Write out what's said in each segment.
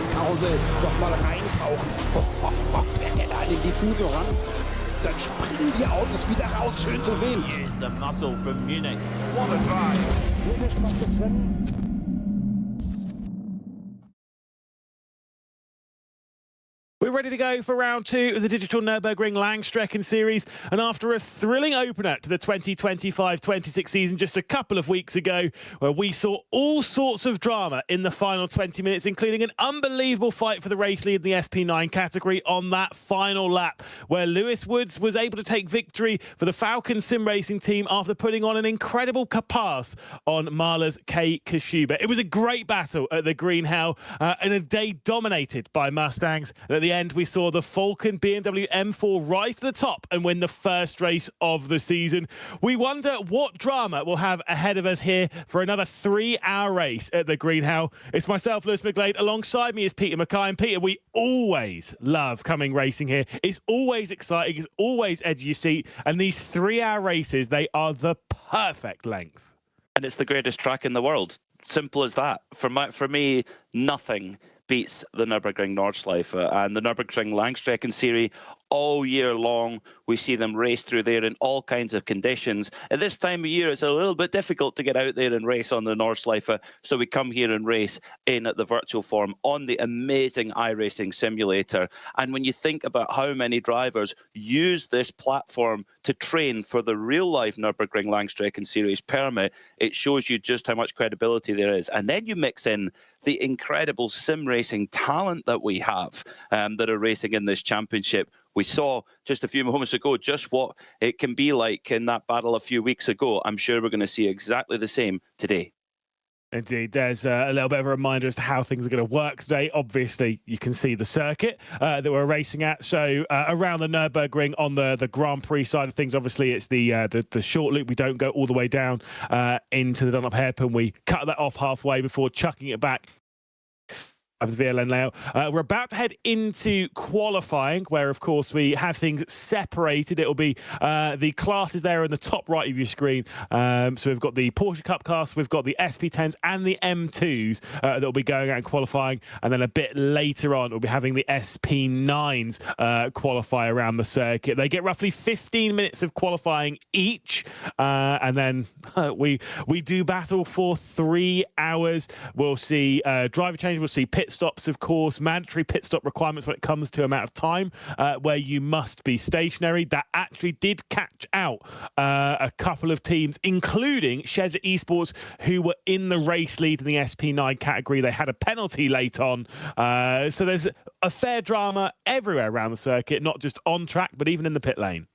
Tageskause nochmal reintauchen. Fährt der da an den Diffusor ran? Dann springen die Autos wieder raus, schön zu sehen. Here's the muscle from Munich. What a drive. Sehr, sehr spannendes Rennen. We're ready to go for round 2 of the Digital Nürburgring Langstrecken Series, and after a thrilling opener to the 2025-26 season just a couple of weeks ago, where we saw all sorts of drama in the final 20 minutes, including an unbelievable fight for the race lead in the SP9 category on that final lap, where Lewis Woods was able to take victory for the Falcon Sim Racing team after putting on an incredible pass on Mahler's Kei Kashuba. It was a great battle at the Green Hell, and a day dominated by Mustangs. And at the end, we saw the Falcon BMW M4 rise to the top and win the first race of the season. We wonder what drama we'll have ahead of us here for another 3-hour race at the Green Hell. It's myself, Lewis McGlade. Alongside me is Peter Mackay. And Peter, we always love coming racing here. It's always exciting. It's always edge of your seat. And these 3-hour races, they are the perfect length. And it's the greatest track in the world. Simple as that. For me, nothing beats the Nürburgring Nordschleife and the Nürburgring Langstrecken Series. All year long, we see them race through there in all kinds of conditions. At this time of year, it's a little bit difficult to get out there and race on the Nordschleife, so we come here and race in the virtual form on the amazing iRacing simulator. And when you think about how many drivers use this platform to train for the real-life Nürburgring Langstrecken Series permit, it shows you just how much credibility there is. And then you mix in the incredible sim racing talent that we have that are racing in this championship. We saw just a few moments ago just what it can be like in that battle a few weeks ago. I'm sure we're going to see exactly the same today. Indeed, there's a little bit of a reminder as to how things are going to work today. Obviously, you can see the circuit that we're racing at. So around the Nürburgring on the Grand Prix side of things, obviously it's the short loop. We don't go all the way down into the Dunlop hairpin. We cut that off halfway before chucking it back of the VLN layout. We're about to head into qualifying, where of course we have things separated. It'll be the classes there in the top right of your screen. So we've got the Porsche Cup class, we've got the SP10s and the M2s that'll be going out and qualifying, and then a bit later on we'll be having the SP9s qualify around the circuit. They get roughly 15 minutes of qualifying each, and then we do battle for 3 hours. We'll see driver change, we'll see pit stops, of course, mandatory pit stop requirements when it comes to amount of time where you must be stationary. That actually did catch out a couple of teams, including Shezza Esports, who were in the race lead in the SP9 category. They had a penalty late on. So there's a fair drama everywhere around the circuit, not just on track, but even in the pit lane.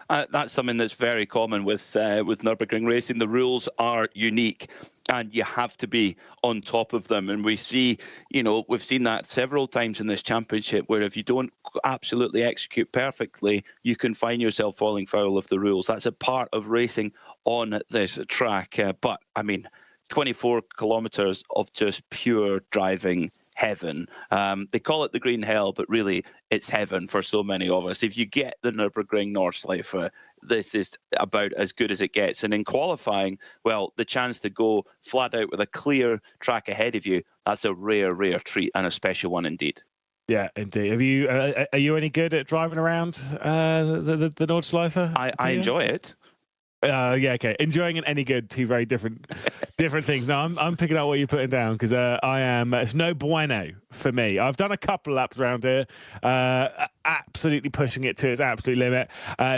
That's something that's very common with Nürburgring racing. The rules are unique, and you have to be on top of them. And we see, we've seen that several times in this championship, where if you don't absolutely execute perfectly, you can find yourself falling foul of the rules. That's a part of racing on this track. But I mean, 24 kilometers of just pure driving heaven. They call it the Green Hell, but really it's heaven for so many of us. If you get the Nürburgring Nordschleife, this is about as good as it gets. And in qualifying, well, the chance to go flat out with a clear track ahead of you, that's a rare, rare treat, and a special one indeed. Yeah, indeed. Are you any good at driving around the Nordschleife? I enjoy it. Yeah, okay. Enjoying and any good, two very different things. No, I'm picking up what you're putting down, because I am. It's no bueno for me. I've done a couple of laps around here, absolutely pushing it to its absolute limit.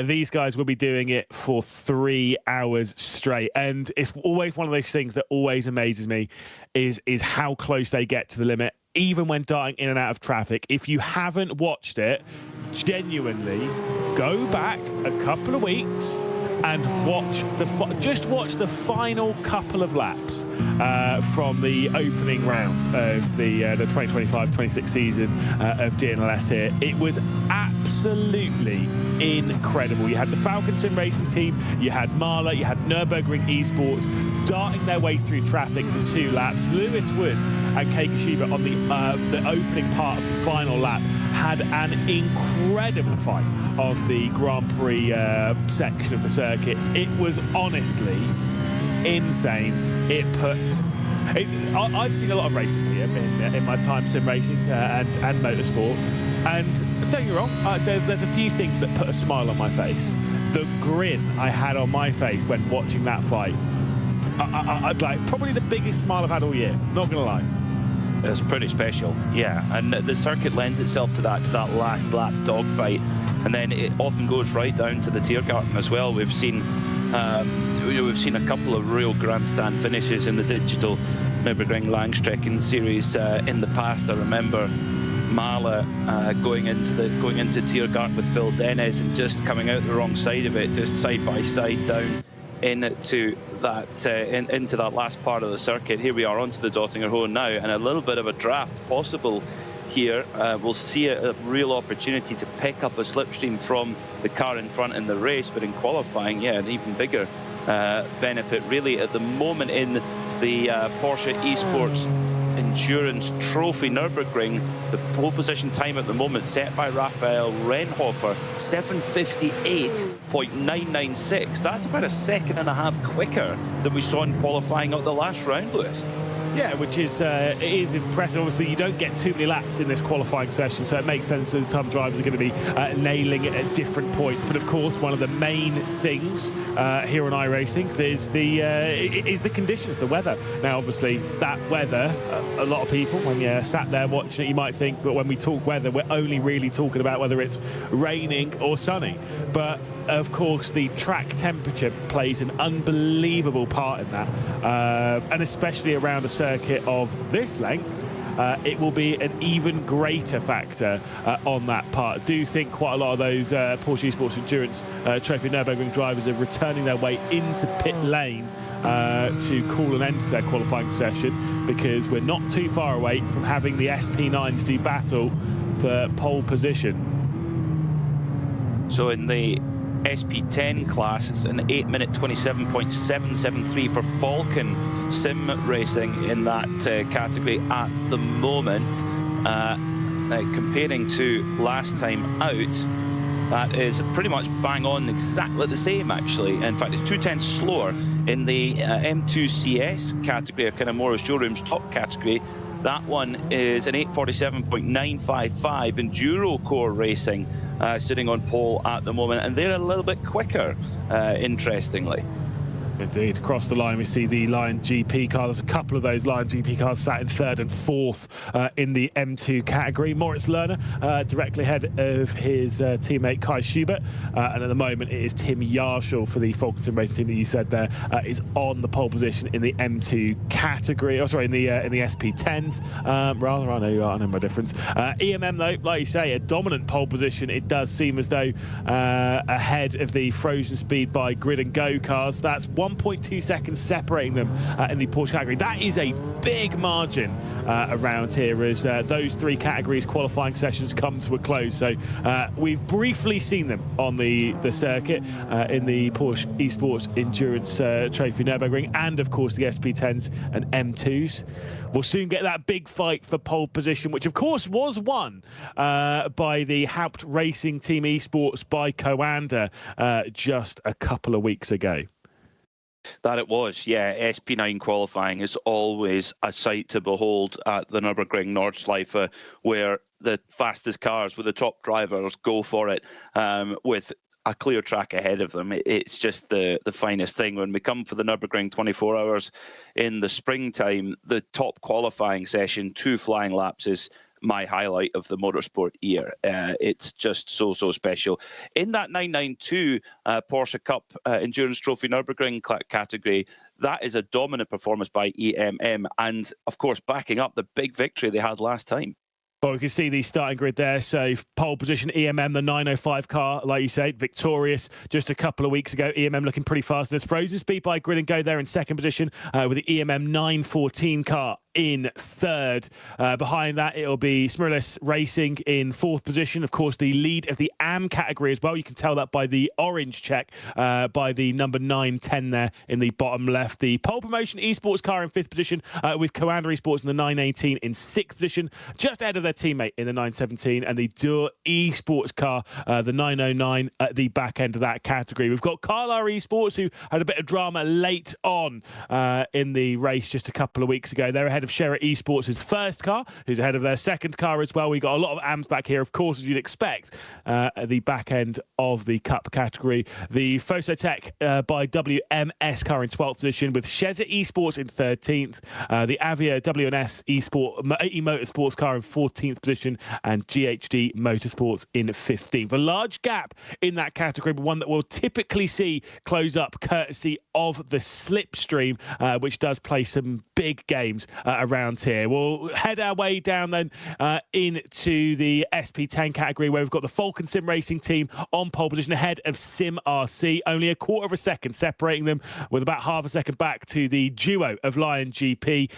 These guys will be doing it for 3 hours straight, and it's always one of those things that always amazes me is how close they get to the limit, even when darting in and out of traffic. If you haven't watched it, genuinely go back a couple of weeks and just watch the final couple of laps from the opening round of the 2025-26 season of DNLS here. It was absolutely incredible. You had the Falcon Sim Racing team, you had Mahler, you had Nürburgring Esports darting their way through traffic for 2 laps. Lewis Woods and Kei Kashuba on the opening part of the final lap had an incredible fight on the Grand Prix section of the circuit. It was honestly insane. It put I've seen a lot of racing here in my time sim racing and motorsport, and don't get me wrong, there's a few things that put a smile on my face. The grin I had on my face when watching that fight, like probably the biggest smile I've had all year, not gonna lie. It's pretty special, yeah, and the circuit lends itself to that last lap dogfight, and then it often goes right down to the Tiergarten as well. We've seen a couple of real grandstand finishes in the Digital Nürburgring Langstrecken Series in the past. I remember Mahler going into Tiergarten with Phil Dennis and just coming out the wrong side of it, just side by side down into that last part of the circuit. Here we are onto the Dottinger Hohen now, and a little bit of a draft possible here. We'll see a real opportunity to pick up a slipstream from the car in front in the race, but in qualifying, yeah, an even bigger benefit really at the moment in the Porsche Esports Endurance Trophy Nürburgring. The pole position time at the moment set by Raphael Renhofer, 7:58.996. That's about a second and a half quicker than we saw in qualifying at the last round, Lewis. Yeah, which is it is impressive. Obviously, you don't get too many laps in this qualifying session, so it makes sense that some drivers are going to be nailing it at different points. But of course, one of the main things here on iRacing is the conditions, the weather. Now, obviously, that weather, a lot of people, when you're sat there watching it, you might think that when we talk weather, we're only really talking about whether it's raining or sunny. But of course, the track temperature plays an unbelievable part in that, and especially around a circuit of this length, it will be an even greater factor on that part. I do think quite a lot of those Porsche Esports Endurance Trophy Nürburgring drivers are returning their way into pit lane to call an end to their qualifying session, because we're not too far away from having the SP9s do battle for pole position. So in the SP10 class, it's an 8-minute 27.773 for Falcon Sim Racing in that category at the moment. Comparing to last time out, that is pretty much bang on exactly the same, actually. In fact, it's 2/10 slower in the M2CS category, a kind of more showroom's top category. That one is an 8:47.955 Enduro Core Racing sitting on pole at the moment, and they're a little bit quicker, interestingly. Indeed. Across the line, we see the Lion GP car. There's a couple of those Lion GP cars sat in third and fourth in the M2 category. Moritz Lerner directly ahead of his teammate Kai Schubert. And at the moment, it is Tim Yarshall for the Falcon Sim Racing team that you said there is on the pole position in the M2 category. Oh, sorry, in the SP10s. Rather, I know my difference. EMM, though, like you say, a dominant pole position. It does seem as though ahead of the Frozen Speed by Grid and Go cars. That's 1.2 seconds separating them in the Porsche category. That is a big margin around here as those three categories qualifying sessions come to a close. So we've briefly seen them on the circuit in the Porsche Esports Endurance Trophy Nürburgring, and of course the SP10s and M2s. We'll soon get that big fight for pole position, which of course was won by the Haupt Racing Team Esports by Coanda just a couple of weeks ago. That it was, yeah. SP9 qualifying is always a sight to behold at the Nürburgring Nordschleife, where the fastest cars with the top drivers go for it with a clear track ahead of them. It's just the finest thing. When we come for the Nürburgring 24 hours in the springtime, the top qualifying session, 2 flying laps, is my highlight of the motorsport year. It's just so special. In that 992 Porsche Cup Endurance Trophy Nürburgring category, that is a dominant performance by EMM, and of course backing up the big victory they had last time. Well, we can see the starting grid there. So pole position, EMM, the 905 car, like you say, victorious just a couple of weeks ago. EMM looking pretty fast. There's Frozen Speed by Grid and Go there in second position with the EMM 914 car in third. Behind that, it'll be Smirlis Racing in fourth position. Of course, the lead of the AM category as well. You can tell that by the orange check by the number 910 there in the bottom left. The pole promotion esports car in fifth position with Coanda Esports in the 918 in sixth position. Just ahead of their their teammate in the 917, and the Dur Esports car, the 909, at the back end of that category. We've got Carlisle Esports, who had a bit of drama late on in the race just a couple of weeks ago. They're ahead of Sherritt Esports' first car, who's ahead of their second car as well. We got a lot of AMs back here, of course, as you'd expect, at the back end of the Cup category. The Fosotech by WMS car in 12th position, with Shezza Esports in 13th. The Avia WNS Motorsports car in 14th position, and GHD Motorsports in 15th. A large gap in that category, but one that we'll typically see close up courtesy of the Slipstream, which does play some big games around here. We'll head our way down then into the SP10 category, where we've got the Falcon Sim Racing team on pole position ahead of Sim RC, only a quarter of a second separating them, with about half a second back to the duo of Lion GP,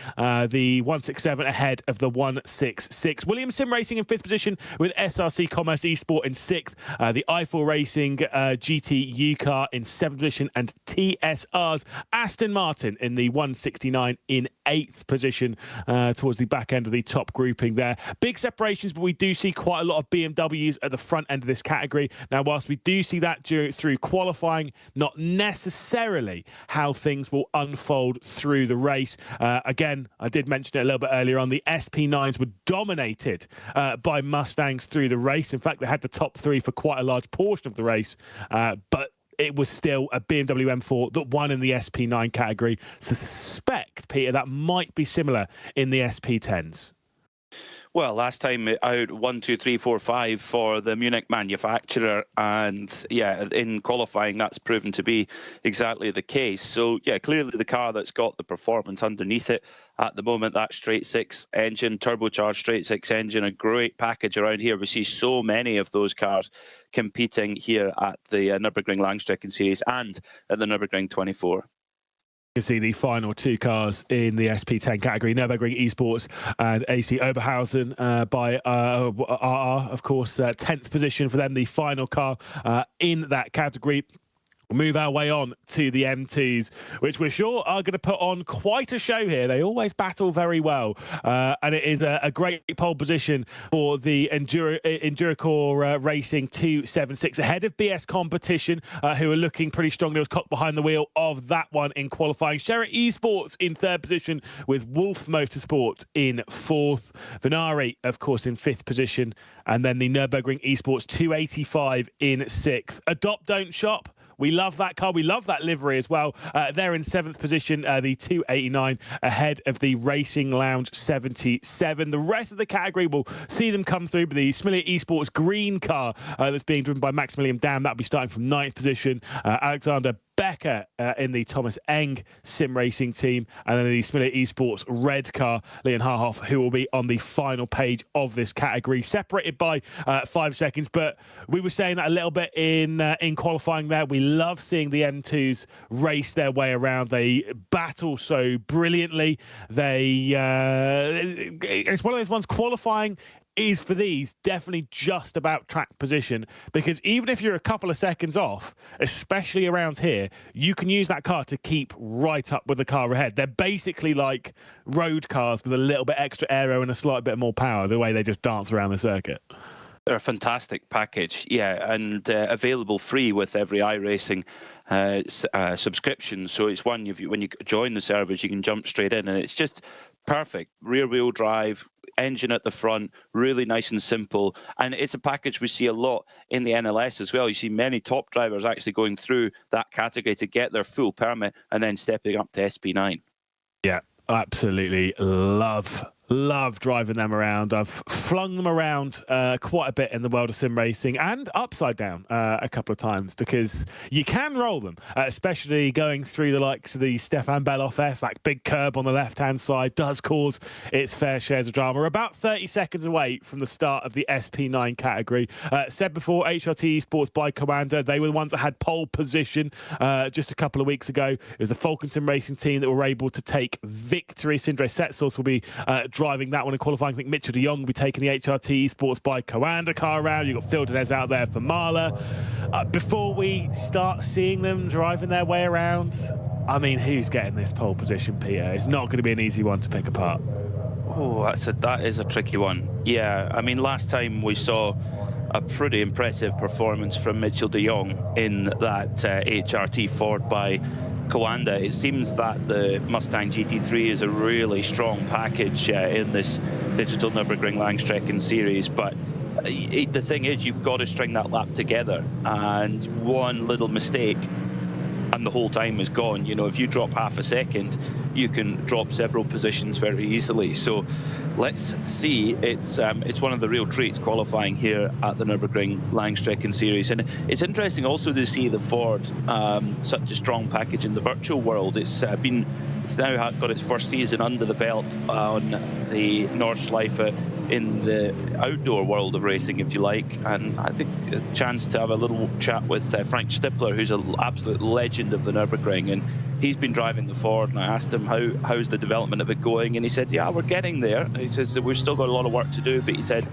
the 167 ahead of the 166. Williams Sim Racing in 5th position, with SRC Commerce Esport in 6th, the Eiffel Racing GTU car in 7th position, and TSR's Aston Martin in the 169 in 8th position, towards the back end of the top grouping there. Big separations, but we do see quite a lot of BMWs at the front end of this category. Now, whilst we do see that through qualifying, not necessarily how things will unfold through the race. Again, I did mention it a little bit earlier on, the SP9s were dominated by Mustangs through the race. In fact, they had the top 3 for quite a large portion of the race, but it was still a BMW M4 that won in the SP9 category. Suspect, Peter, that might be similar in the SP10s. Well, last time out 1, 2, 3, 4, 5 for the Munich manufacturer, and yeah, in qualifying that's proven to be exactly the case. So yeah, clearly the car that's got the performance underneath it at the moment, that straight 6 engine, turbocharged straight 6 engine, a great package around here. We see so many of those cars competing here at the Nürburgring Langstrecken Series and at the Nürburgring 24. You can see the final 2 cars in the SP10 category, Nürburgring Esports and AC Oberhausen by RR, of course, 10th position for them, the final car in that category. Move our way on to the M2s, which we're sure are going to put on quite a show here. They always battle very well, and it is a great pole position for the Endurocor Racing 276 ahead of BS Competition, who are looking pretty strong. There was Cock behind the wheel of that one in qualifying. Sherritt Esports in 3rd position, with Wolf Motorsport in 4th. Venari, of course, in 5th position, and then the Nürburgring Esports 285 in 6th. Adopt Don't Shop. We love that car. We love that livery as well. They're in 7th position, the 289, ahead of the Racing Lounge 77. The rest of the category will see them come through, but the Smilia Esports green car that's being driven by Maximilian Dam, that'll be starting from 9th position. Alexander Becker in the Thomas Eng sim racing team, and then the Smilia Esports red car, Leon Harhoff, who will be on the final page of this category, separated by 5 seconds. But we were saying that a little bit in qualifying there. We love seeing the M2s race their way around. They battle so brilliantly. It's one of those ones, qualifying is for these definitely just about track position, because even if you're a couple of seconds off, especially around here, you can use that car to keep right up with the car ahead. They're basically like road cars with a little bit extra aero and a slight bit more power, the way they just dance around the circuit. They're a fantastic package, yeah, and available free with every iRacing subscription. So it's one, when you join the service, you can jump straight in, and it's just perfect. Rear-wheel drive, engine at the front, really nice and simple. And it's a package we see a lot in the NLS as well. You see many top drivers actually going through that category to get their full permit and then stepping up to SP9. Yeah, absolutely love driving them around. I've flung them around quite a bit in the world of sim racing, and upside down a couple of times, because you can roll them, especially going through the likes of the Stefan Beloff S. That big curb on the left-hand side does cause its fair shares of drama. We're about 30 seconds away from the start of the SP9 category. Said before, HRT Esports by Commander, they were the ones that had pole position just a couple of weeks ago. It was the Falcon Sim Racing team that were able to take victory. Sindre Setsos will be driving that one in qualifying. I think Mitchell de Jong will be taking the HRT Esports by Coanda car around. You've got Phil Denez out there for Marla. Before we start seeing them driving their way around, I mean, who's getting this pole position, Peter? It's not going to be an easy one to pick apart. Oh, that is a tricky one. Yeah, I mean, last time we saw a pretty impressive performance from Mitchell de Jong in that HRT Ford by Coanda. It seems that the Mustang GT3 is a really strong package in this Digital Nürburgring Langstrecken Series, but the thing is, you've got to string that lap together, and one little mistake and the whole time is gone. You know, if you drop half a second, you can drop several positions very easily. So let's see. It's one of the real treats qualifying here at the Nürburgring Langstrecken Series, and it's interesting also to see the Ford such a strong package in the virtual world. It's now got its first season under the belt on the Nordschleife in the outdoor world of racing, if you like, and I think a chance to have a little chat with Frank Stippler, who's an absolute legend of the Nürburgring, and he's been driving the Ford, and I asked him how's the development of it going, and he said, yeah, we're getting there. He says that we've still got a lot of work to do, but he said,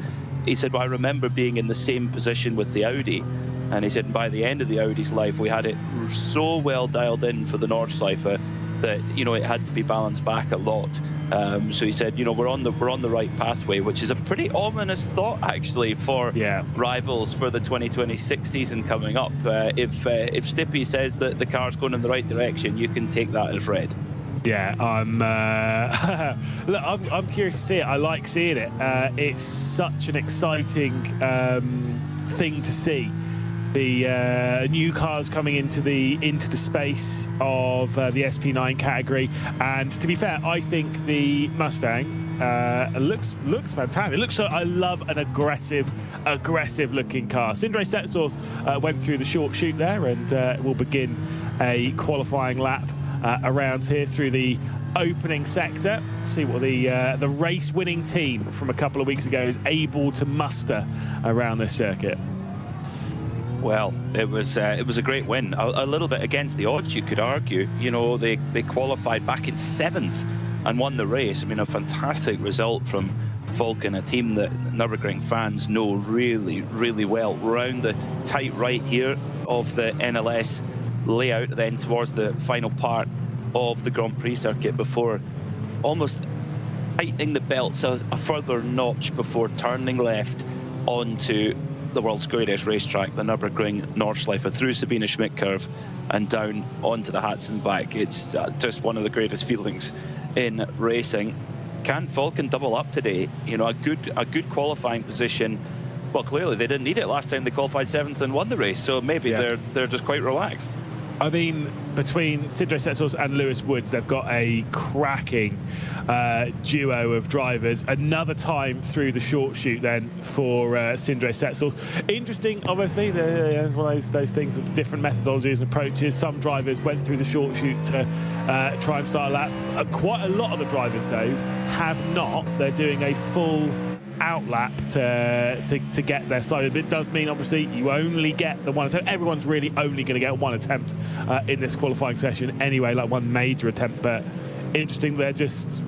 well, I remember being in the same position with the Audi, and he said by the end of the Audi's life, we had it so well dialed in for the Nordschleife that, you know, it had to be balanced back a lot. So he said, you know, we're on the right pathway, which is a pretty ominous thought actually for rivals for the 2026 season coming up. If Stippy says that the car's going in the right direction, you can take that as read. Yeah, look, I'm curious to see it. I like seeing it. It's such an exciting thing to see. The new cars coming into the space of the SP9 category, and to be fair, I think the Mustang looks fantastic. I love an aggressive looking car. Sindre Setsaus went through the short chute there, and will begin a qualifying lap around here through the opening sector. See what the race winning team from a couple of weeks ago is able to muster around this circuit. Well, it was a great win. A little bit against the odds, you could argue. You know, they qualified back in 7th and won the race. I mean, a fantastic result from Falken, a team that Nürburgring fans know really, really well. Round the tight right here of the NLS layout, then towards the final part of the Grand Prix circuit before almost tightening the belts a further notch before turning left onto the world's greatest racetrack, the Nürburgring Nordschleife, through Sabine Schmidt curve and down onto the Hatzenbach. It's just one of the greatest feelings in racing. Can Falken double up today? You know, a good qualifying position. Well, clearly they didn't need it last time. They qualified 7th and won the race, so maybe they're just quite relaxed. I mean, between Sindre Setsaus and Lewis Woods, they've got a cracking duo of drivers. Another time through the short chute then for Sindre Setsaus. Interesting, obviously, there's one of those things of different methodologies and approaches. Some drivers went through the short chute to try and start a lap. Quite a lot of the drivers, though, have not. They're doing a full outlap to get there. So it does mean, obviously, you only get the one attempt. Everyone's really only going to get one attempt in this qualifying session anyway, like one major attempt. But interesting, they're just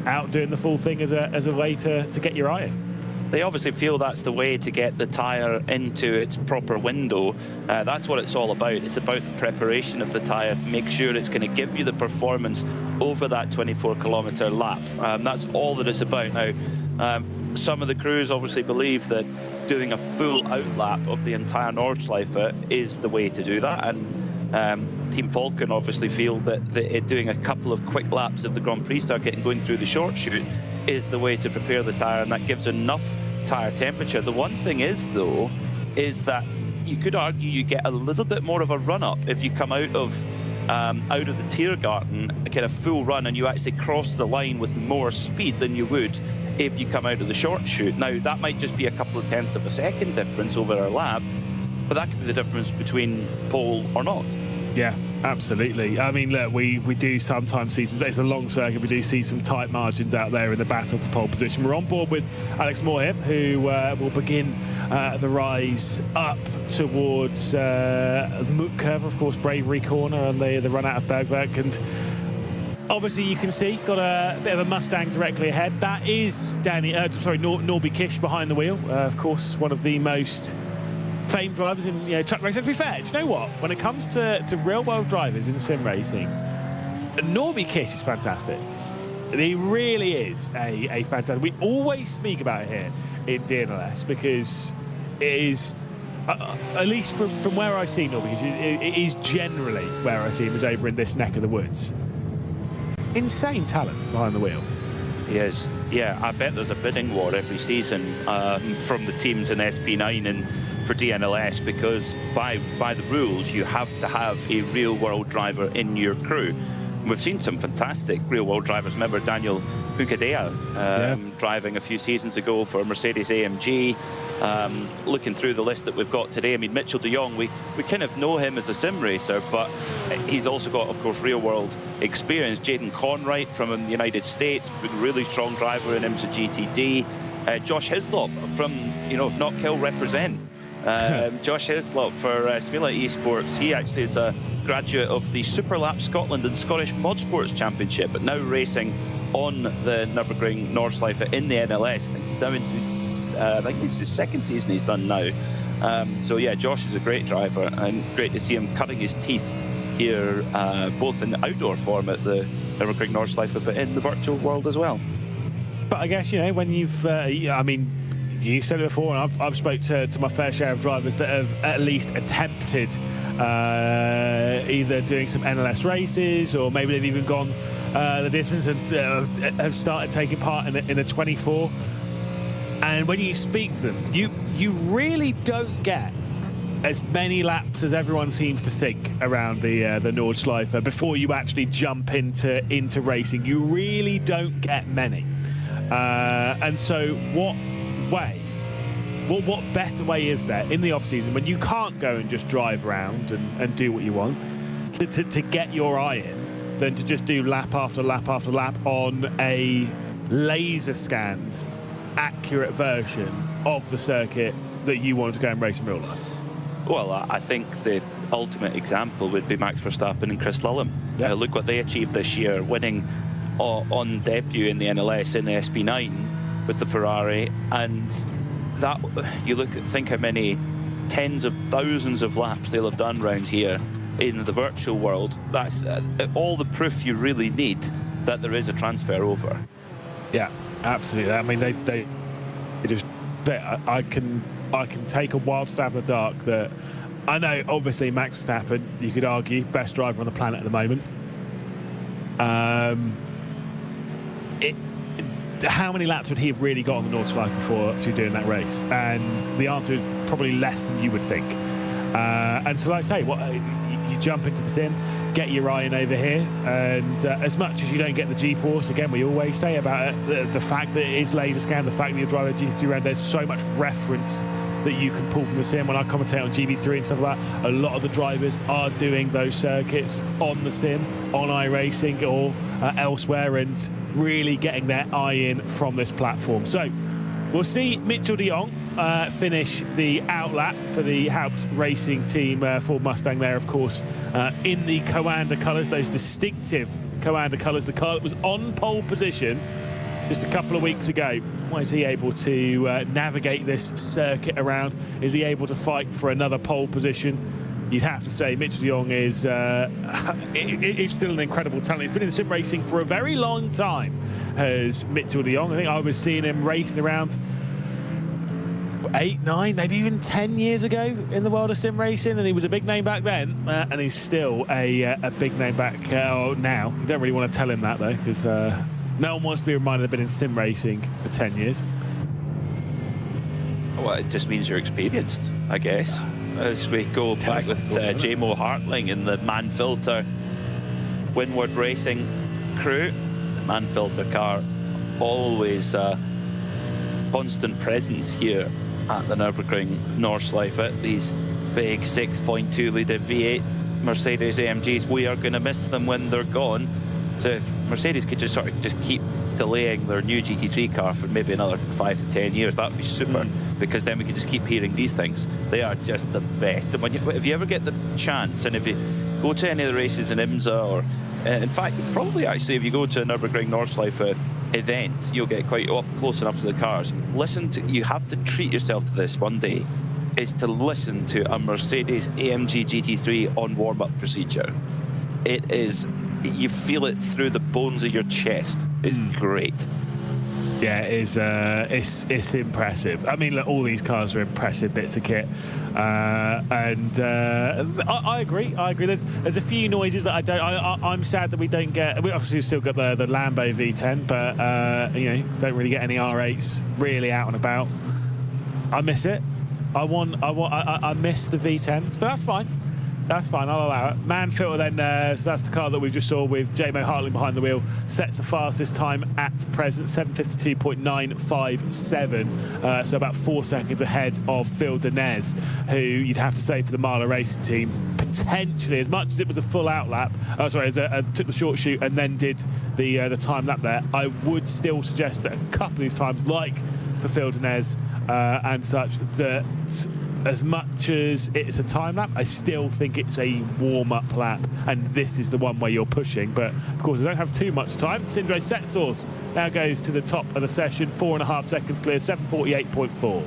out doing the full thing as a way to get your eye in. They obviously feel that's the way to get the tyre into its proper window. That's what it's all about. It's about the preparation of the tyre to make sure it's going to give you the performance over that 24-kilometre lap. That's all that it's about. Now, some of the crews obviously believe that doing a full outlap of the entire Nordschleife is the way to do that, and Team Falken obviously feel that doing a couple of quick laps of the Grand Prix circuit and going through the short chute is the way to prepare the tyre, and that gives enough tyre temperature. The one thing is, though, is that you could argue you get a little bit more of a run-up if you come out of the Tiergarten, get a full run, and you actually cross the line with more speed than you would if you come out of the short chute. Now, that might just be a couple of tenths of a second difference over a lap, but that could be the difference between pole or not. Yeah, absolutely. I mean, look, we do sometimes see it's a long circuit, we do see some tight margins out there in the battle for pole position. We're on board with Alex Moorhip, who will begin the rise up towards Moot Curve, of course, Bravery Corner, and the run out of Bergwerk. And obviously, you can see, got a bit of a Mustang directly ahead. That is Norby Kish behind the wheel. Of course, one of the most famed drivers in truck racing. To be fair, do you know what? When it comes to real-world drivers in sim racing, Norby Kish is fantastic. He really is a fantastic. We always speak about it here in DNLS because it is, at least from where I see Nürburgring, because it is generally where I see him is over in this neck of the woods. Insane talent behind the wheel. He is. Yeah, I bet there's a bidding war every season from the teams in SP9 and for DNLS, because by the rules you have to have a real-world driver in your crew. We've seen some fantastic real-world drivers. Remember Daniel Hucadea driving a few seasons ago for Mercedes AMG. Looking through the list that we've got today, I mean, Mitchell de Jong, we kind of know him as a sim racer, but he's also got, of course, real-world experience. Jaden Conwright from the United States, a really strong driver in IMSA GTD. Josh Hislop from, Not Kill represent. Josh Hislop for Smila Esports. He actually is a graduate of the Superlap Scotland and Scottish Motorsports Championship, but now racing on the Nürburgring Nordschleife in the NLS. I think he's now into I think it's his second season he's done now. So yeah, Josh is a great driver, and great to see him cutting his teeth here, both in the outdoor form at the Nürburgring Nordschleife, but in the virtual world as well. But I guess, when you've, you said it before, and I've spoke to my fair share of drivers that have at least attempted either doing some NLS races, or maybe they've even gone the distance and have started taking part in the 24. And when you speak to them, you really don't get as many laps as everyone seems to think around the Nordschleife before you actually jump into racing. You really don't get many. And so what better way is there in the off season when you can't go and just drive around and do what you want to get your eye in than to just do lap after lap after lap on a laser scanned accurate version of the circuit that you want to go and race in real life? Well, I think the ultimate example would be Max Verstappen and Chris Lullum. Yeah. Look what they achieved this year, winning on debut in the NLS in the SP9 with the Ferrari, and that think how many tens of thousands of laps they'll have done round here in the virtual world. That's all the proof you really need that there is a transfer over. Yeah, absolutely. I mean, I can take a wild stab in the dark that I know. Obviously, Max Verstappen, you could argue, best driver on the planet at the moment. How many laps would he have really got on the Nordschleife before actually doing that race? And the answer is probably less than you would think. And so, like I say, you jump into the sim, get your eye in over here, and as much as you don't get the G-force, again, we always say about it, the fact that it is laser scan, the fact that you're driving a GT3 round, there's so much reference that you can pull from the sim. When I commentate on GB3 and stuff like that, a lot of the drivers are doing those circuits on the sim, on iRacing or elsewhere, and really getting their eye in from this platform. So we'll see Mitchell de Jong finish the outlap for the Haupt Racing Team Ford Mustang there, of course, in the Coanda colours, those distinctive Coanda colours, the car that was on pole position just a couple of weeks ago. Why is he able to navigate this circuit around? Is he able to fight for another pole position? You'd have to say Mitchell de Jong is still an incredible talent. He's been in sim racing for a very long time, has Mitchell de Jong. I think I was seeing him racing around 8, 9, maybe even 10 years ago in the world of sim racing, and he was a big name back then, and he's still a big name back now. You don't really want to tell him that, though, because no one wants to be reminded they've been in sim racing for 10 years. Well, it just means you're experienced, I guess. As we go back with JMO Hartling in the Manfilter Windward Racing crew. The Manfilter car, always a constant presence here at the Nürburgring Nordschleife. These big 6.2 litre V8 Mercedes AMGs, we are going to miss them when they're gone. So if Mercedes could just keep delaying their new GT3 car for maybe another 5 to 10 years, that would be super, because then we can just keep hearing these things. They are just the best. And if you ever get the chance, and if you go to any of the races in IMSA, or in fact, probably actually if you go to a Nürburgring Nordschleife event, you'll get quite up close enough to the cars. You have to treat yourself to this one day, is to listen to a Mercedes AMG GT3 on warm-up procedure. It is you feel it through the bones of your chest. It's great. Yeah, it's impressive. I mean, look, all these cars are impressive bits of kit, and I agree. There's a few noises that I'm sad that we don't get. We obviously still got the Lambo V10, but don't really get any R8s really out and about. I miss it. I miss the V10s, but that's fine. That's fine, I'll allow it. Manfilter then, so that's the car that we just saw with J-Mo Hartling behind the wheel, sets the fastest time at present, 7:52.957, so about 4 seconds ahead of Phil Denez, who you'd have to say for the Marla Racing team, potentially, as much as it was a full out lap, took the short shoot and then did the time lap there, I would still suggest that a couple of these times, like for Phil Denez and such, that as much as it's a time lap, I still think it's a warm-up lap, and this is the one where you're pushing. But of course, I don't have too much time. Sindre Setsource now goes to the top of the session, 4.5 seconds clear, 7:48.4.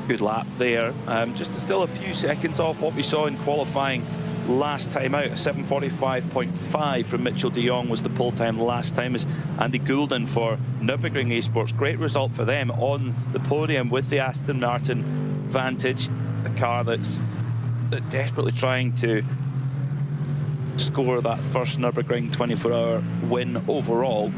Good lap there. Just still a few seconds off what we saw in qualifying last time out. 7:45.5 from Mitchell de Jong was the pole time last time, as Andy Goulden for Nürburgring Esports. Great result for them on the podium with the Aston Martin Vantage, a car that's desperately trying to score that first Nürburgring 24-hour win overall.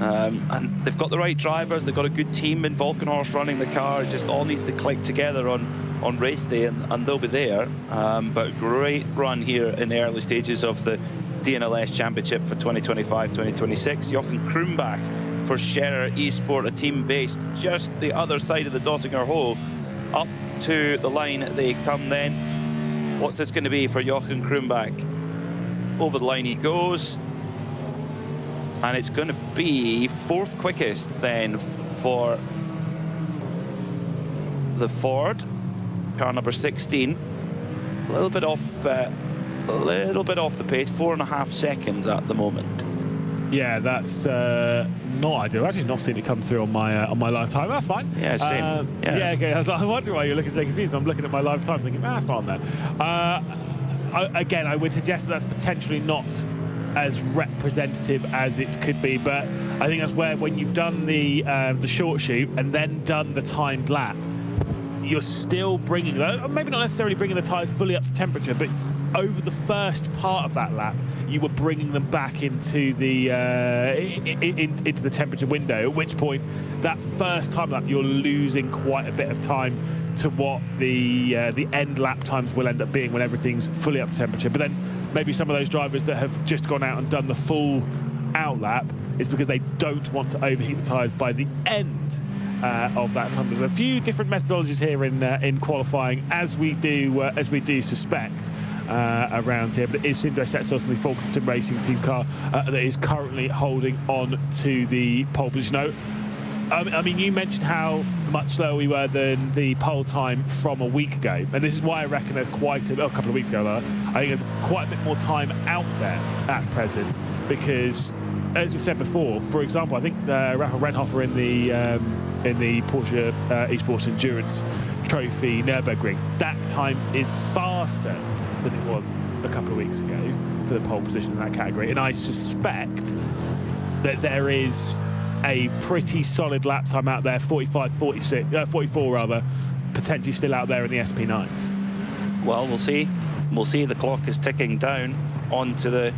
And they've got the right drivers, they've got a good team in Volkenhorst running the car. It just all needs to click together on race day, and they'll be there. But great run here in the early stages of the DNLS Championship for 2025-2026. Jochen Krumbach for Scherer Esport, a team based just the other side of the Dottinger Hole. Up to the line they come then. What's this going to be for Jochen Krumbach? Over the line he goes. And it's going to be fourth quickest then for the Ford, car number 16. A little bit off the pace, 4.5 seconds at the moment. Yeah, that's not ideal. I've actually not seen it come through on my live time. That's fine. Yeah, same. Yeah, okay. I wonder why you're looking so confused. I'm looking at my live time thinking, that's not on there. Again, I would suggest that that's potentially not as representative as it could be, but I think that's where, when you've done the short shoot and then done the timed lap, you're still bringing, maybe not necessarily bringing the tyres fully up to temperature, but over the first part of that lap, you were bringing them back into the into the temperature window, at which point that first time lap, you're losing quite a bit of time to what the end lap times will end up being when everything's fully up to temperature. But then maybe some of those drivers that have just gone out and done the full out lap is because they don't want to overheat the tyres by the end of that time. There's a few different methodologies here in qualifying, as we do suspect around here, but it is Sindre Setsource and the Falcon Sim Racing team car that is currently holding on to the pole position. I mean, you mentioned how much slower we were than the pole time from a week ago, and this is why I reckon there's quite a couple of weeks ago, I think there's quite a bit more time out there at present, because as we said before, for example, I think Rafa Rennhofer in the Porsche Esports Endurance Trophy Nürburgring, that time is faster than it was a couple of weeks ago for the pole position in that category, and I suspect that there is a pretty solid lap time out there, 44 rather, potentially still out there in the SP9s. Well, we'll see. The clock is ticking down onto the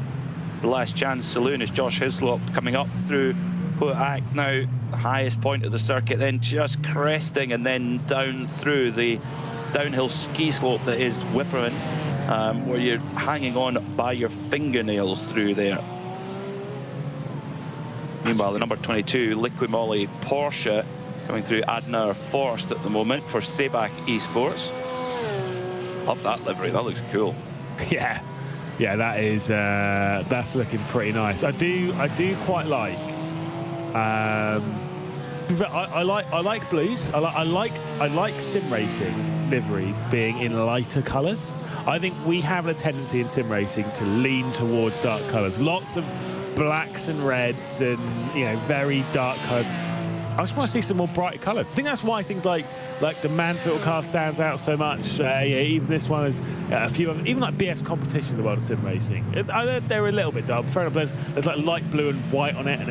last chance saloon as Josh Hislop coming up through Hoek now, the highest point of the circuit, then just cresting and then down through the downhill ski slope that is Whipperman, where you're hanging on by your fingernails through there. Meanwhile, the number 22 Liqui Moly Porsche coming through Adenauer Forst at the moment for Seebach Esports. Love that livery, that looks cool. Yeah, that is that's looking pretty nice. I do quite like. I like blues. I like sim racing liveries being in lighter colours. I think we have a tendency in sim racing to lean towards dark colours. Lots of blacks and reds and very dark colours. I just want to see some more bright colours. I think that's why things like the Manfield car stands out so much. Yeah, even this one is a few of, even like BS competition in the world of sim racing. They're a little bit dull. Fair enough, there's like light blue and white on it, and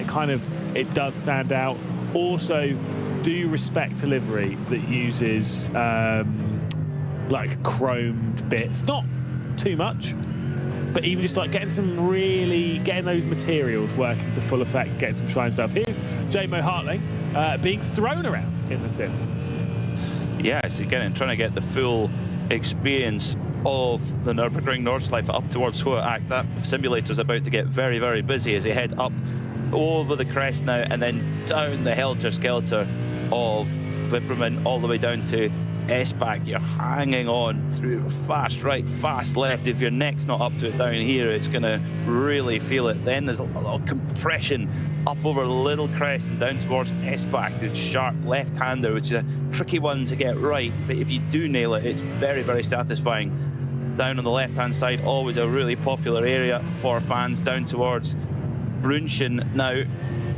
it does stand out. Also, do respect a livery that uses like chromed bits, not too much, but even just like getting those materials working to full effect, getting some shine stuff. Here's J-Mo Hartley being thrown around in the sim. Yeah, so again, trying to get the full experience of the Nürburgring Nordschleife up towards Hoheacht. That simulator's about to get very, very busy as they head up over the crest now and then down the helter-skelter of Wipperman all the way down to S-Back. You're hanging on through fast right, fast left. If your neck's not up to it down here, it's going to really feel it. Then there's a lot of compression up over a little crest and down towards S-Back, the sharp left-hander, which is a tricky one to get right. But if you do nail it, it's very, very satisfying. Down on the left-hand side, always a really popular area for fans. Down towards Brunchen now,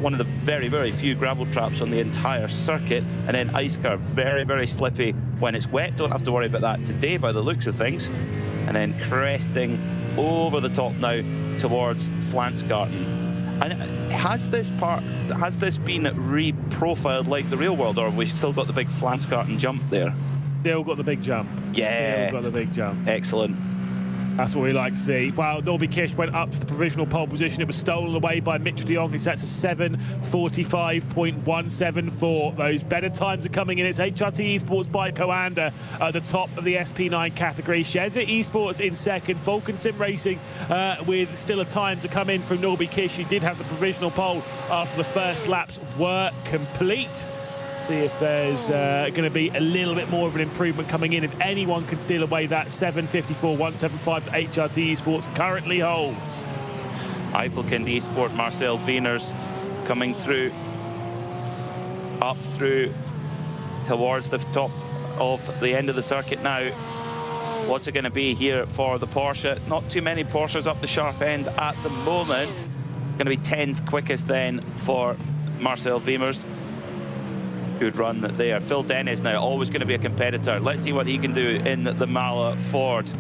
one of the very, very few gravel traps on the entire circuit, and then ice curve, very, very slippy when it's wet. Don't have to worry about that today by the looks of things. And then cresting over the top now towards Flansgarten. And has this been re-profiled like the real world, or have we still got the big Flansgarten jump there? Still got the big jump. Yeah. Still got the big jump. Excellent. That's what we like to see. Well, Norby Kish went up to the provisional pole position. It was stolen away by Mitchell de Jong, who sets a 7:45.174. Those better times are coming in. It's HRT Esports by Coanda at the top of the SP9 category. Sheza Esports in second. Falcon Sim Racing with still a time to come in from Norby Kish. He did have the provisional pole after the first laps were complete. See if there's going to be a little bit more of an improvement coming in. If anyone can steal away that 7:54.175 to HRT Esports currently holds. Eifelkind Esport, Marcel Wieners coming through, up through towards the top of the end of the circuit now. What's it going to be here for the Porsche? Not too many Porsches up the sharp end at the moment. Going to be 10th quickest then for Marcel Wieners. Good run there. Phil Dennis now always going to be a competitor. Let's see what he can do in the Mala Ford.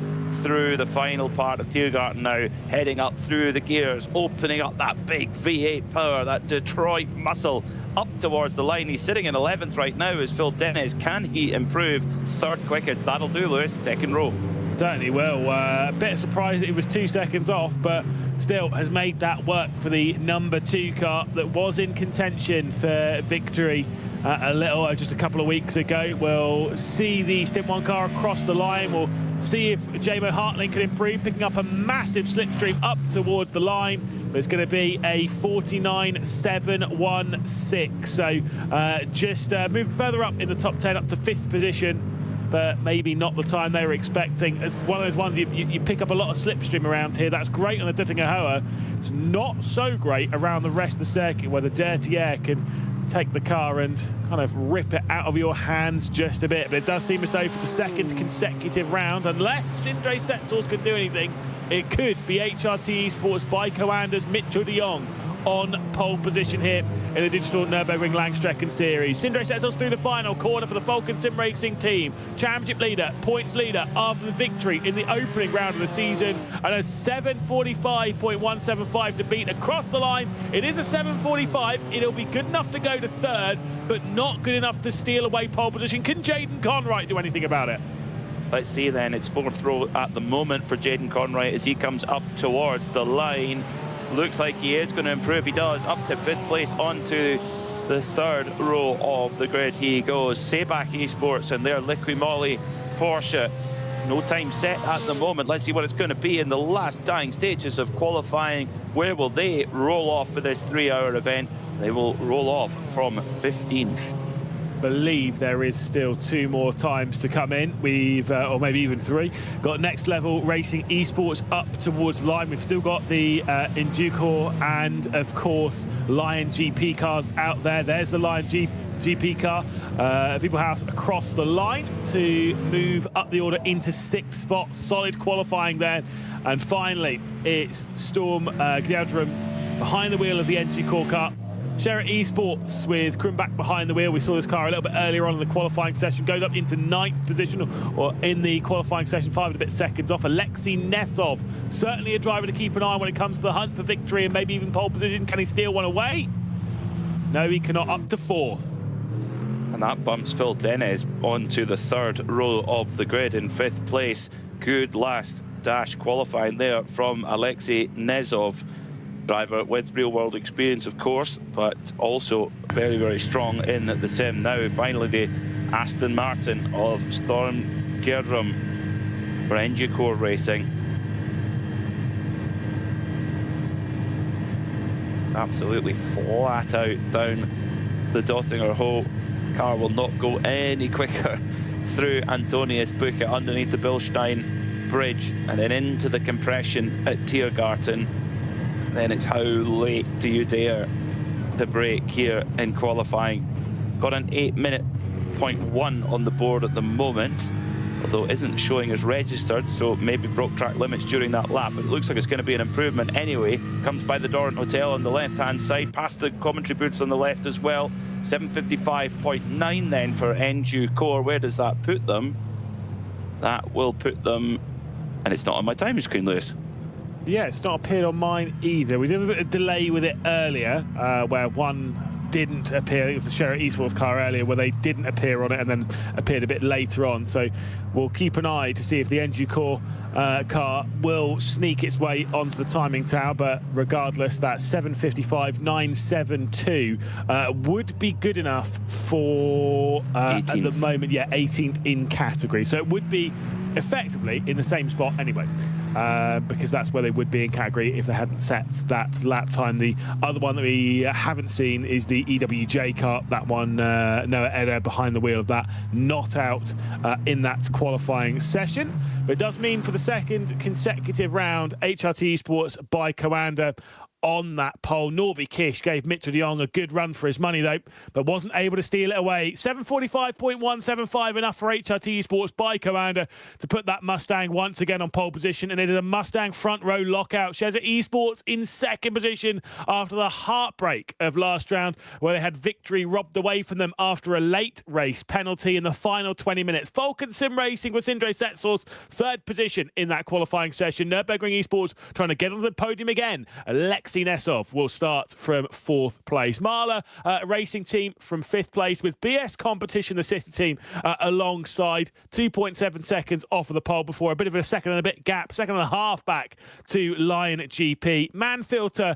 Through the final part of Tiergarten now, heading up through the gears, opening up that big V8 power, that Detroit muscle up towards the line. He's sitting in 11th right now as Phil Dennis. Can he improve? Third quickest. That'll do, Lewis. Second row. Certainly will. A bit surprised that it was 2 seconds off, but still has made that work for the number 2 car that was in contention for victory just a couple of weeks ago. We'll see the Stint 1 car across the line. We'll see if J-Mo Hartling can improve, picking up a massive slipstream up towards the line. It's going to be a 49.716. So just moving further up in the top 10, up to 5th position, but maybe not the time they were expecting. It's one of those ones you pick up a lot of slipstream around here. That's great on the Dittinger Hoa. It's not so great around the rest of the circuit where the dirty air can take the car and kind of rip it out of your hands just a bit. But it does seem as though for the second consecutive round, unless Sindre Setzels can do anything, it could be HRT Esports by Coanda's Mitchell de Jong on pole position here in the Digital Nürburgring Langstrecken Series. Sindre Setzels through the final corner for the Falcon Sim Racing team. Championship leader, points leader after the victory in the opening round of the season, and a 7:45.175 to beat across the line. It is a 7:45. It'll be good enough to go to third, but not good enough to steal away pole position. Can Jaden Conwright do anything about it? Let's see then. It's 4th row at the moment for Jaden Conwright as he comes up towards the line. Looks like he is going to improve. He does. Up to 5th place onto the 3rd row of the grid he goes. Seebach Esports and their Liqui Moly Porsche. No time set at the moment. Let's see what it's going to be in the last dying stages of qualifying. Where will they roll off for this 3-hour event? They will roll off from 15th. Believe there is still 2 more times to come in. We've or maybe even 3, got Next Level Racing Esports up towards the line. We've still got the Inducor and of course Lion GP cars out there. There's the Lion GP car, People House across the line to move up the order into 6th spot. Solid qualifying there. And finally it's Storm Gdiadrum behind the wheel of the NG Core car. Sherritt Esports with Krumbach behind the wheel. We saw this car a little bit earlier on in the qualifying session. Goes up into 9th position, or in the qualifying session, 5 and a bit seconds off. Alexei Nesov, certainly a driver to keep an eye on when it comes to the hunt for victory and maybe even pole position. Can he steal one away? No, he cannot. Up to 4th. And that bumps Phil Dennis onto the 3rd row of the grid in 5th place. Good last dash qualifying there from Alexei Nesov. Driver with real-world experience, of course, but also very, very strong in the sim. Now, finally, the Aston Martin of Storm Gerdrum for Endurcore Racing. Absolutely flat out down the Dottinger Hole. Car will not go any quicker through Antonius Buche underneath the Bilstein Bridge and then into the compression at Tiergarten. Then it's how late do you dare to brake here in qualifying. Got an 8-minute 0.1 on the board at the moment, although it isn't showing as registered, so maybe broke track limits during that lap. But it looks like it's going to be an improvement anyway. Comes by the Dorrant Hotel on the left-hand side, past the commentary booths on the left as well. 7:55.9 then for Endurcore. Where does that put them? That will put them, and it's not on my timing screen, Lewis. Yeah, it's not appeared on mine either. We did a bit of delay with it earlier, where one didn't appear. I think it was the Sherritt Esports car earlier where they didn't appear on it and then appeared a bit later on. So we'll keep an eye to see if the Endurcore car will sneak its way onto the timing tower. But regardless, that 7:55.972 would be good enough for at the moment, yeah, 18th in category. So it would be effectively in the same spot anyway, because that's where they would be in category if they hadn't set that lap time. The other one that we haven't seen is the EWJ car. That one, Noah Eder behind the wheel of that, not out in that qualifying session. But it does mean for the second consecutive round, HRT Esports by Coanda on that pole. Norby Kish gave Mitchell de Jong a good run for his money, though, but wasn't able to steal it away. 7:45.175 enough for HRT Esports by Coanda to put that Mustang once again on pole position, and it is a Mustang front row lockout. Shezza Esports in 2nd position after the heartbreak of last round, where they had victory robbed away from them after a late race penalty in the final 20 minutes. Falcon Sim Racing with Sindre Setsor's 3rd position in that qualifying session. Nürburgring Esports trying to get on the podium again. Alexei Nesov will start from 4th place. Marla Racing Team from 5th place, with BS Competition, the sister team, alongside. 2.7 seconds off of the pole before a bit of a second and a bit gap, 2.5 seconds back to Lion GP. Manfilter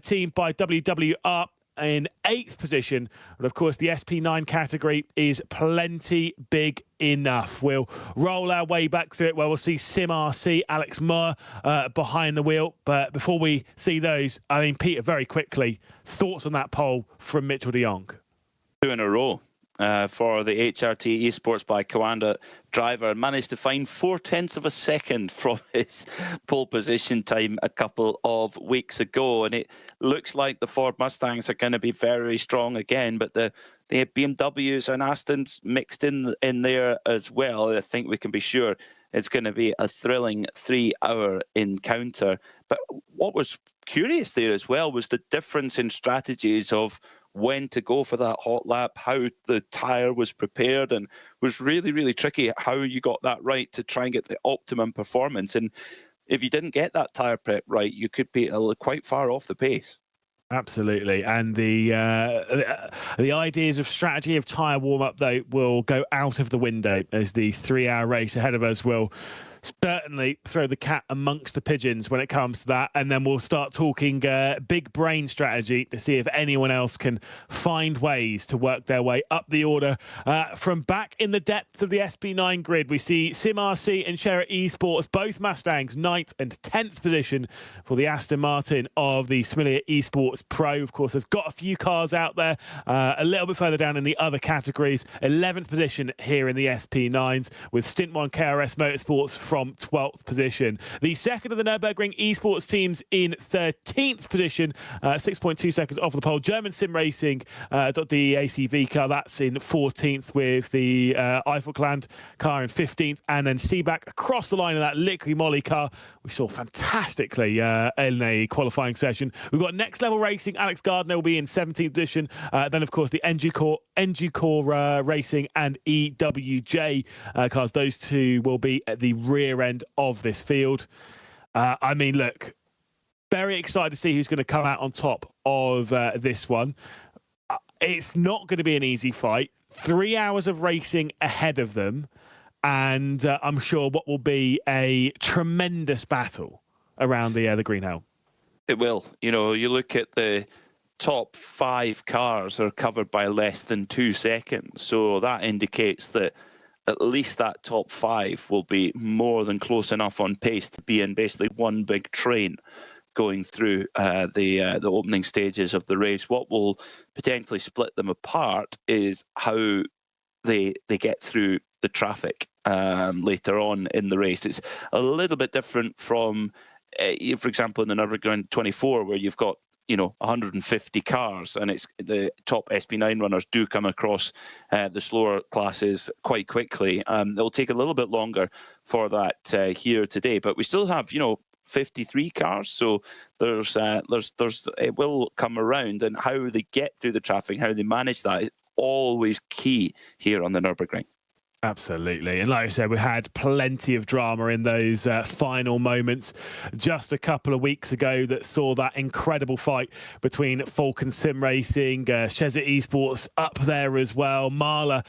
team by WWR in 8th position. But of course, the SP9 category is plenty big enough. We'll roll our way back through it where we'll see Sim RC, Alex Moore behind the wheel. But before we see those, I mean, Peter, very quickly, thoughts on that pole from Mitchell de Jong? 2 in a row. For the HRT Esports by Coanda driver, managed to find 0.4 of a second from his pole position time a couple of weeks ago, and it looks like the Ford Mustangs are going to be very strong again, but the BMWs and Astons mixed in there as well. I think we can be sure it's going to be a thrilling 3-hour encounter. But what was curious there as well was the difference in strategies of when to go for that hot lap, how the tyre was prepared, and was really, really tricky how you got that right to try and get the optimum performance. And if you didn't get that tyre prep right, you could be quite far off the pace. Absolutely, and the ideas of strategy of tyre warm-up, though, will go out of the window as the 3-hour race ahead of us will certainly throw the cat amongst the pigeons when it comes to that, and then we'll start talking big brain strategy to see if anyone else can find ways to work their way up the order. From back in the depths of the SP9 grid, we see Sim RC and Sherritt Esports, both Mustangs, 9th and 10th position for the Aston Martin of the Smilia Esports Pro. Of course, they've got a few cars out there a little bit further down in the other categories. 11th position here in the SP9s with Stint 1 KRS Motorsports from 12th position. The second of the Nürburgring esports teams in 13th position, 6.2 seconds off the pole. German Sim Racing, the ACV car, that's in 14th with the Eifelkland car in 15th. And then Seaback across the line in that Liqui Moly car, we saw fantastically in a qualifying session. We've got Next Level Racing. Alex Gardner will be in 17th position. Then, of course, the NG Core Racing and EWJ cars. Those two will be at the rear end of this field. I mean, look, very excited to see who's going to come out on top of this one. It's not going to be an easy fight. 3 hours of racing ahead of them. And I'm sure what will be a tremendous battle around the Green Hell. It will. You know, you look at the top 5 cars are covered by less than 2 seconds. So that indicates that at least that top 5 will be more than close enough on pace to be in basically one big train going through the opening stages of the race. What will potentially split them apart is how they get through the traffic later on in the race. It's a little bit different from, for example, in the Nürburgring 24, where you've got 150 cars, and it's the top SP9 runners do come across the slower classes quite quickly. It'll take a little bit longer for that here today, but we still have 53 cars, so there's it will come around, and how they get through the traffic, how they manage that is always key here on the Nürburgring. Absolutely. And like I said, we had plenty of drama in those final moments just a couple of weeks ago that saw that incredible fight between Falcon Sim Racing, Shezza Esports up there as well. Marla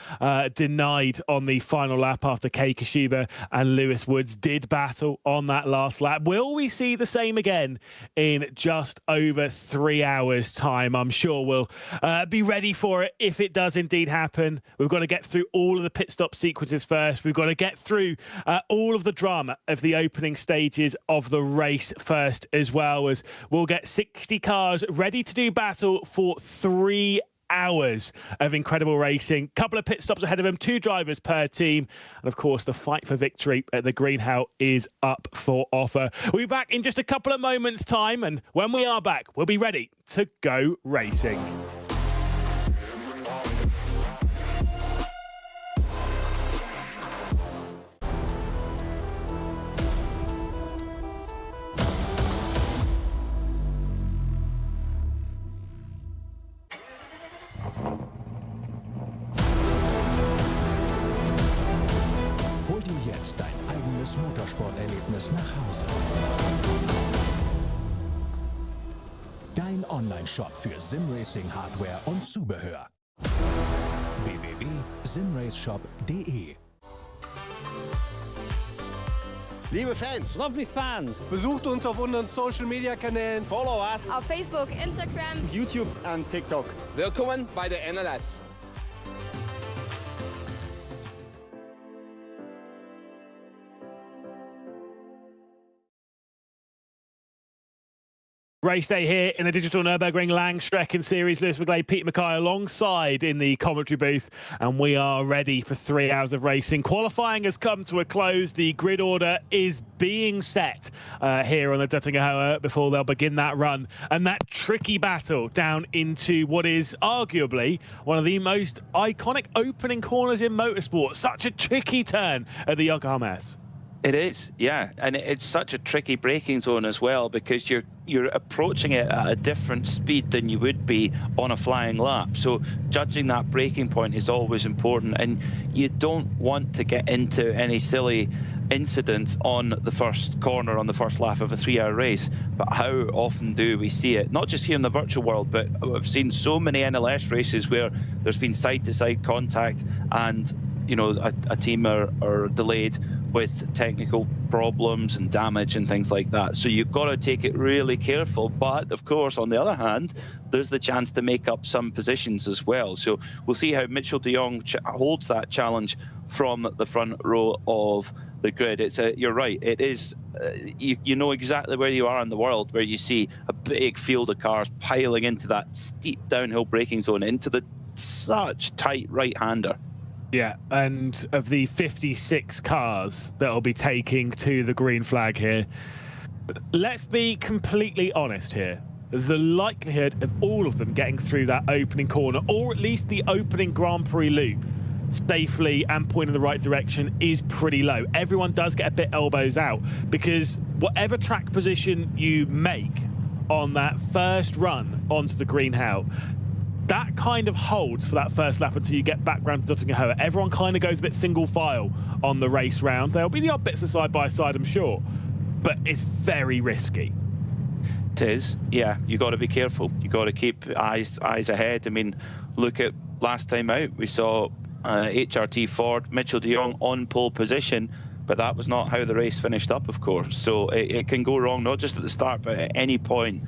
denied on the final lap after Kei Kashiba and Lewis Woods did battle on that last lap. Will we see the same again in just over 3 hours' time? I'm sure we'll be ready for it if it does indeed happen. We've got to get through all of the pit stop sequences first. We've got to get through all of the drama of the opening stages of the race first, as well as we'll get 60 cars ready to do battle for 3 hours of incredible racing. Couple of pit stops ahead of them, 2 drivers per team, and of course the fight for victory at the Green Hell is up for offer. We'll be back in just a couple of moments time, and when we are back, we'll be ready to go racing. Dein eigenes Motorsporterlebnis nach Hause. Dein Online-Shop für Simracing-Hardware und Zubehör. www.simraceshop.de. Liebe Fans, Lovely fans, besucht uns auf unseren Social-Media-Kanälen. follow us. Auf Facebook, Instagram. YouTube und TikTok. Willkommen bei der DNLS. Race day here in the Digital Nürburgring Langstrecken Series. Lewis McGlade, Pete Mackay alongside in the commentary booth, and we are ready for 3 hours of racing. Qualifying has come to a close. The grid order is being set here on the Duttingerhauer before they'll begin that run, and that tricky battle down into what is arguably one of the most iconic opening corners in motorsport. Such a tricky turn at the Yokohama S. It is, yeah, and it's such a tricky braking zone as well, because you're approaching it at a different speed than you would be on a flying lap. So judging that braking point is always important, and you don't want to get into any silly incidents on the first corner on the first lap of a 3-hour race. But how often do we see it? Not just here in the virtual world, but I've seen so many NLS races where there's been side-to-side contact, and a team are delayed with technical problems and damage and things like that. So you've got to take it really careful. But of course, on the other hand, there's the chance to make up some positions as well. So we'll see how Mitchell de Jong holds that challenge from the front row of the grid. You're right, it is, you know exactly where you are in the world, where you see a big field of cars piling into that steep downhill braking zone, into the such tight right-hander. Yeah, and of the 56 cars that will be taking to the green flag here, let's be completely honest here. The likelihood of all of them getting through that opening corner, or at least the opening Grand Prix loop, safely and pointing in the right direction is pretty low. Everyone does get a bit elbows out, because whatever track position you make on that first run onto the green hell, that kind of holds for that first lap until you get back round to Nottingham. Everyone kind of goes a bit single file on the race round. There'll be the odd bits of side by side, I'm sure, but it's very risky. It is, yeah. You got to be careful. You got to keep eyes ahead. I mean, look at last time out. We saw HRT Ford, Mitchell de Jong on pole position, but that was not how the race finished up, of course. So it can go wrong, not just at the start, but at any point.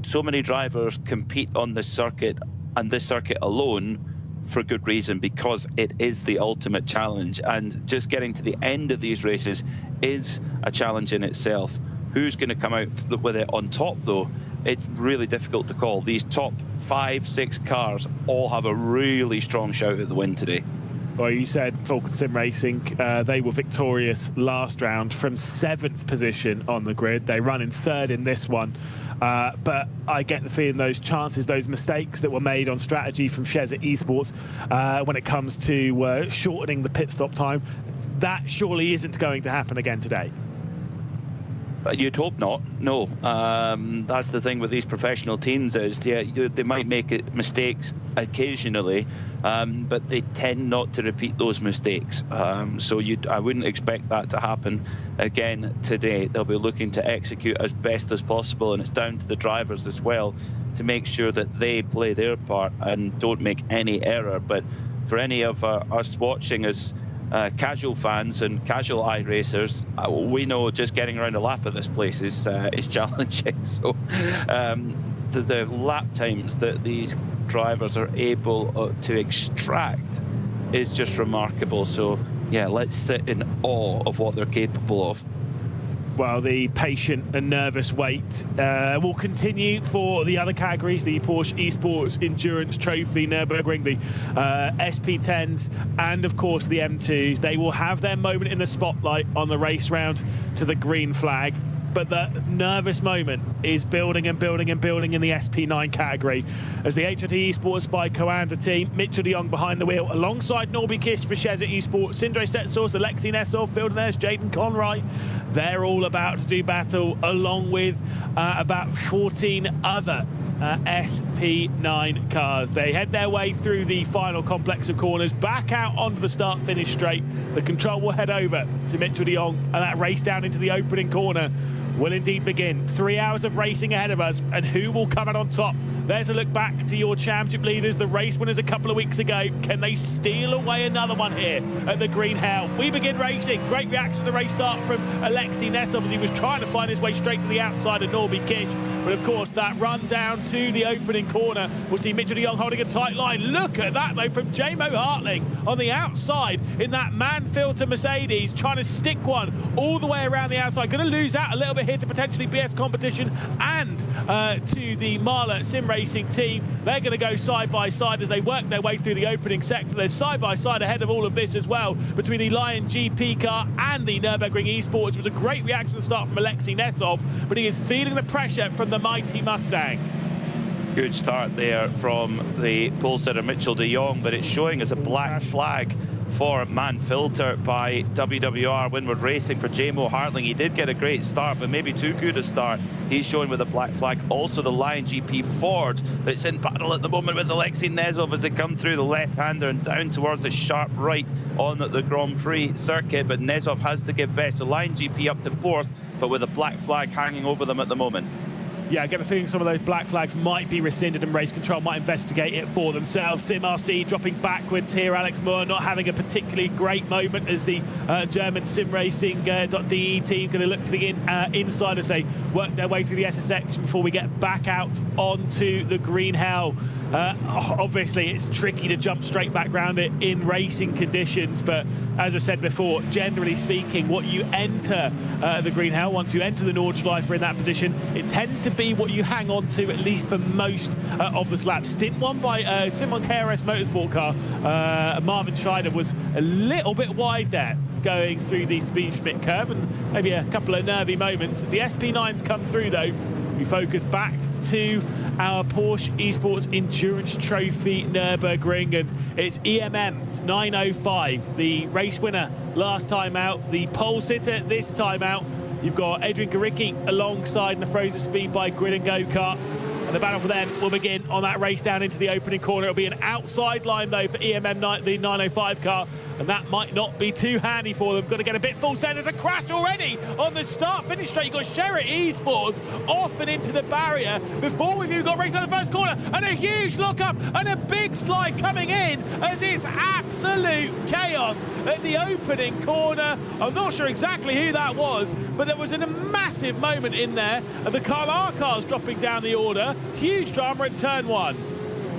So many drivers compete on this circuit, and this circuit alone, for good reason, because it is the ultimate challenge. And just getting to the end of these races is a challenge in itself. Who's going to come out with it on top, though? It's really difficult to call. These top 5-6 cars all have a really strong shout at the win today. Well, you said Falcon Sim Racing, they were victorious last round from 7th position on the grid. They run in 3rd in this one. But I get the feeling those chances, those mistakes that were made on strategy from Shezza Esports when it comes to shortening the pit stop time, that surely isn't going to happen again today. You'd hope not. No, that's the thing with these professional teams is, yeah, they might make mistakes occasionally, but they tend not to repeat those mistakes. So I wouldn't expect that to happen again today. They'll be looking to execute as best as possible, and it's down to the drivers as well to make sure that they play their part and don't make any error. But for any of us watching as casual fans and casual iRacers, we know just getting around a lap of this place is challenging. So the lap times that these drivers are able to extract is just remarkable. So yeah, let's sit in awe of what they're capable of. Well, the patient and nervous wait will continue for the other categories, the Porsche Esports Endurance Trophy Nürburgring, the SP10s, and of course the M2s. They will have their moment in the spotlight on the race round to the green flag. But the nervous moment is building and building and building in the SP9 category as the HRT Esports by Coanda team, Mitchell de Jong behind the wheel, alongside Norby Kish for Shezza Esports, Sindre Setsos, Alexei Nesov, Fildeners, Jaden Conroy. They're all about to do battle, along with about 14 other SP9 cars. They head their way through the final complex of corners, back out onto the start-finish straight. The control will head over to Mitchell de Jong, and that race down into the opening corner will indeed begin. 3 hours of racing ahead of us, and who will come out on top? There's a look back to your championship leaders, the race winners a couple of weeks ago. Can they steal away another one here at the Green Hell? We begin racing. Great reaction to the race start from Alexei Nesov as he was trying to find his way straight to the outside of Norby Kish. But of course, that run down to the opening corner, we'll see Mitchell de Jong holding a tight line. Look at that, though, from J-Mo Hartling on the outside in that man filter Mercedes, trying to stick one all the way around the outside. Going to lose out a little bit here to potentially BS Competition and to the Marla Sim Racing team. They're going to go side by side as they work their way through the opening sector. They're side by side ahead of all of this as well between the Lion GP car and the Nürburgring Esports. It was a great reaction to the start from Alexei Nesov, but he is feeling the pressure from the mighty Mustang. Good start there from the pole sitter Mitchell de Jong, but it's showing as a black flag for man filter by WWR Windward Racing for J-Mo Hartling. He did get a great start, but maybe too good a start. He's showing with a black flag. Also the Lion GP Ford that's in battle at the moment with Alexei Nesov as they come through the left-hander and down towards the sharp right on the Grand Prix circuit, but Nesov has to give best. So Lion GP up to 4th, but with a black flag hanging over them at the moment. Yeah, I get the feeling some of those black flags might be rescinded and Race Control might investigate it for themselves. Sim RC dropping backwards here. Alex Moore not having a particularly great moment as the German Sim Racing .de team going to look to the inside as they work their way through the SS section before we get back out onto the Green Hell. Obviously, it's tricky to jump straight back around it in racing conditions, but as I said before, generally speaking, what you enter the Green Hell, once you enter the Nordschleife in that position, it tends to be be what you hang on to at least for most of this lap. Stint one by KRS Motorsport car. Marvin Scheider was a little bit wide there going through the Speed Schmidt curve, and maybe a couple of nervy moments. As the SP9s come through though, we focus back to our Porsche Esports Endurance Trophy Nürburgring, and it's EMM's 905, the race winner last time out, the pole sitter this time out. You've got Adrian Garicki alongside Nefroza Speed by Grid and Go-Kart. And the battle for them will begin on that race down into the opening corner. It'll be an outside line, though, for EMM, the 905 car. And that might not be too handy for them. Got to get a bit full send. There's a crash already on the start-finish straight. You've got Sherritt Esports off and into the barrier before we've even got race on the first corner. And a huge lock-up and a big slide coming in as it's absolute chaos at the opening corner. I'm not sure exactly who that was, but there was a massive moment in there. And the Carlisle car's dropping down the order. Huge drama at turn one.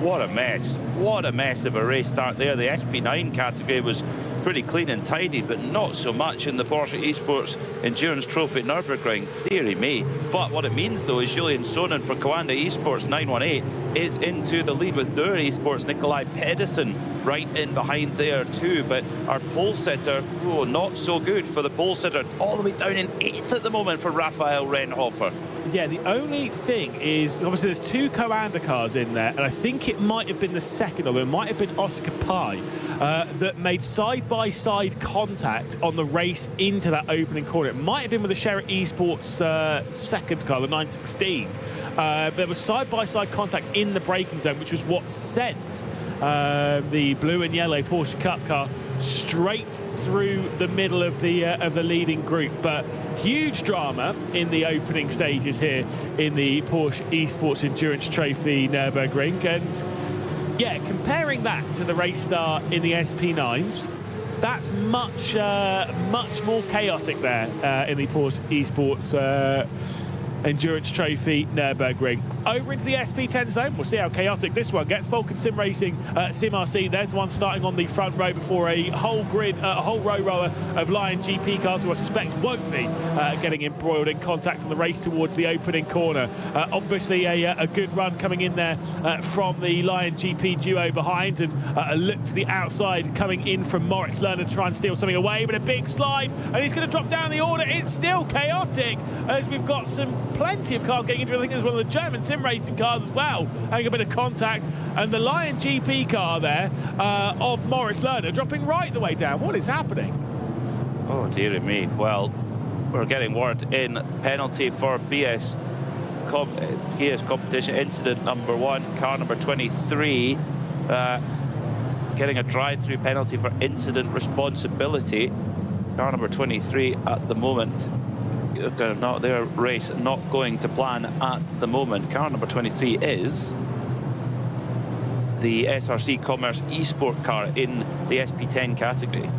What a mess. What a mess of a race start there. The SP9 category was pretty clean and tidy, but not so much in the Porsche Esports Endurance Trophy at Nürburgring. Dearie me. But what it means, though, is Julian Sonnen for Coanda Esports 918 is into the lead with Doer Esports Nikolai Pedersen right in behind there too. But our pole sitter, oh, not so good for the pole sitter. All the way down in 8th at the moment for Raphael Renhofer. Yeah, the only thing is, obviously there's two Coanda cars in there, and I think it might have been the second of them, it might have been Oscar Pai, that made side-by-side contact on the race into that opening corner. It might have been with the Sherritt Esports second car, the 916. There was side-by-side contact in the braking zone, which was what sent the blue and yellow Porsche Cup car straight through the middle of the leading group. But huge drama in the opening stages here in the Porsche Esports Endurance Trophy Nürburgring. And yeah, comparing that to the race start in the SP9s, that's much more chaotic there in the Porsche Esports Endurance Trophy Nürburgring. Over into the SP10 zone, we'll see how chaotic this one gets. Vulcan Sim Racing Sim RC, there's one starting on the front row before a whole row roller of Lion GP cars who I suspect won't be getting embroiled in contact on the race towards the opening corner. Obviously a good run coming in there from the Lion GP duo behind, and a look to the outside coming in from Moritz Lerner to try and steal something away, but a big slide, and he's going to drop down the order. It's still chaotic as we've got plenty of cars getting into it. I think there's one of the German sim racing cars as well having a bit of contact, and the Lion GP car there of Moritz Lerner dropping right the way down. What is happening? Oh dearie me. Well, we're getting word in penalty for BS competition incident number 1, car number 23 getting a drive-through penalty for incident responsibility. Car number 23 at the moment, not their race not going to plan at the moment. Car number 23 is the SRC Commerce Esport car in the SP10 category.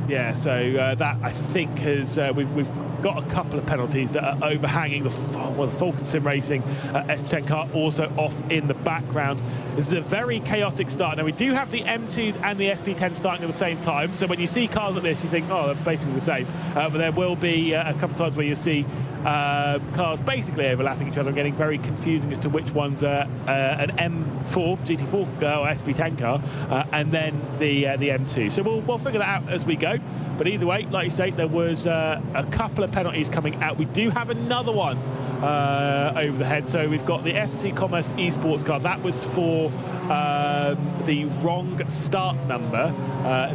Yeah, so that I think has we've got a couple of penalties that are overhanging the Vulcan Sim Racing SP10 car also off in the background. This is a very chaotic start. Now we do have the M2s and the SP10 starting at the same time, so when you see cars like this you think, oh, they're basically the same, but there will be a couple of times where you see cars basically overlapping each other and getting very confusing as to which one's an M4 GT4 or SP10 car and then the M2. So we'll figure that out as we go. But either way, like you say, there was a couple of penalties coming out. We do have another one over the head. So we've got the SSC Commerce Esports car. That was for the wrong start number.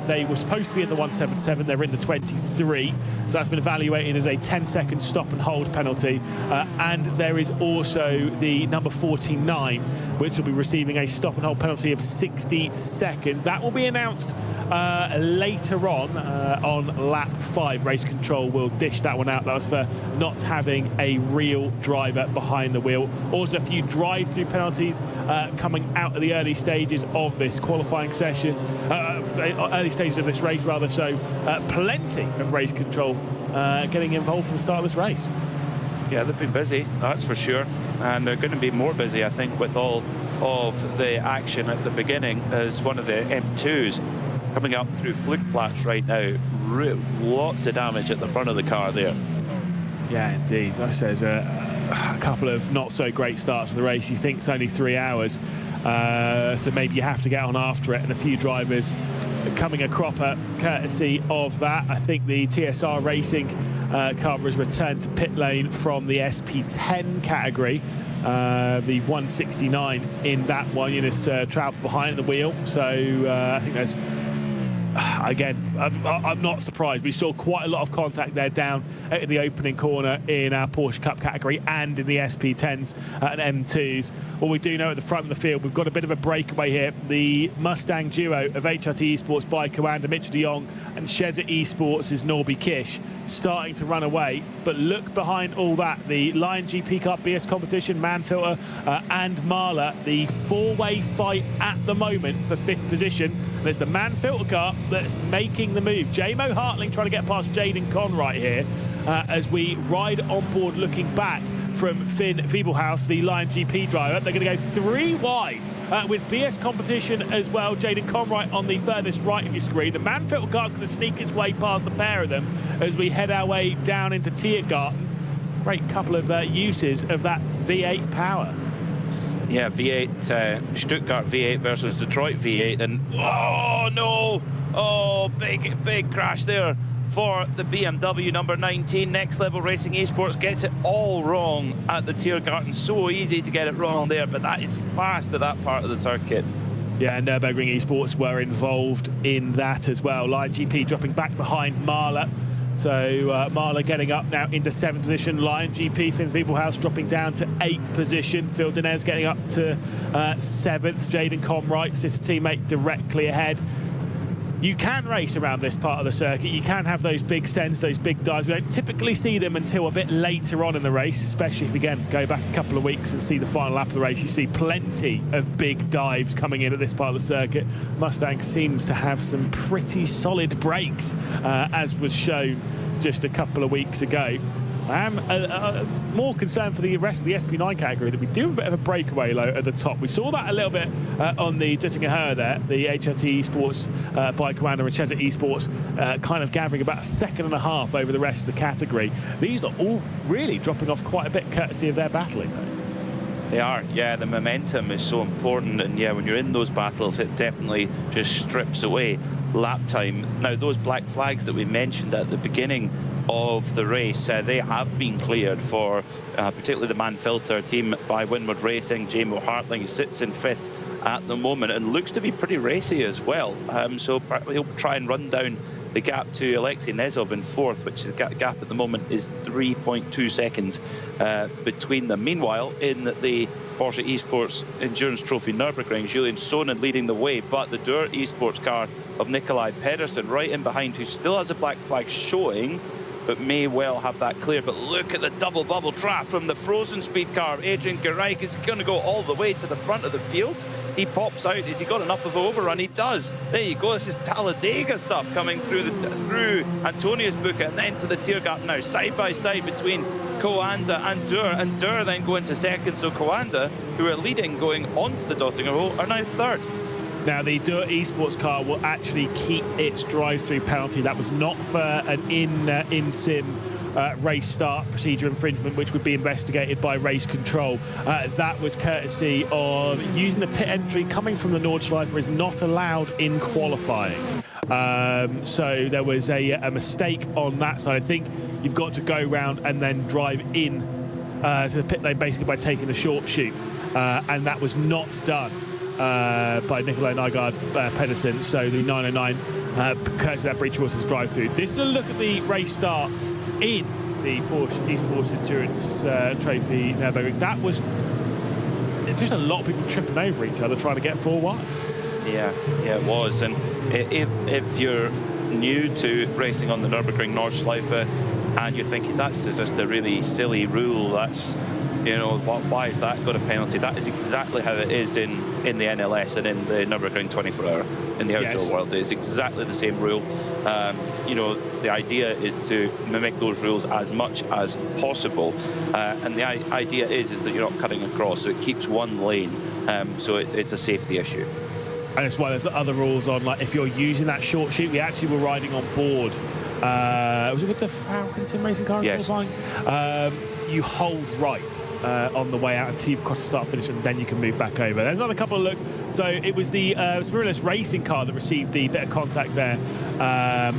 They were supposed to be in the 177. They're in the 23. So that's been evaluated as a 10-second stop and hold penalty. And there is also the number 49, which will be receiving a stop and hold penalty of 60 seconds. That will be announced later on lap 5. Race Control will dish that one out. That was for not having a real driver behind the wheel. Also a few drive-through penalties coming out of the early stages of this qualifying session, early stages of this race rather. So plenty of Race Control getting involved in the start of this race. Yeah, they've been busy, that's for sure, and they're going to be more busy, I think, with all of the action at the beginning, as one of the M2s coming up through Flugplatz right now. Lots of damage at the front of the car there. Yeah, indeed. Like I say, there's a couple of not so great starts to the race. You think it's only 3 hours, so maybe you have to get on after it, and a few drivers coming a cropper courtesy of that. I think the TSR Racing car has returned to pit lane from the SP10 category. The 169 in that one, Eunice Traub behind the wheel. So I think there's, again, I'm not surprised. We saw quite a lot of contact there down in the opening corner in our Porsche Cup category and in the SP10s and M2s. What we do know at the front of the field, we've got a bit of a breakaway here. The Mustang duo of HRT Esports by Coanda, Mitch de Jong, and Shezza Esports' Norby Kish starting to run away. But look behind all that, the Lion GP Cup BS competition, Manfilter and Marla, the four-way fight at the moment for 5th position. There's the Manfilter car that's making the move. J-Mo Hartling trying to get past Jaden Conright here as we ride on board looking back from Finn Feeblehouse, the Lion GP driver. They're going to go 3 wide with BS competition as well. Jaden Conright on the furthest right of your screen. The Manfilter car's going to sneak its way past the pair of them as we head our way down into Tiergarten. Great couple of uses of that V8 power. Yeah, V8, Stuttgart V8 versus Detroit V8, and oh no! Oh, big crash there for the BMW number 19. Next Level Racing Esports gets it all wrong at the Tiergarten. So easy to get it wrong there, but that is fast at that part of the circuit. Yeah, and Nürburgring Esports were involved in that as well. Lion GP dropping back behind Marla. So Marla getting up now into 7th position. Lion GP, Finn Feeblehouse dropping down to 8th position. Phil Dinez getting up to 7th. Jaden Conright, sister teammate, directly ahead. You can race around this part of the circuit. You can have those big sends, those big dives. We don't typically see them until a bit later on in the race, especially if, again, go back a couple of weeks and see the final lap of the race. You see plenty of big dives coming in at this part of the circuit. Mustang seems to have some pretty solid brakes, as was shown just a couple of weeks ago. I am more concerned for the rest of the SP9 category that we do have a bit of a breakaway low at the top. We saw that a little bit on the Dittinger Her there, the HRT Esports by Coanda and Shezza Esports kind of gathering about 1.5 seconds over the rest of the category. These are all really dropping off quite a bit courtesy of their battling though. They are, yeah, the momentum is so important, and yeah, when you're in those battles, it definitely just strips away lap time. Now, those black flags that we mentioned at the beginning of the race, they have been cleared for particularly the Manfilter team by Winward Racing. J-Mo Hartling sits in 5th at the moment and looks to be pretty racy as well. So he'll try and run down the gap to Alexei Nezov in 4th, which is the gap at the moment is 3.2 seconds between them. Meanwhile, in the Porsche Esports Endurance Trophy Nürburgring, Julian Sonnen leading the way, but the Dürr Esports car of Nikolai Pedersen right in behind, who still has a black flag showing, but may well have that clear. But look at the double bubble draft from the frozen speed car. Adrian Gereich is going to go all the way to the front of the field. He pops out. Has he got enough of an overrun? He does. There you go. This is Talladega stuff coming through Antonius Bucca and then to the Tiergarten now. Side by side between Coanda and Dürr. And Dürr then go into 2nd. So Coanda, who are leading going on to the Dottinger Hole, are now 3rd. Now, the Dürr Esports car will actually keep its drive-through penalty. That was not for an in-sim race start procedure infringement, which would be investigated by race control. That was courtesy of using the pit entry coming from the Nordschleife is not allowed in qualifying. So there was a mistake on that side. I think you've got to go round and then drive in to the pit lane basically by taking a short chute, and that was not done by Nikolai Nygaard Pedersen. So the 909 courtesy of that breach was drive-through. This is a look at the race start in the Porsche Esports Endurance Trophy Nürburgring. That was just a lot of people tripping over each other trying to get 4 wide. Yeah, it was. And if you're new to racing on the Nürburgring Nordschleife and you're thinking that's just a really silly rule, that's, you know, why is that got a penalty? That is exactly how it is in the NLS and in the Nürburgring 24-hour in the outdoor world. It's exactly the same rule. You know, the idea is to mimic those rules as much as possible, and the idea is that you're not cutting across, so it keeps one lane. So it's a safety issue. And it's why there's other rules on, like if you're using that short chute. We actually were riding on board Was it with the Falcon Sim Racing car? Yes. You hold right on the way out until you've got to start finish, and then you can move back over. There's another couple of looks. So it was the Spiritless Racing car that received the bit of contact there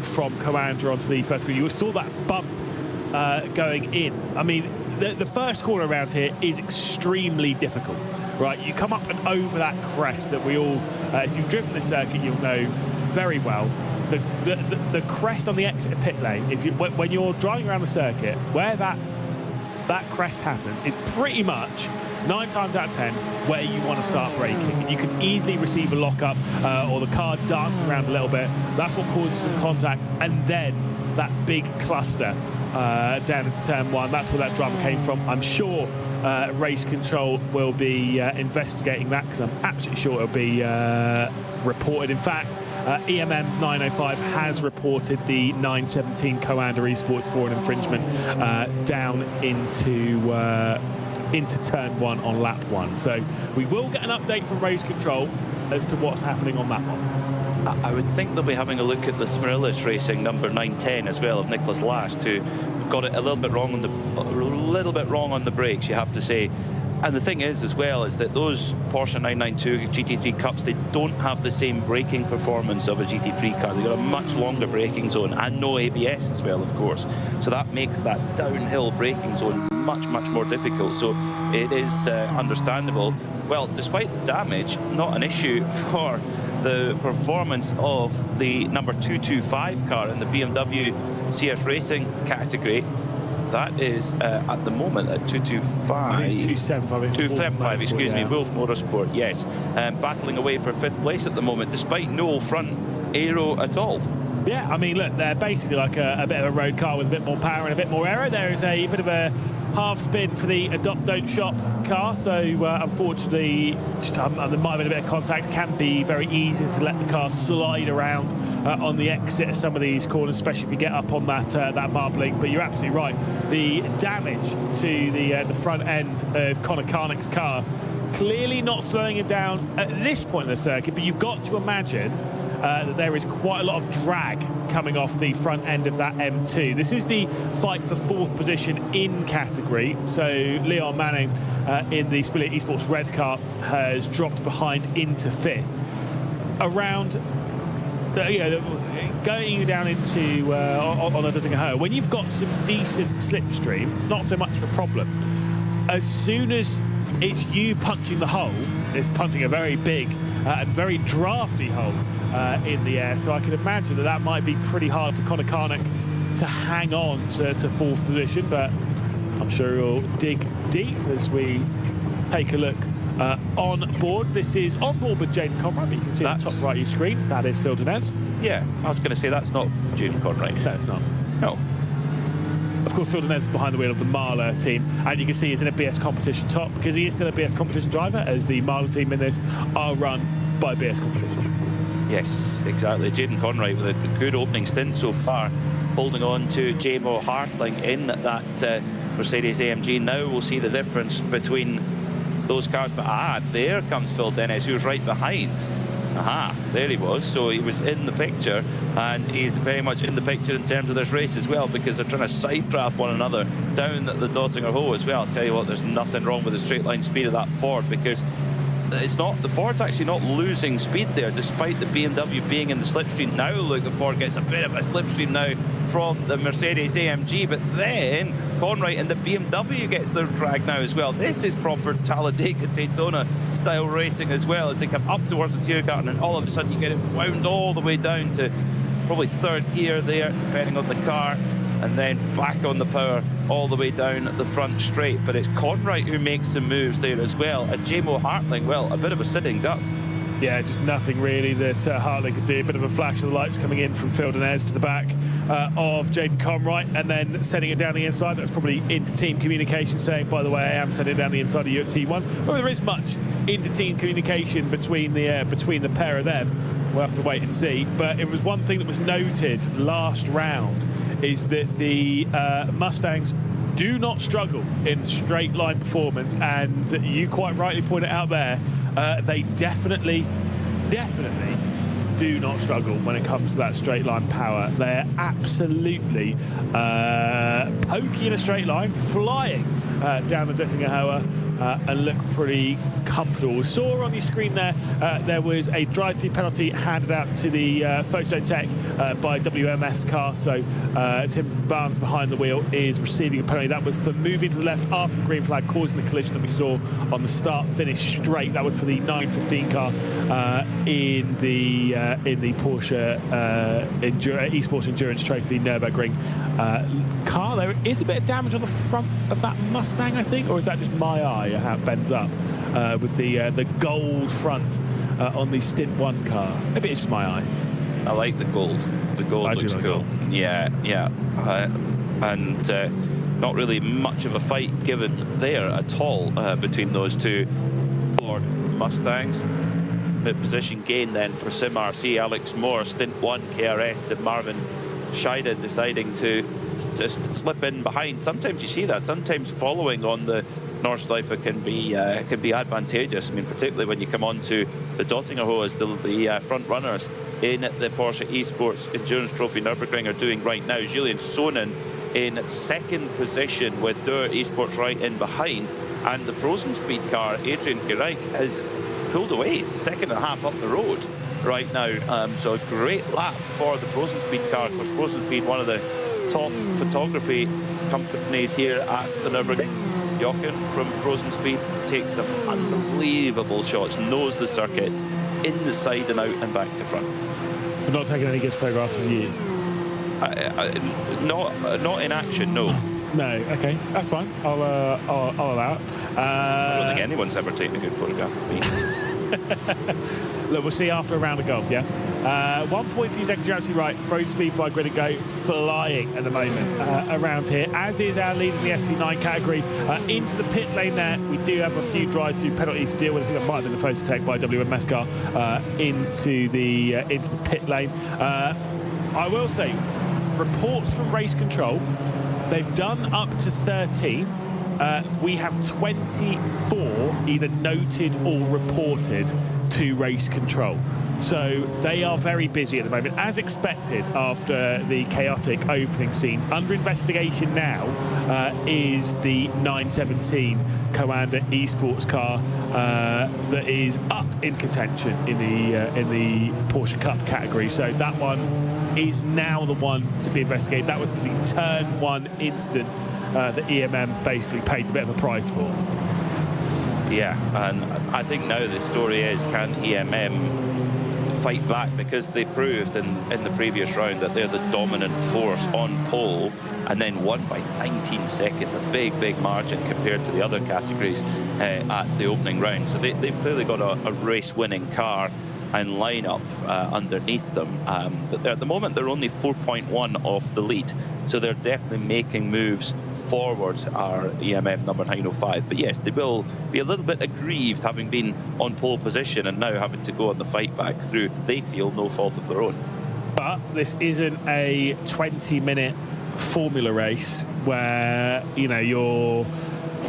from Commander onto the first corner. You saw that bump going in. I mean, the first corner around here is extremely difficult. Right, you come up and over that crest that we all, if you've driven the circuit, you'll know very well. The crest on the exit of pit lane, when you're driving around the circuit, where that crest happens is pretty much 9 times out of 10 where you want to start braking. You can easily receive a lockup or the car dances around a little bit. That's what causes some contact, and then that big cluster down into turn 1. That's where that drama came from. I'm sure race control will be investigating that, because I'm absolutely sure it'll be reported. In fact, EMM 905 has reported the 917 Commander Esports for an infringement down into turn 1 on lap 1. So we will get an update from race control as to what's happening on that one. I would think they'll be having a look at the Spiritless Racing number 910 as well, of Nicholas Last, who got it a little bit wrong on the brakes, you have to say. And the thing is, as well, is that those Porsche 992 GT3 Cups, they don't have the same braking performance of a GT3 car. They've got a much longer braking zone and no ABS as well, of course. So that makes that downhill braking zone much, much more difficult. So it is understandable. Well, despite the damage, not an issue for the performance of the number 225 car in the BMW CS Racing category. That is at the moment at 225. It's 275. 275, excuse me, Wolf Motorsport, yes. Battling away for 5th place at the moment, despite no front aero at all. Yeah, I mean, look, they're basically like a bit of a road car with a bit more power and a bit more aero. There is a bit of a half spin for the Adopt Don't Shop car, so unfortunately just there might have been a bit of contact. It can be very easy to let the car slide around on the exit of some of these corners, especially if you get up on that marbling. But you're absolutely right, the damage to the front end of Conor Carnick's car clearly not slowing it down at this point in the circuit, but you've got to imagine that there is quite a lot of drag coming off the front end of that M2. This is the fight for 4th position in category. So Leon Manning in the Spiller Esports red car has dropped behind into 5th. Around, going down into on the Duttinger, when you've got some decent slipstream, it's not so much of a problem. As soon as it's you punching the hole, it's punching a very big and very drafty hole in the air. So I can imagine that might be pretty hard for Conor Carnick to hang on to 4th position, but I'm sure he'll dig deep as we take a look on board. This is on board with Jaden Conrad, but you can see on the top right of your screen, that is Phil Dines. Yeah, I was going to say that's not Jaden Conrad. That's not. No. Of course, Phil Dines is behind the wheel of the Marla team, and you can see he's in a BS competition top, because he is still a BS competition driver, as the Marla team in this are run by BS competition. Yes, exactly. Jaden Conrad with a good opening stint so far, holding on to JMO Hartling in that Mercedes AMG. Now we'll see the difference between those cars. But there comes Phil Dines, who's right behind. There he was. So he was in the picture, and he's very much in the picture in terms of this race as well, because they're trying to side draft one another down the Dottinger Hole as well. I'll tell you what, there's nothing wrong with the straight line speed of that Ford, because it's not, the Ford's actually not losing speed there, despite the BMW being in the slipstream. Now look, the Ford gets a bit of a slipstream now from the Mercedes AMG, but then Conrad and the BMW gets their drag now as well. This is proper Talladega Daytona style racing as well, as they come up towards the Tiergarten, and all of a sudden you get it wound all the way down to probably 3rd gear there, depending on the car, and then back on the power all the way down the front straight. But it's Conrad who makes the moves there as well, and JMO Hartling, well, a bit of a sitting duck. Yeah, just nothing really that Hartling could do. A bit of a flash of the lights coming in from Phil Dines to the back of Jaden Conrad, and then sending it down the inside. That's probably inter-team communication saying, by the way, I am sending it down the inside of you at T1. Well, there is much inter-team communication between the pair of them. We'll have to wait and see. But it was one thing that was noted last round, is that the Mustangs do not struggle in straight line performance, and you quite rightly point it out there, they definitely do not struggle when it comes to that straight line power. They're absolutely pokey in a straight line, flying down the Dettingerhöhe and look pretty comfortable. We saw on your screen there was a drive-through penalty handed out to the Phototech by WMS car. So Tim Barnes behind the wheel is receiving a penalty. That was for moving to the left after the green flag, causing the collision that we saw on the start-finish straight. That was for the 915 car in the Porsche Esports Endurance Trophy Nürburgring car. There is a bit of damage on the front of that Mustang, I think, or is that just my eye, how it bends up with the gold front on the Stint 1 car? Maybe it's just my eye. I like the gold. The gold looks cool. Yeah. And not really much of a fight given there at all between those two Ford Mustangs. The position gain then for Sim RC, Alex Moore, Stint 1 KRS, and Marvin Scheide deciding to just slip in behind. Sometimes you see that. Sometimes following on the Nordschleife can be advantageous. I mean, particularly when you come on to the Dottingerhöhe, as the front runners in the Porsche Esports Endurance Trophy Nürburgring are doing right now. Julian Sonnen in second position with Der Esports right in behind, and the Frozen Speed car, Adrian Gereich, has pulled away. He's second and a half up the road right now. So a great lap for the Frozen Speed car. Of course, Frozen Speed, one of the top photography companies here at the Nürburgring. Jochen from Frozen Speed takes some unbelievable shots, knows the circuit in the side and out and back to front. I'm not taking any good photographs of you. Not in action, no. No, okay, that's fine. I'll allow it. I don't think anyone's ever taken a good photograph of me. Look, we'll see after a round of golf, yeah? 1.2 seconds, you're absolutely right. Frozen Speed by Grid and Go flying at the moment around here, as is our leaders in the SP9 category. Into the pit lane there, we do have a few drive-through penalties to deal with. I think that might have been the Phototech by WMS car into the pit lane. I will say, reports from race control, they've done up to 13. We have 24 either noted or reported to race control. So they are very busy at the moment, as expected after the chaotic opening scenes. Under investigation now is the 917 Commander Esports car that is up in contention in the Porsche Cup category. So that one is now the one to be investigated. That was for the turn 1 incident that EMM basically paid a bit of a price for. Yeah, and I think now the story is, can EMM fight back, because they proved in the previous round that they're the dominant force on pole, and then won by 19 seconds, a big margin compared to the other categories at the opening round. So they've clearly got a race-winning car and lineup underneath them. But at the moment, they're only 4.1 off the lead. So they're definitely making moves forward, our EMM number 905. But yes, they will be a little bit aggrieved having been on pole position and now having to go on the fight back through, they feel, no fault of their own. But this isn't a 20-minute formula race where, you know, you're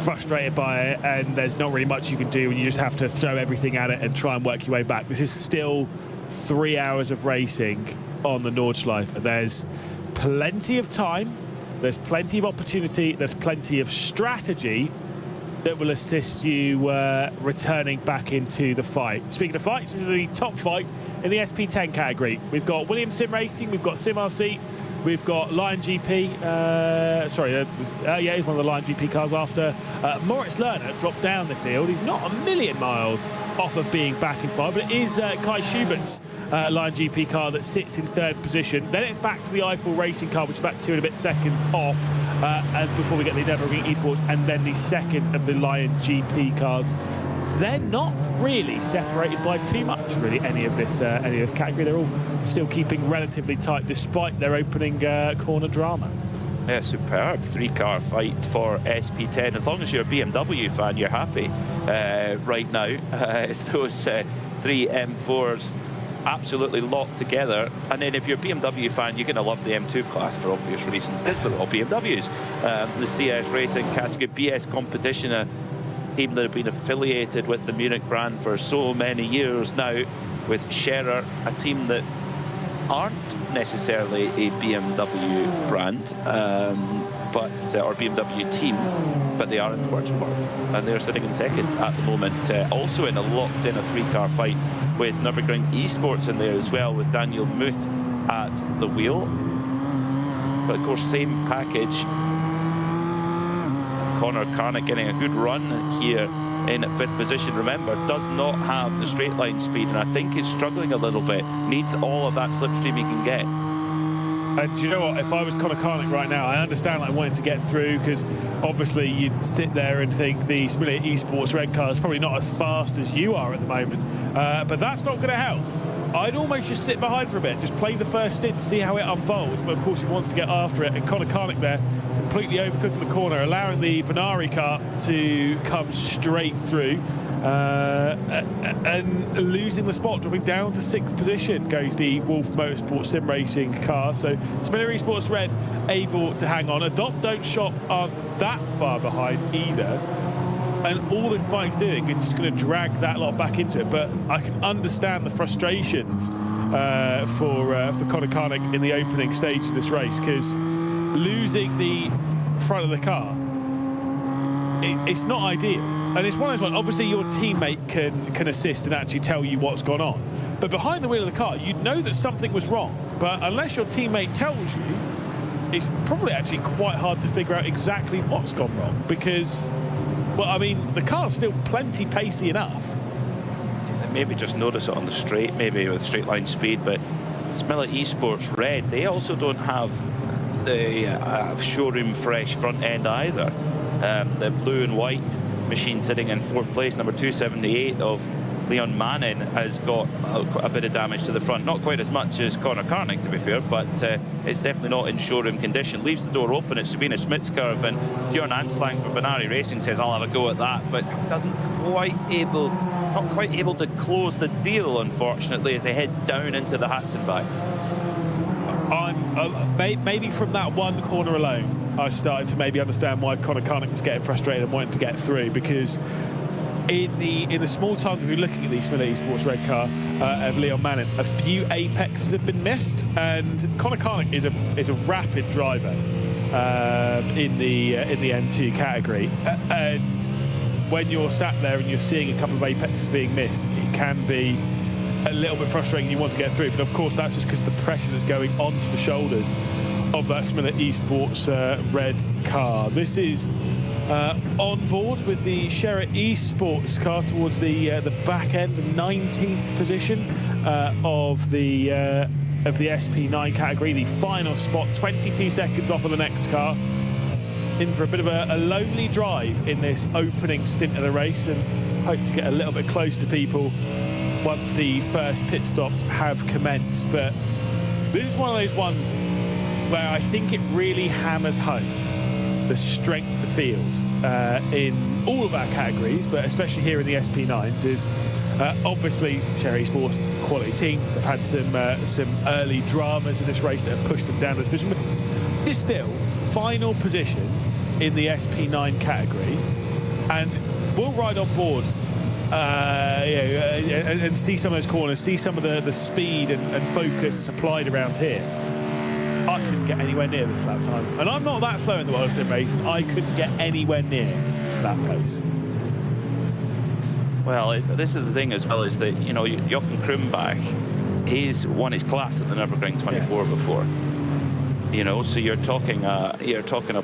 frustrated by it and there's not really much you can do and you just have to throw everything at it and try and work your way back. This is still 3 hours of racing on the Nordschleife. There's plenty of time, there's plenty of opportunity, there's plenty of strategy that will assist you returning back into the fight. Speaking of fights, this is the top fight in the SP10 category. We've got Williams Sim Racing, we've got Sim RC, we've got Lion GP. He's one of the Lion GP cars after Moritz Lerner dropped down the field. He's not a million miles off of being back in fire, but it is Kai Schubert's Lion GP car that sits in third position. Then it's back to the Eiffel Racing car, which is about 2 and a bit seconds off, and before we get the Nürburgring Esports, and then the second of the Lion GP cars. They're not really separated by too much, really, any of this category. They're all still keeping relatively tight despite their opening corner drama. Yeah, superb 3-car fight for SP10. As long as you're a BMW fan, you're happy right now. It's those 3 M4s absolutely locked together. And then if you're a BMW fan, you're going to love the M2 class for obvious reasons, because they're all BMWs. The CS Racing category, BS Competition, team that have been affiliated with the Munich brand for so many years now. with Scherer, a team that aren't necessarily a BMW brand, or BMW team, but they are in the virtual world, and they're sitting in second at the moment. Also in a locked-in, a 3-car fight with Nürburgring Esports in there as well, with Daniel Muth at the wheel. But of course, same package. Connor Carnick getting a good run here in 5th position. Remember, does not have the straight line speed, and I think is struggling a little bit. Needs all of that slipstream he can get. And do you know what? If I was Connor Carnick right now, I understand like wanting to get through, because obviously you'd sit there and think the Simulator Esports red car is probably not as fast as you are at the moment, but that's not going to help. I'd almost just sit behind for a bit, just play the first stint, see how it unfolds. But of course, he wants to get after it, and Connor Carnick there completely overcooking the corner, allowing the Venari car to come straight through, and losing the spot, dropping down to 6th position goes the Wolf Motorsport Sim Racing car. So Simulator Esports Red able to hang on. Adopt Don't Shop aren't that far behind either. And all this fighting's doing is just going to drag that lot back into it. But I can understand the frustrations for Connor Carnick in the opening stage of this race, because losing the front of the car, it's not ideal. And it's one of those ones, obviously your teammate can assist and actually tell you what's gone on. But behind the wheel of the car, you'd know that something was wrong. But unless your teammate tells you, it's probably actually quite hard to figure out exactly what's gone wrong, because, well, I mean, the car's still plenty pacey enough. Maybe just notice it on the straight, maybe with straight line speed, but Simulator Esports Red, they also don't have the showroom fresh front end either. The blue and white machine sitting in 4th place, number 278 of Leon Manning, has got a bit of damage to the front. Not quite as much as Connor Carnick, to be fair, but it's definitely not in showroom condition. Leaves the door open at Sabina Schmidt's curve, and Bjorn Anslang from Venari Racing says, I'll have a go at that, but not quite able to close the deal, unfortunately, as they head down into the Hatzenbach. Maybe from that one corner alone, I started to maybe understand why Connor Carnick was getting frustrated and wanting to get through, because in the small time that we're looking at the Simulator Esports red car of Leon Manning, a few apexes have been missed, and Connor Carnick is a rapid driver in the N2 category, and when you're sat there and you're seeing a couple of apexes being missed, it can be a little bit frustrating. You want to get through, but of course that's just because the pressure that's going onto the shoulders of that Simulator Esports red car. This is on board with the Scherer Esports car towards the back end, 19th position of the SP9 category. The final spot, 22 seconds off of the next car. In for a bit of a lonely drive in this opening stint of the race, and hope to get a little bit close to people once the first pit stops have commenced. But this is one of those ones where I think it really hammers home the strength of the field in all of our categories, but especially here in the SP9s. Is obviously Scherer Esports, quality team. They've had some early dramas in this race that have pushed them down this position, but it's still final position in the SP9 category, and we'll ride on board and see some of those corners, see some of the speed and focus that's applied around here. I couldn't get anywhere near this lap time, and I'm not that slow in the World Sim Racing. I couldn't get anywhere near that pace. Well, this is the thing as well, is that, you know, Jochen Krumbach, he's won his class at the Nürburgring 24 before. You know, so you're talking a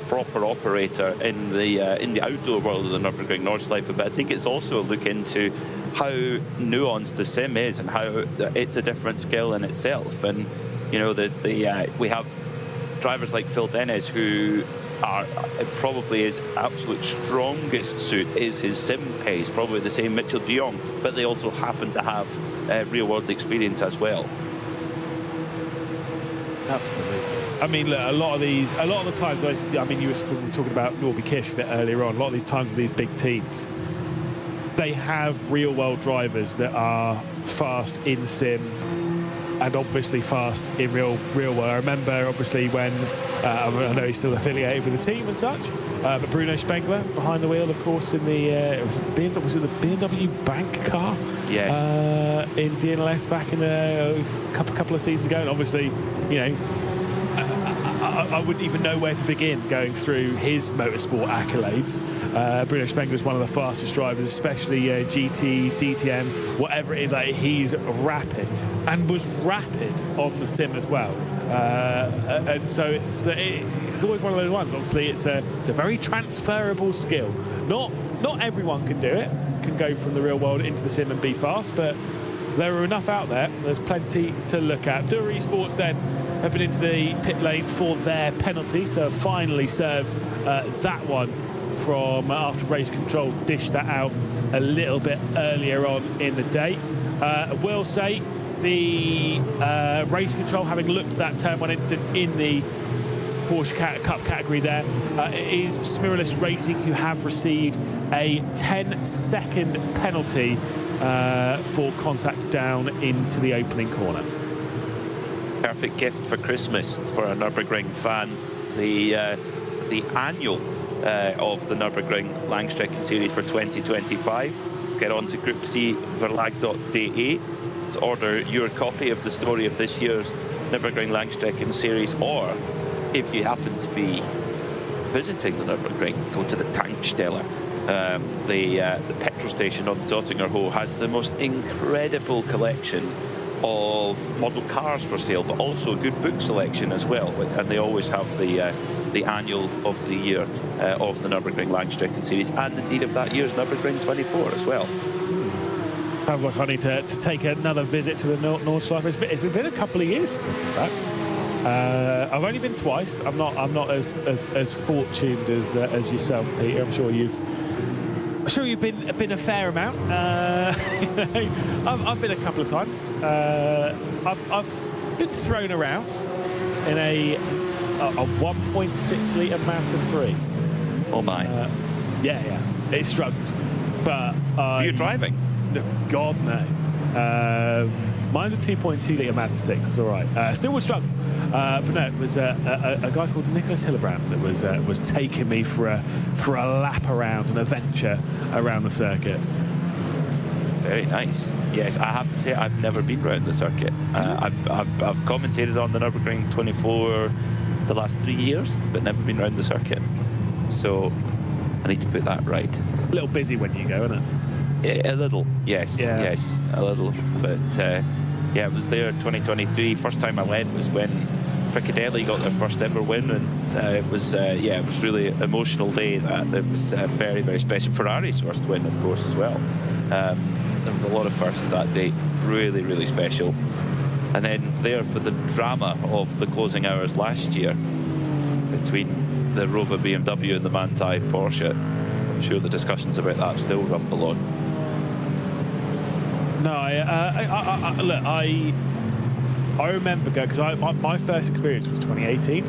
proper operator in the outdoor world of the Nürburgring Nordschleife. But I think it's also a look into how nuanced the sim is and how it's a different skill in itself. And you know, we have drivers like Phil Dennis, who are probably his absolute strongest suit is his sim pace, probably the same Mitchell de Jong, but they also happen to have real world experience as well. Absolutely. I mean, look, a lot of the times, I mean, you were talking about Norby Kish a bit earlier on. A lot of these times with these big teams, they have real-world drivers that are fast in sim and obviously fast in real world. I remember obviously when I know he's still affiliated with the team and such, but Bruno Spengler behind the wheel, of course, in the was it the BMW Bank car? Yes. In DNLS back in a couple of seasons ago, and obviously, you know, I wouldn't even know where to begin going through his motorsport accolades. Bruno Spengler is one of the fastest drivers, especially GTs, DTM, whatever it is. Like, he's rapid and was rapid on the sim as well. And so it's always one of those ones. Obviously, it's a very transferable skill. Not everyone can do it, can go from the real world into the sim and be fast, but there are enough out there. There's plenty to look at. Dura Esports then have been into the pit lane for their penalty, so have finally served that one from after race control dished that out a little bit earlier on in the day. I will say the race control, having looked at that turn one incident in the Porsche Cup category there, is Smiralist Racing, who have received a 10-second penalty for contact down into the opening corner. Perfect gift for Christmas for a Nürburgring fan. The annual of the Nürburgring Langstrecken Series for 2025. Get on to groupcverlag.de to order your copy of the story of this year's Nürburgring Langstrecken Series, or if you happen to be visiting the Nürburgring, go to the Tankstelle. The petrol station on Dottinger Ho has the most incredible collection of model cars for sale, but also a good book selection as well. And they always have the annual of the year of the Nürburgring Langstrecken Series, and indeed of that year's Nürburgring 24 as well. Sounds like I need to take another visit to the Nordschleife. It's been a couple of years since I've been back. I've only been twice. I'm not as fortunate as yourself, Peter. I'm sure you've been a fair amount. I've been a couple of times. I've been thrown around in a 1.6 litre Mazda 3. Oh my! Yeah, it struggled. But are you driving? No, God no. Mine's a 2.2 litre Mazda 6. It's all right. Still would struggle. But no, it was a guy called Nicholas Hillebrand that was taking me for a lap around, an adventure around the circuit. Very nice. Yes, I have to say I've never been around the circuit. I've commentated on the Nürburgring 24 the last 3 years, but never been around the circuit. So I need to put that right. A little busy when you go, isn't it? A little, yes, yeah. Yes, a little. But yeah, it was there 2023. First time I went was when Frickadelli got their first ever win, and it was really an emotional day. That it was very, very special. Ferrari's first win, of course, as well. There was a lot of firsts that day. Really, really special. And then there for the drama of the closing hours last year between the Rover BMW and the Manthey Porsche. I'm sure the discussions about that still rumble on. No, I remember going, because my first experience was 2018,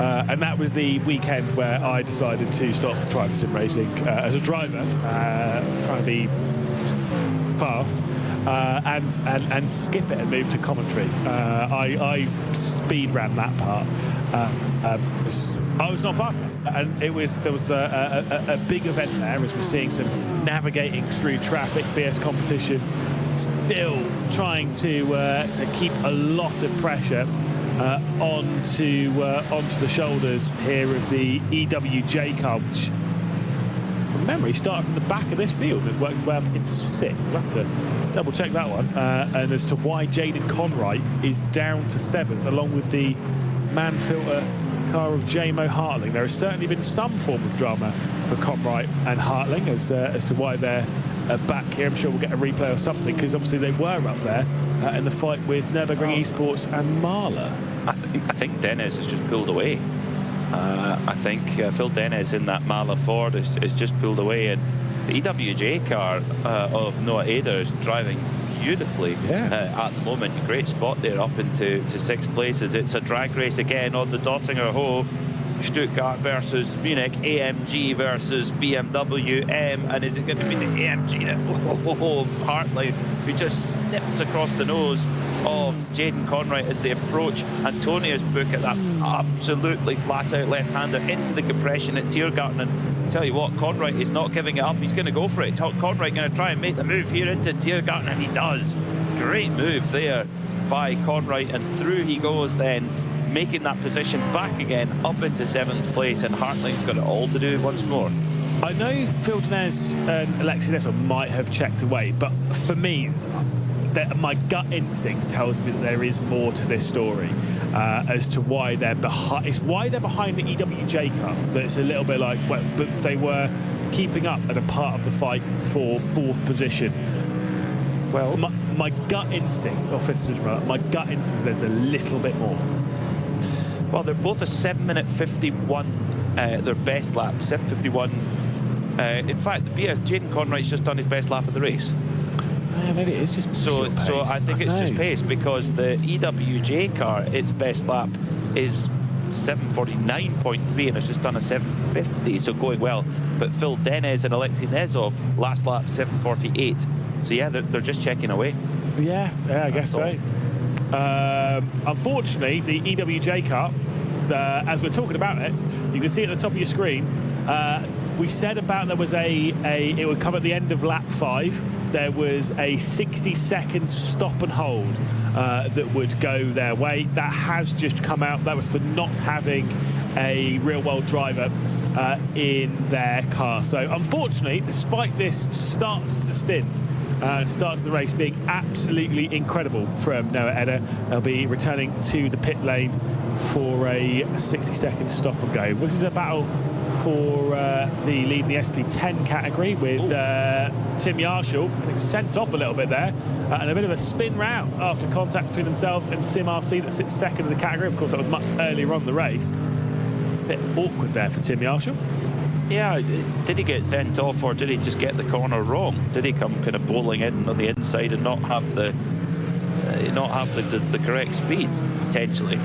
and that was the weekend where I decided to stop driving sim racing as a driver, trying to be fast, and skip it and move to commentary. I speed ran that part. I was not fast enough, and there was a big event there as we're seeing some navigating through traffic, BS competition, still trying to keep a lot of pressure onto the shoulders here of the EWJ car, which from memory started from the back of this field, has worked its way up into 6th. We'll have to double check that one, and as to why Jaden Conright is down to 7th, along with the Manfilter car of JMO Hartling. There has certainly been some form of drama for Conright and Hartling as to why they're back here. I'm sure we'll get a replay or something, because obviously they were up there in the fight with Nürburgring Esports and Mahler. I think Dennis has just pulled away. I think Phil Dennis in that Mahler Ford has just pulled away, and the EWJ car of Noah Eder is driving beautifully at the moment. A great spot there up into 6th places. It's a drag race again on the Dottinger Ho. Stuttgart versus Munich, AMG versus BMW M, and is it going to be the AMG that of Hartley, who just snips across the nose of Jaden Conroy as they approach Antonia's book at that absolutely flat-out left-hander into the compression at Tiergarten. And tell you what, Conroy is not giving it up. He's going to go for it. Conroy going to try and make the move here into Tiergarten, and he does. Great move there by Conroy, and through he goes then, making that position back again up into 7th place, and Hartley's got it all to do once more. I know Phil Denez and Alexis Nessel might have checked away, but for me, my gut instinct tells me that there is more to this story as to why they're behind. It's why they're behind the EWJ Cup. That it's a little bit like, well, but they were keeping up at a part of the fight for 4th position. Well, my gut instinct, or 5th position, rather, my gut instinct is there's a little bit more. Well, they're both a 7-minute 51, their best lap, 7:51. In fact, Jaden Conroy's just done his best lap of the race. Maybe it is just so I think it's just pace, because the EWJ car, its best lap is 7:49.3, and it's just done a 7:50, so going well. But Phil Denez and Alexei Nezov, last lap 7:48. So yeah, they're just checking away. Yeah, I guess so. Unfortunately, the EWJ car, as we're talking about it, you can see at the top of your screen, we said about there was it would come at the end of lap 5. There was a 60-second stop and hold that would go their way. That has just come out. That was for not having a real-world driver in their car. So unfortunately, despite this start to the stint, start of the race being absolutely incredible from Noah Edder, they'll be returning to the pit lane for a 60-second stop and go. This is a battle for the lead in the SP10 category with Tim Yarshall, I think, sent off a little bit there, and a bit of a spin round after contact between themselves and Sim RC that sits second in the category. Of course, that was much earlier on in the race. A bit awkward there for Tim Yarshall. Yeah, did he get sent off, or did he just get the corner wrong? Did he come kind of bowling in on the inside and not have the correct speed, potentially?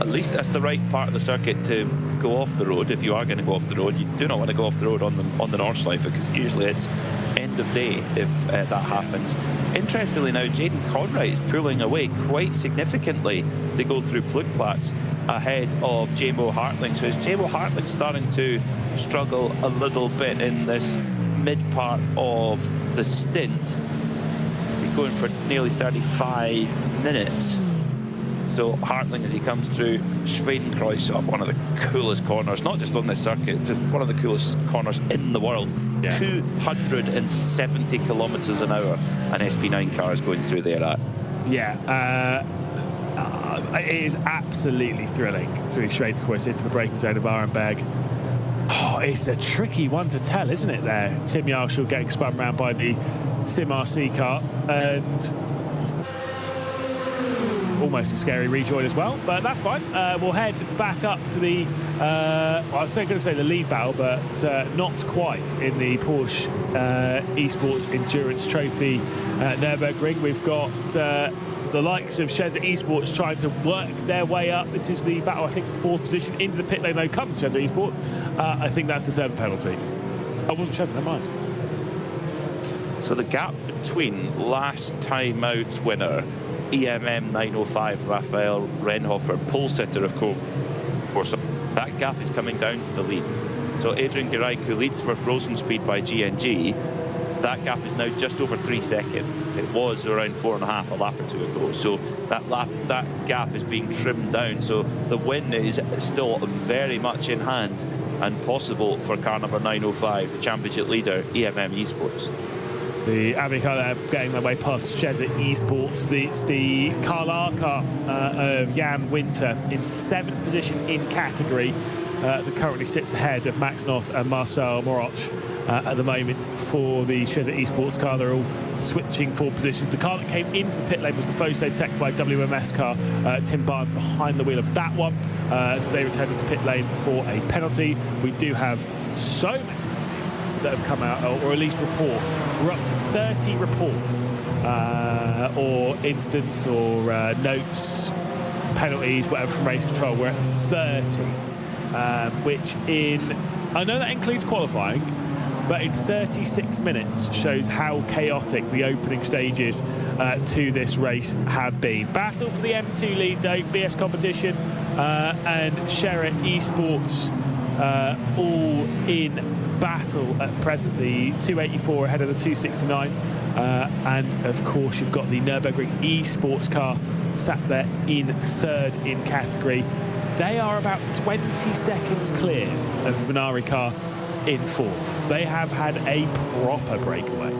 At least that's the right part of the circuit to go off the road. If you are going to go off the road, you do not want to go off the road on the Nordschleife, because usually it's end of day if that happens. Interestingly now, Jaden Conroy is pulling away quite significantly as they go through Flugplatz ahead of Jamo Hartling. So is Jamo Hartling starting to struggle a little bit in this mid part of the stint? He's going for nearly 35 minutes. So Hartling, as he comes through Schwedenkreuz, one of the coolest corners, not just on this circuit, just one of the coolest corners in the world. Yeah. 270 kilometers an hour an SP9 car is going through there at. Yeah, it is absolutely thrilling through Schwedenkreuz into the braking zone of Arenberg. Oh, it's a tricky one to tell, isn't it there? Tim Yarshall getting spun around by the Sim RC car, and almost a scary rejoin as well, but that's fine. We'll head back up to the, well, I was going to say the lead battle, but not quite in the Porsche Esports Endurance Trophy Nürburgring. We've got the likes of Shezza Esports trying to work their way up. This is the battle, I think, 4th position into the pit lane. Though comes Shezza Esports. I think that's the server penalty. I wasn't Shezza, never mind. So the gap between last time out winner EMM 905 Raphael Renhofer, pole sitter of course, that gap is coming down to the lead. So Adrian Gereik, who leads for frozen speed by GNG, that gap is now just over 3 seconds. It was around 4.5 a lap or two ago. So that gap is being trimmed down. So the win is still very much in hand and possible for car number 905, the championship leader, EMM Esports. The Avi car there getting their way past Shezza Esports. It's the Carl car of Jan Winter in 7th position in category. That currently sits ahead of Max Noth and Marcel Moroch at the moment for the Shezza Esports car. They're all switching for positions. The car that came into the pit lane was the Fosse Tech by WMS car. Tim Barnes behind the wheel of that one. So they returned to the pit lane for a penalty. We do have so many that have come out, or at least reports. We're up to 30 reports or instance or notes, penalties, whatever, from race control. We're at 30 which I know that includes qualifying, but in 36 minutes shows how chaotic the opening stages to this race have been. Battle for the M2 lead though, BS Competition and Sherrit Esports all in battle at present. The 284 ahead of the 269, and of course you've got the Nürburgring Esports car sat there in third in category. They are about 20 seconds clear of the Venari car in fourth. They have had a proper breakaway.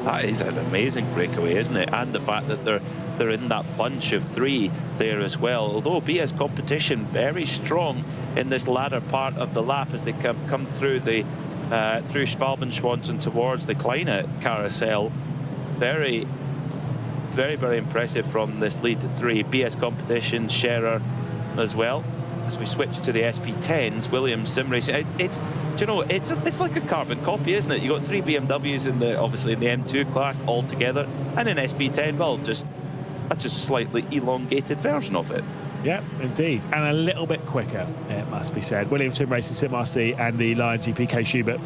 That is an amazing breakaway, isn't it? And the fact that they're in that bunch of three there as well. Although BS Competition very strong in this latter part of the lap as they come through the through Schwalbenschwanzen towards the Kleine carousel. Very, very, very impressive from this lead three. BS Competition, Scherer as well. As we switch to the SP10s, Williams Sim Racing, it's like a carbon copy, isn't it? You got three BMWs obviously in the M2 class all together, and in SP10, well, just a slightly elongated version of it. Yeah, indeed, and a little bit quicker, it must be said. Williams Sim Racing, Sim RC, and the Lion GP K Schubert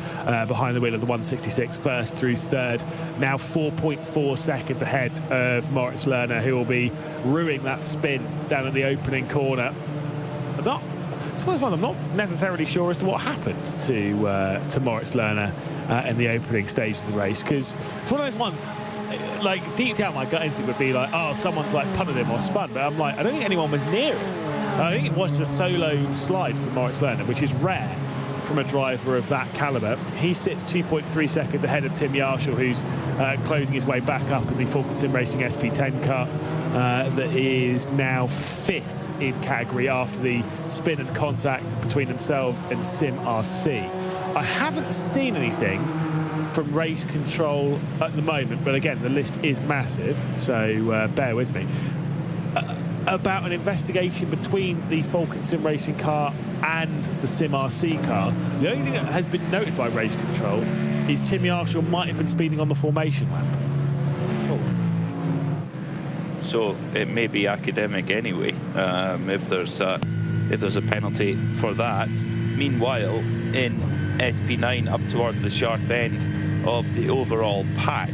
behind the wheel of the 166, first through third. Now 4.4 seconds ahead of Moritz Lerner, who will be ruining that spin down at the opening corner. I'm not necessarily sure as to what happened to Moritz Lerner in the opening stage of the race, because it's one of those ones, like deep down my gut instinct would be like, oh, someone's like punted him or spun, but I'm like, I don't think anyone was near him. I think it was a solo slide from Moritz Lerner, which is rare from a driver of that caliber. He sits 2.3 seconds ahead of Tim Yarshall, who's closing his way back up in the Falcon Sim Racing SP10 car that is now fifth in category after the spin and contact between themselves and Sim RC. I haven't seen anything from race control at the moment, but again, the list is massive, so bear with me. About an investigation between the Falcon Sim Racing car and the Sim RC car. The only thing that has been noted by race control is Tim Yarshall might have been speeding on the formation lap. So it may be academic anyway, if there's a penalty for that. Meanwhile, in SP9 up towards the sharp end of the overall pack,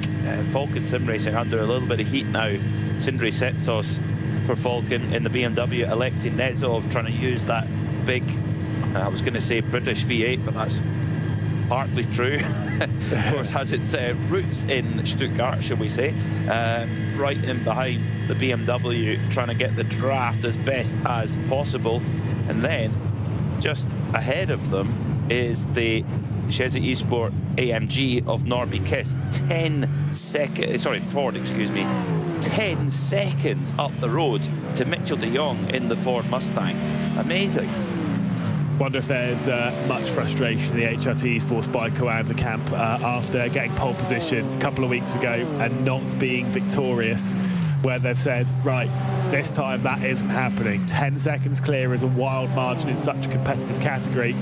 Falcon Sim Racing under a little bit of heat now. Sindri Setsos for Falcon in the BMW, Alexei Nezov trying to use that big, I was going to say British V8, but that's partly true. Of course, has its roots in Stuttgart, shall we say. Right in behind the BMW, trying to get the draft as best as possible. And then, just ahead of them is the Chesney Esport AMG of Norby Kiss. 10 seconds, sorry, Ford, excuse me. 10 seconds up the road to Mitchell de Jong in the Ford Mustang. Amazing. Wonder if there's much frustration in the HRT Esports by Coanda camp after getting pole position a couple of weeks ago and not being victorious, where they've said, right, this time that isn't happening. 10 seconds clear is a wild margin in such a competitive category,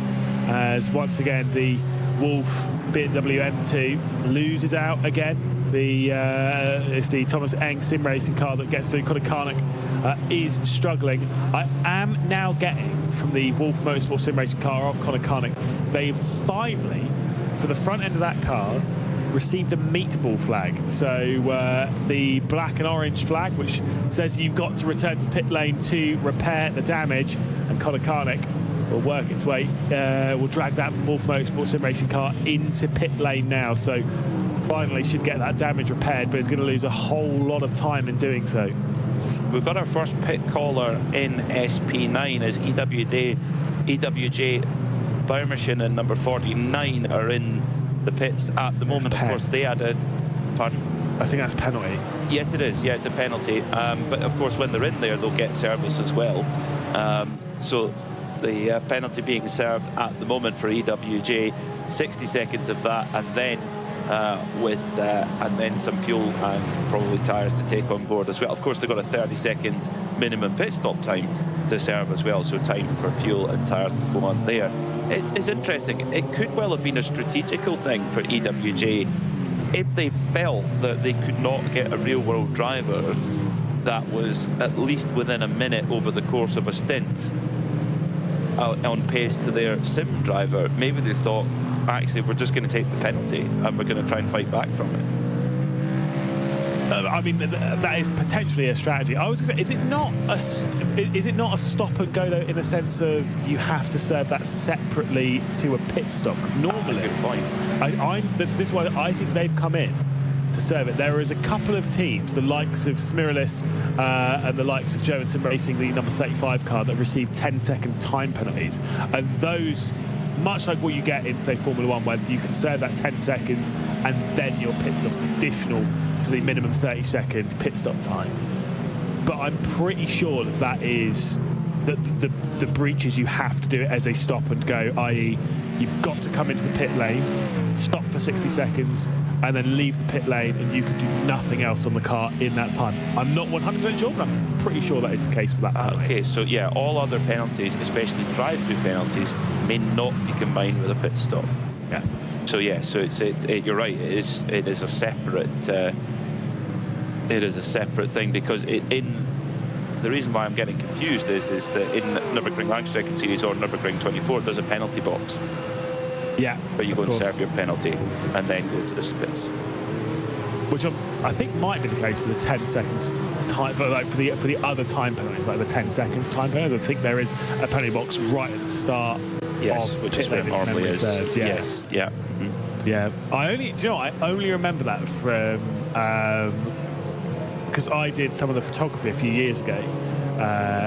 as once again the Wolf BMW M2 loses out again. It's the Thomas Eng Sim Racing car that gets through. Conor Carnick is struggling. I am now getting from the Wolf Motorsport Sim Racing car of Conor Carnick, they've finally, for the front end of that car, received a meatball flag. So the black and orange flag, which says you've got to return to pit lane to repair the damage, and Conor Carnick will work its way, will drag that Wolf Motorsport Sim Racing car into pit lane now. So finally should get that damage repaired, but he's going to lose a whole lot of time in doing so. We've got our first pit caller in SP9 as EWJ Baumerschen and number 49 are in the pits at the moment. Of course, they had a... Pardon? I think that's penalty. Yes, it is. Yeah, it's a penalty. But of course, when they're in there, they'll get service as well. So the penalty being served at the moment for EWJ, 60 seconds of that, and then and then some fuel and probably tyres to take on board as well. Of course, they've got a 30-second minimum pit stop time to serve as well, so time for fuel and tyres to go on there. It's interesting. It could well have been a strategical thing for EWJ if they felt that they could not get a real-world driver that was at least within a minute over the course of a stint on pace to their sim driver. Maybe they thought, actually, we're just going to take the penalty and we're going to try and fight back from it. I mean, that is potentially a strategy. I was going to say, is it not a stop and go though, in the sense of you have to serve that separately to a pit stop? Because normally, good point. This is why I think they've come in to serve it. There is a couple of teams, the likes of Smirlis and the likes of German Sim Racing, the number 35 car, that received 10-second time penalties, and those, much like what you get in, say, Formula 1, where you can serve that 10 seconds and then your pit stop's additional to the minimum 30-second pit stop time. But I'm pretty sure that is the breaches. You have to do it as a stop and go, i.e. you've got to come into the pit lane, stop for 60 seconds, and then leave the pit lane, and you can do nothing else on the car in that time. I'm not 100% sure, but I'm pretty sure that is the case for that penalty. Okay, so yeah, all other penalties, especially drive-through penalties, may not be combined with a pit stop. Yeah. So yeah, so you're right. It is a separate. It is a separate thing, because the reason why I'm getting confused is that in Nürburgring Langstrecke Series or Nürburgring 24, there's a penalty box. Yeah. Where you go and serve your penalty and then go to the pits. Which I think might be the case for the 10 seconds time, for the other time penalties, like the 10 seconds time penalties. I think there is a penalty box right at the start. Yes, which is where it normally is. Serves, yeah. Yes, yeah. Mm-hmm. Yeah, I only remember that from because I did some of the photography a few years ago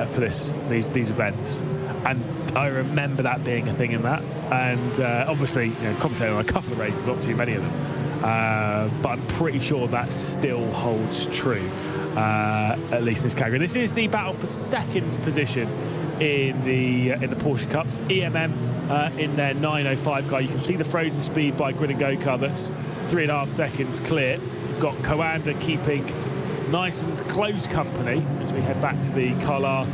for these events, and I remember that being a thing in that. And obviously, commentating on a couple of races, not too many of them, but I'm pretty sure that still holds true, at least in this category. This is the battle for second position in the Porsche Cups. EMM in their 905 car. You can see the frozen speed by Grid and Go car. That's 3.5 seconds clear. Got Coanda keeping nice and close company as we head back to the Carlar,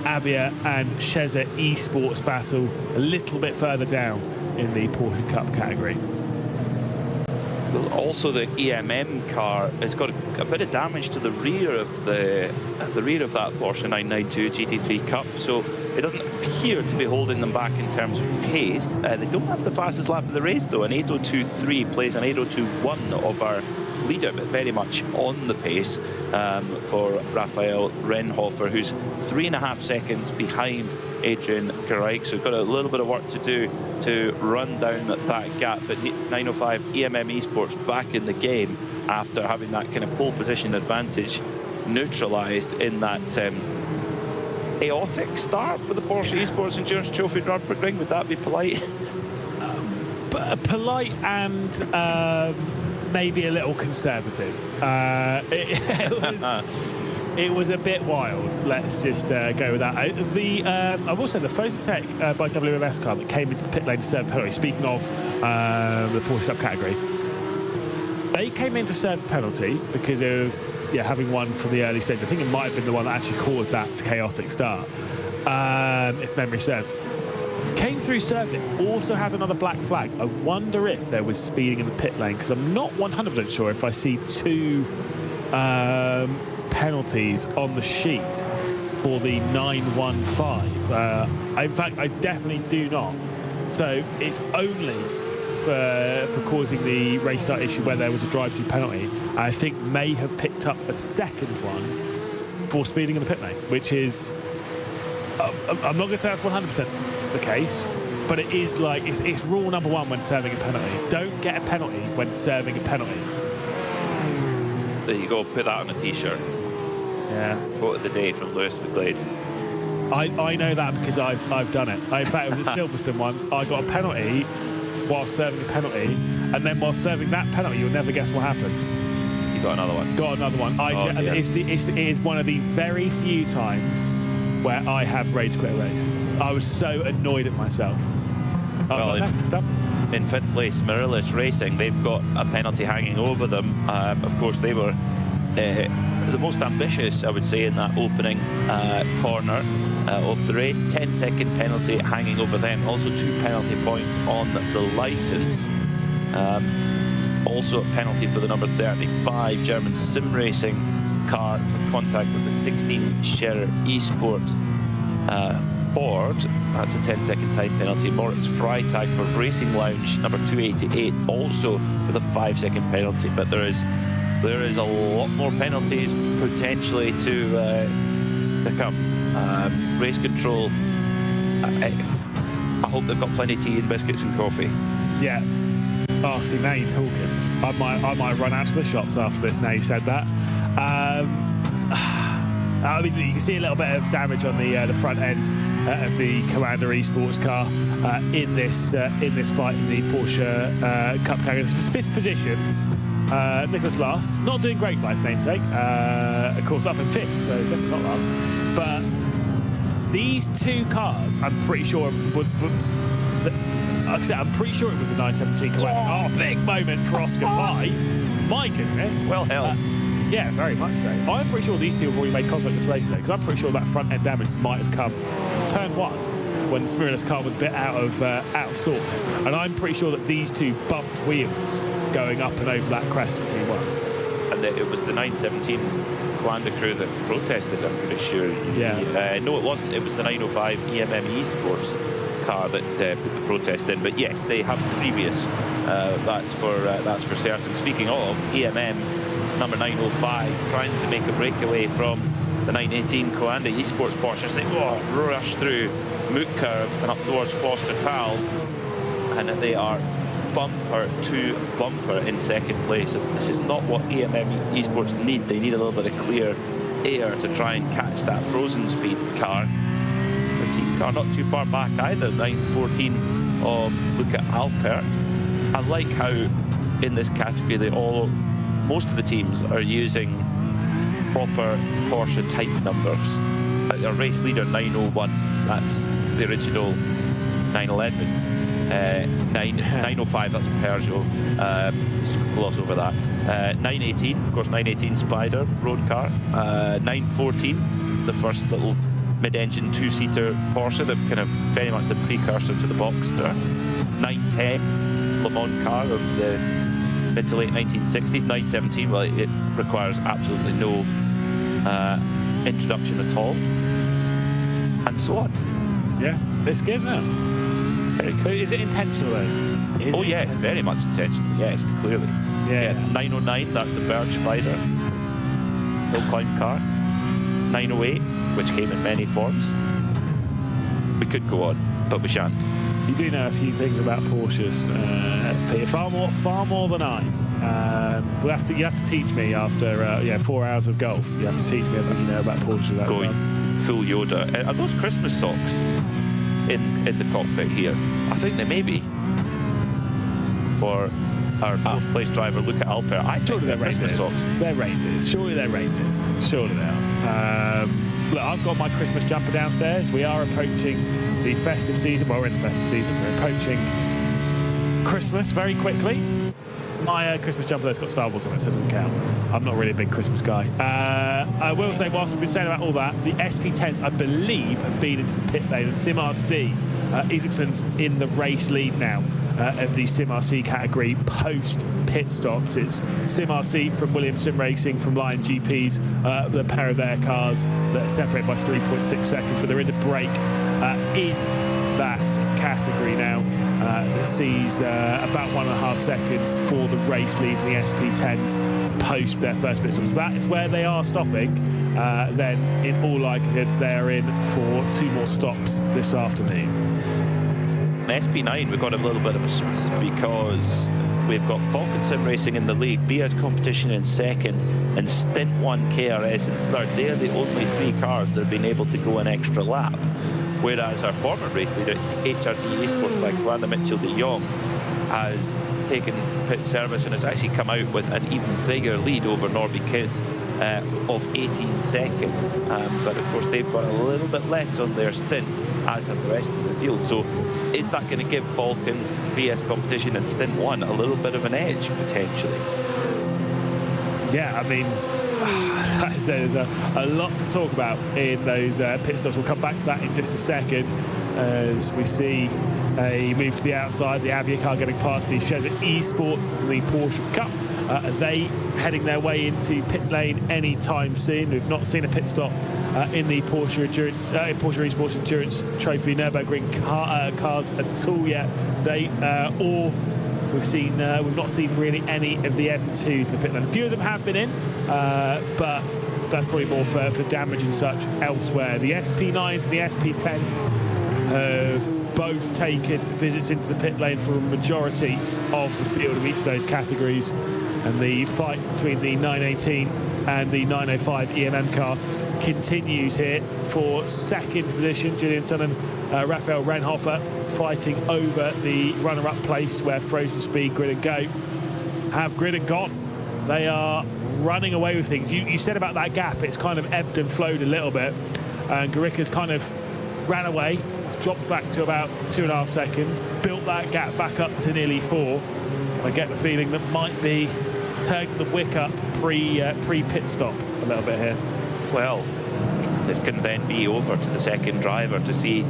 Avia and Sheza eSports battle a little bit further down in the Porsche Cup category. Also, the EMM car has got a bit of damage to the rear of that Porsche 992 GT3 Cup, so it doesn't appear to be holding them back in terms of pace. They don't have the fastest lap of the race, though. An 8:02.3 plays an 8:02.1 of our leader, but very much on the pace for Raphael Renhofer, who's 3.5 seconds behind Adrian Gareich. So we've got a little bit of work to do to run down that gap. But 905 EMM Esports back in the game after having that kind of pole position advantage neutralised in that chaotic start for the Porsche Esports Endurance Trophy Nürburgring. Would that be polite? Polite and maybe a little conservative. It was a bit wild. Let's just go with that. I will say the Fositec by WMS car that came into the pit lane to serve penalty. Speaking of the Porsche Cup category, they came in to serve penalty because of having won from the early stage. I think it might have been the one that actually caused that chaotic start, if memory serves. Came through, served it, also has another black flag. I wonder if there was speeding in the pit lane, because I'm not 100% sure if I see two penalties on the sheet for the 915. In fact, I definitely do not. So it's only for causing the race start issue where there was a drive-through penalty. I think may have picked up a second one for speeding in the pit lane, which is, I'm not going to say that's 100% the case, but it is like, it's rule number one when serving a penalty. Don't get a penalty when serving a penalty. There you go, put that on a t-shirt. Yeah. Quote of the day from Lewis McGlade. I know that because I've done it. In fact, it was at Silverstone once. I got a penalty while serving a penalty, and then while serving that penalty, you'll never guess what happened. You got another one. Got another one. It is one of the very few times where I have rage quit a race. I was so annoyed at myself. In fifth place, Mirrorless Racing, they've got a penalty hanging over them. Of course, they were the most ambitious, I would say, in that opening corner of the race. 10-second penalty hanging over them. Also 2 penalty points on the licence. Also a penalty for the number 35 German sim racing car for contact with the 16 Scherer Esports Ford, that's a 10-second time penalty. Moritz Freitag for Racing Lounge, number 288, also with a 5-second penalty. But there is a lot more penalties potentially to come. Race control, I hope they've got plenty of tea and biscuits and coffee. Yeah. Oh, see, now you're talking. I might run out to the shops after this. Now you said that. I mean, you can see a little bit of damage on the front end of the Commander Esports car in this fight in the Porsche Cup car. It's 5th position. Nicholas Last, not doing great by his namesake. Of course, up in 5th, so definitely not last. But these two cars, I'm pretty sure like I said, I'm pretty sure it was the 917 Commander. Oh, big moment for Oscar Pye. My goodness. Well held. Yeah, very much so. I'm pretty sure these two have already made contact this race, though, because I'm pretty sure that front end damage might have come from turn 1 when the mirrorless car was a bit out of sorts. And I'm pretty sure that these two bumped wheels going up and over that crest at T1. And it was the 917 Commander crew that protested, I'm pretty sure. Yeah. No, it wasn't. It was the 905 EMM Esports car that put the protest in. But yes, they have previous. That's for certain. Speaking of EMM, number 905 trying to make a breakaway from the 918 Commander Esports Porsche. They rush through Moot Curve and up towards Klostertal, and they are bumper to bumper in 2nd place. And this is not what EMM Esports need. They need a little bit of clear air to try and catch that frozen speed car. The team car not too far back either, 914 of Luca Alpert. I like how in this category most of the teams are using proper Porsche type numbers. Like a race leader 901, that's the original 911. 905, that's a Peugeot. Just gloss over that. 918, of course, 918 Spider road car. 914, the first little mid-engine 2-seater Porsche, the kind of very much the precursor to the Boxster. 910, Le Mans car of the mid to late 1960s. 917, well, it requires absolutely no introduction at all, and so on. Yeah, it's good now. Is it intentional though? Yes, very much intentional. Yes, clearly. Yeah. 909, that's the Bird Spider hill climb car. 908, which came in many forms. We could go on, but we shan't. You do know a few things about Porsches, Peter, far more than I. You have to teach me after 4 hours of golf. You have to teach me everything you know about Porsches. Going full Yoda. Are those Christmas socks in the cockpit here? I think they may be. For our 4th place driver, Luca Alpert. I think they're Christmas socks. They're reindeers. Surely they're reindeers. Surely they are. Look, I've got my Christmas jumper downstairs. We are approaching the festive season. Well, we're in the festive season. We're approaching Christmas very quickly. My Christmas jumper there's got Star Wars on it, so it doesn't count. I'm not really a big Christmas guy. I will say, whilst we've been saying about all that, the SP10s, I believe, have been into the pit lane, and SimRC, Isaksen's in the race lead now of the SimRC category post pit stops. It's SimRC from Williams Sim Racing, from Lion GPs, the pair of their cars that are separated by 3.6 seconds, but there is a break in that category now that sees about 1.5 seconds for the race lead in the SP10s post their first pit stops. That is where they are stopping. Then in all likelihood they're in for 2 more stops this afternoon. SP9, we've got a little bit of a because we've got Falcon Sim Racing in the lead, BS Competition in 2nd, and Stint 1 KRS in 3rd. They're the only 3 cars that have been able to go an extra lap. Whereas our former race leader, HRT Esports by Kwanda Mitchell de Jong, has taken pit service and has actually come out with an even bigger lead over Norby Kiss of 18 seconds. But of course they've got a little bit less on their stint, as have the rest of the field. So is that going to give Falcon, BS Competition and Stint 1 a little bit of an edge, potentially? Yeah, I mean, there's a lot to talk about in those pit stops. We'll come back to that in just a second as we see a move to the outside, the Avia car getting past the Cheza Esports, the Porsche Cup. Are they heading their way into pit lane anytime soon? We've not seen a pit stop in the Porsche Esports Endurance Trophy Nürburgring cars at all yet today, or we've not seen really any of the M2s in the pit lane. A few of them have been in, but that's probably more for damage and such elsewhere. The SP9s and the SP10s have both taken visits into the pit lane for a majority of the field of each of those categories, and the fight between the 918 and the 905 EMM car continues here for second position. Julian Sun and Raphael Renhofer fighting over the runner-up place, where Frozen Speed, Grid and Go have Grid and gone. They are running away with things. You said about that gap, it's kind of ebbed and flowed a little bit, and Garicka's kind of ran away, dropped back to about 2.5 seconds, built that gap back up to nearly 4. I get the feeling that might be turning the wick up pre-pit stop a little bit here. Well, this can then be over to the second driver to see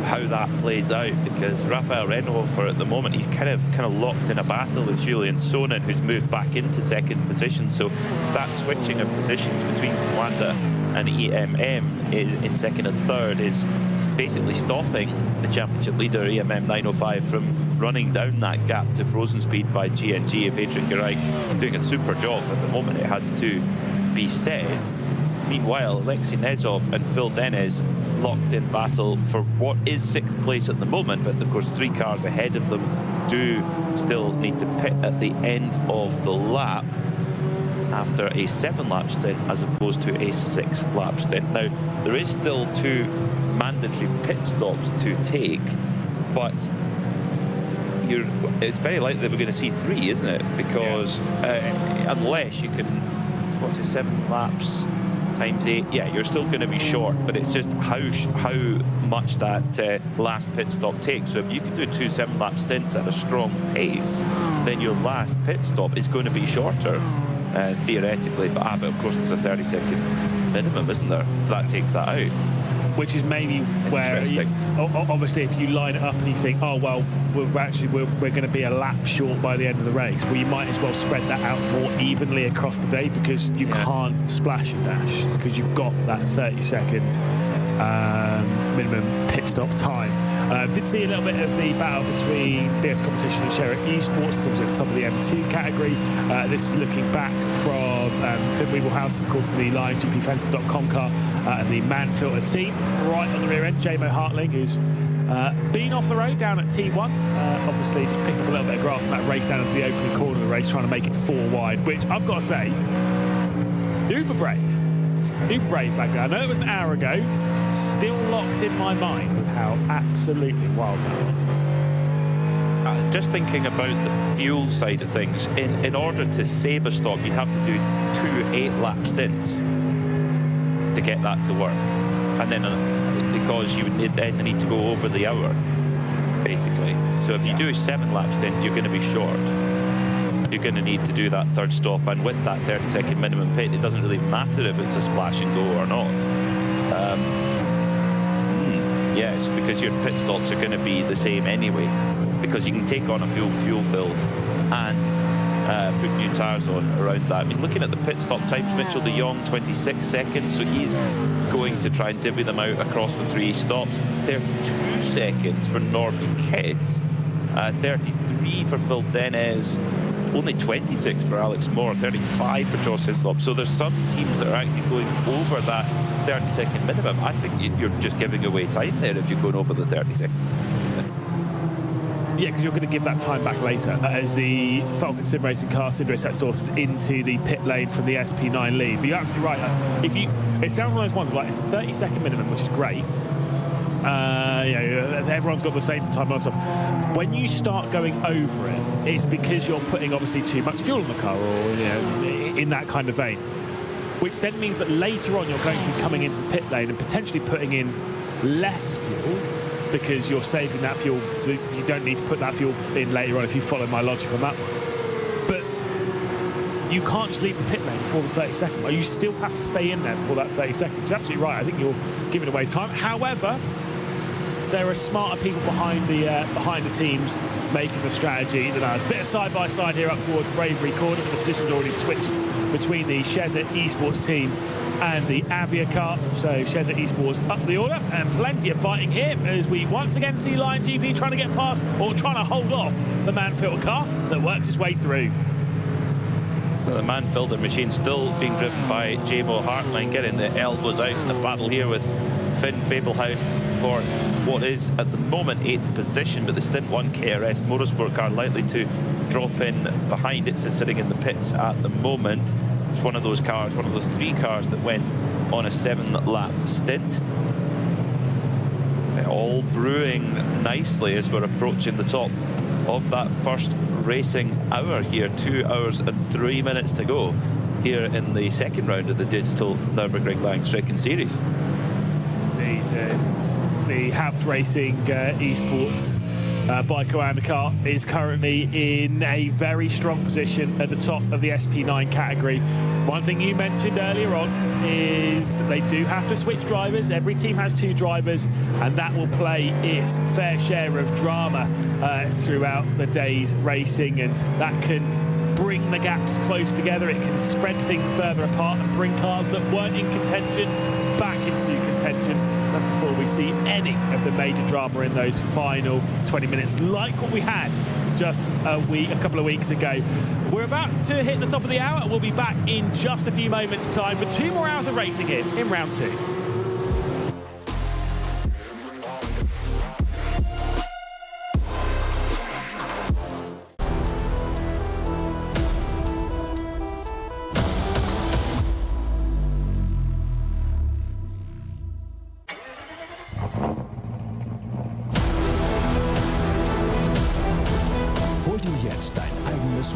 how that plays out, because Raphael Renhofer at the moment, he's kind of locked in a battle with Julian Sonnen, who's moved back into second position. So that switching of positions between Coanda and EMM in second and third is basically stopping the championship leader EMM 905 from running down that gap to Frozen Speed by GNG. If Adrian Gareich doing a super job at the moment, it has to be said. Meanwhile, Alexei Nezov and Phil Dennis locked in battle for what is 6th place at the moment, but of course 3 cars ahead of them do still need to pit at the end of the lap after a 7-lap stint as opposed to a 6-lap stint. Now, there is still 2 mandatory pit stops to take, but it's very likely that we're going to see 3, isn't it? Because unless you can, what's it, 7 laps times 8, yeah, you're still going to be short, but it's just how much that last pit stop takes. So if you can do 2 7-lap stints at a strong pace, then your last pit stop is going to be shorter, theoretically. But of course there's a 30-second minimum, isn't there? So that takes that out. Which is maybe where, obviously, if you line it up and you think, oh well, we're going to be a lap short by the end of the race, well, you might as well spread that out more evenly across the day, because you can't splash and dash, because you've got that 30-second minimum pit stop time. Did see a little bit of the battle between BS Competition and Sherritt Esports. It's obviously at the top of the M2 category. This is looking back from Finn Weeblehouse, of course, the LionGPFences.com car, and the Man-Filter team. Right on the rear end, J-Mo Hartling, who's been off the road down at T1. Obviously, just picking up a little bit of grass in that race down at the opening corner of the race, trying to make it 4 wide, which I've got to say, uber brave. Super brave back there. I know it was an hour ago, still locked in my mind with how absolutely wild that was. Just thinking about the fuel side of things, in order to save a stop, you'd have to do 2 8-lap stints to get that to work, and then because you would then need to go over the hour, basically. So if you do a 7-lap stint, you're going to be short. You're going to need to do that 3rd stop, and with that 30-second minimum pit, it doesn't really matter if it's a splash and go or not. Yes, because your pit stops are going to be the same anyway, because you can take on a fuel fill and put new tyres on around that. I mean, looking at the pit stop times, Mitchell de Jong 26 seconds, so he's going to try and divvy them out across the 3 stops. 32 seconds for Norby Kiss, 33 for Phil Dennis, only 26 for Alex Moore, 35 for Josh Hislop. So there's some teams that are actually going over that 30-second minimum. I think you're just giving away time there if you're going over the 30-second. Yeah, because you're going to give that time back later as the Falcon Sim Racing car Cinder set sources into the pit lane from the SP9 lead. But you're absolutely right. It sounds one of those ones like it's a 30-second minimum, which is great. Everyone's got the same time on stuff. When you start going over it, it's because you're putting obviously too much fuel in the car, or in that kind of vein, which then means that later on you're going to be coming into the pit lane and potentially putting in less fuel, because you're saving that fuel. You don't need to put that fuel in later on, if you follow my logic on that one. But you can't just leave the pit lane before the 30-second mark. You still have to stay in there for that 30 seconds. You're absolutely right. I think you're giving away time. However, there are smarter people behind the teams making the strategy than us. Bit of side by side here up towards Bravery Corner, but the position's already switched between the Shezza Esports team and the Avia car. So Shezza Esports up the order, and plenty of fighting here as we once again see Lion GP trying to get past, or trying to hold off, the man-filter car that works its way through. The man-filter machine still being driven by JMO Hartline, getting the elbows out in the battle here with Finn Fablehouse for what is at the moment 8th position, but the Stint 1 KRS motorsport car likely to drop in behind. It's sitting in the pits at the moment. It's one of those cars, one of those 3 cars that went on a 7-lap stint. All brewing nicely as we're approaching the top of that first racing hour here. 2 hours and 3 minutes to go here in the second round of the Digital Nürburgring Langstrecken Series. Indeed, and the Haupt Racing Esports bike around the car is currently in a very strong position at the top of the SP9 category. One thing you mentioned earlier on is that they do have to switch drivers. Every team has 2 drivers, and that will play its fair share of drama throughout the day's racing, and that can bring the gaps close together. It can spread things further apart and bring cars that weren't in contention back into contention. That's before we see any of the major drama in those final 20 minutes, like what we had just a couple of weeks ago. We're about to hit the top of the hour. We'll be back in just a few moments' time for 2 more hours of racing here in round 2.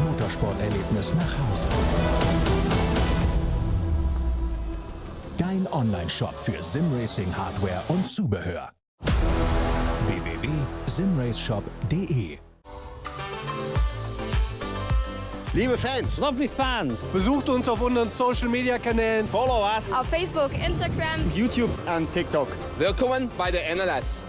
Motorsporterlebnis nach Hause. Dein Online-Shop für Simracing-Hardware und Zubehör. www.simraceshop.de. Liebe Fans, Lovely fans. besucht uns auf unseren Social Media Kanälen, Follow us. Auf Facebook, Instagram. YouTube und TikTok. Willkommen bei der DNLS.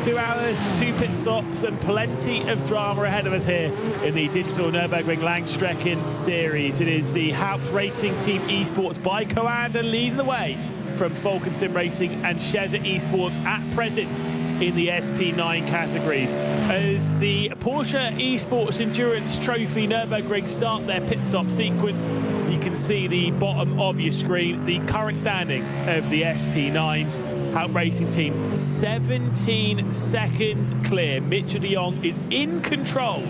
2 hours, 2 pit stops, and plenty of drama ahead of us here in the Digital Nürburgring Langstrecken Series. It is the Haupt Racing Team Esports by Coanda leading the way from Falcon Sim Racing and Shezza Esports at present in the SP9 categories. As the Porsche Esports Endurance Trophy Nürburgring start their pit stop sequence, you can see the bottom of your screen, the current standings of the SP9s. Haupt Racing Team 17 seconds clear. Mitchell de Jong is in control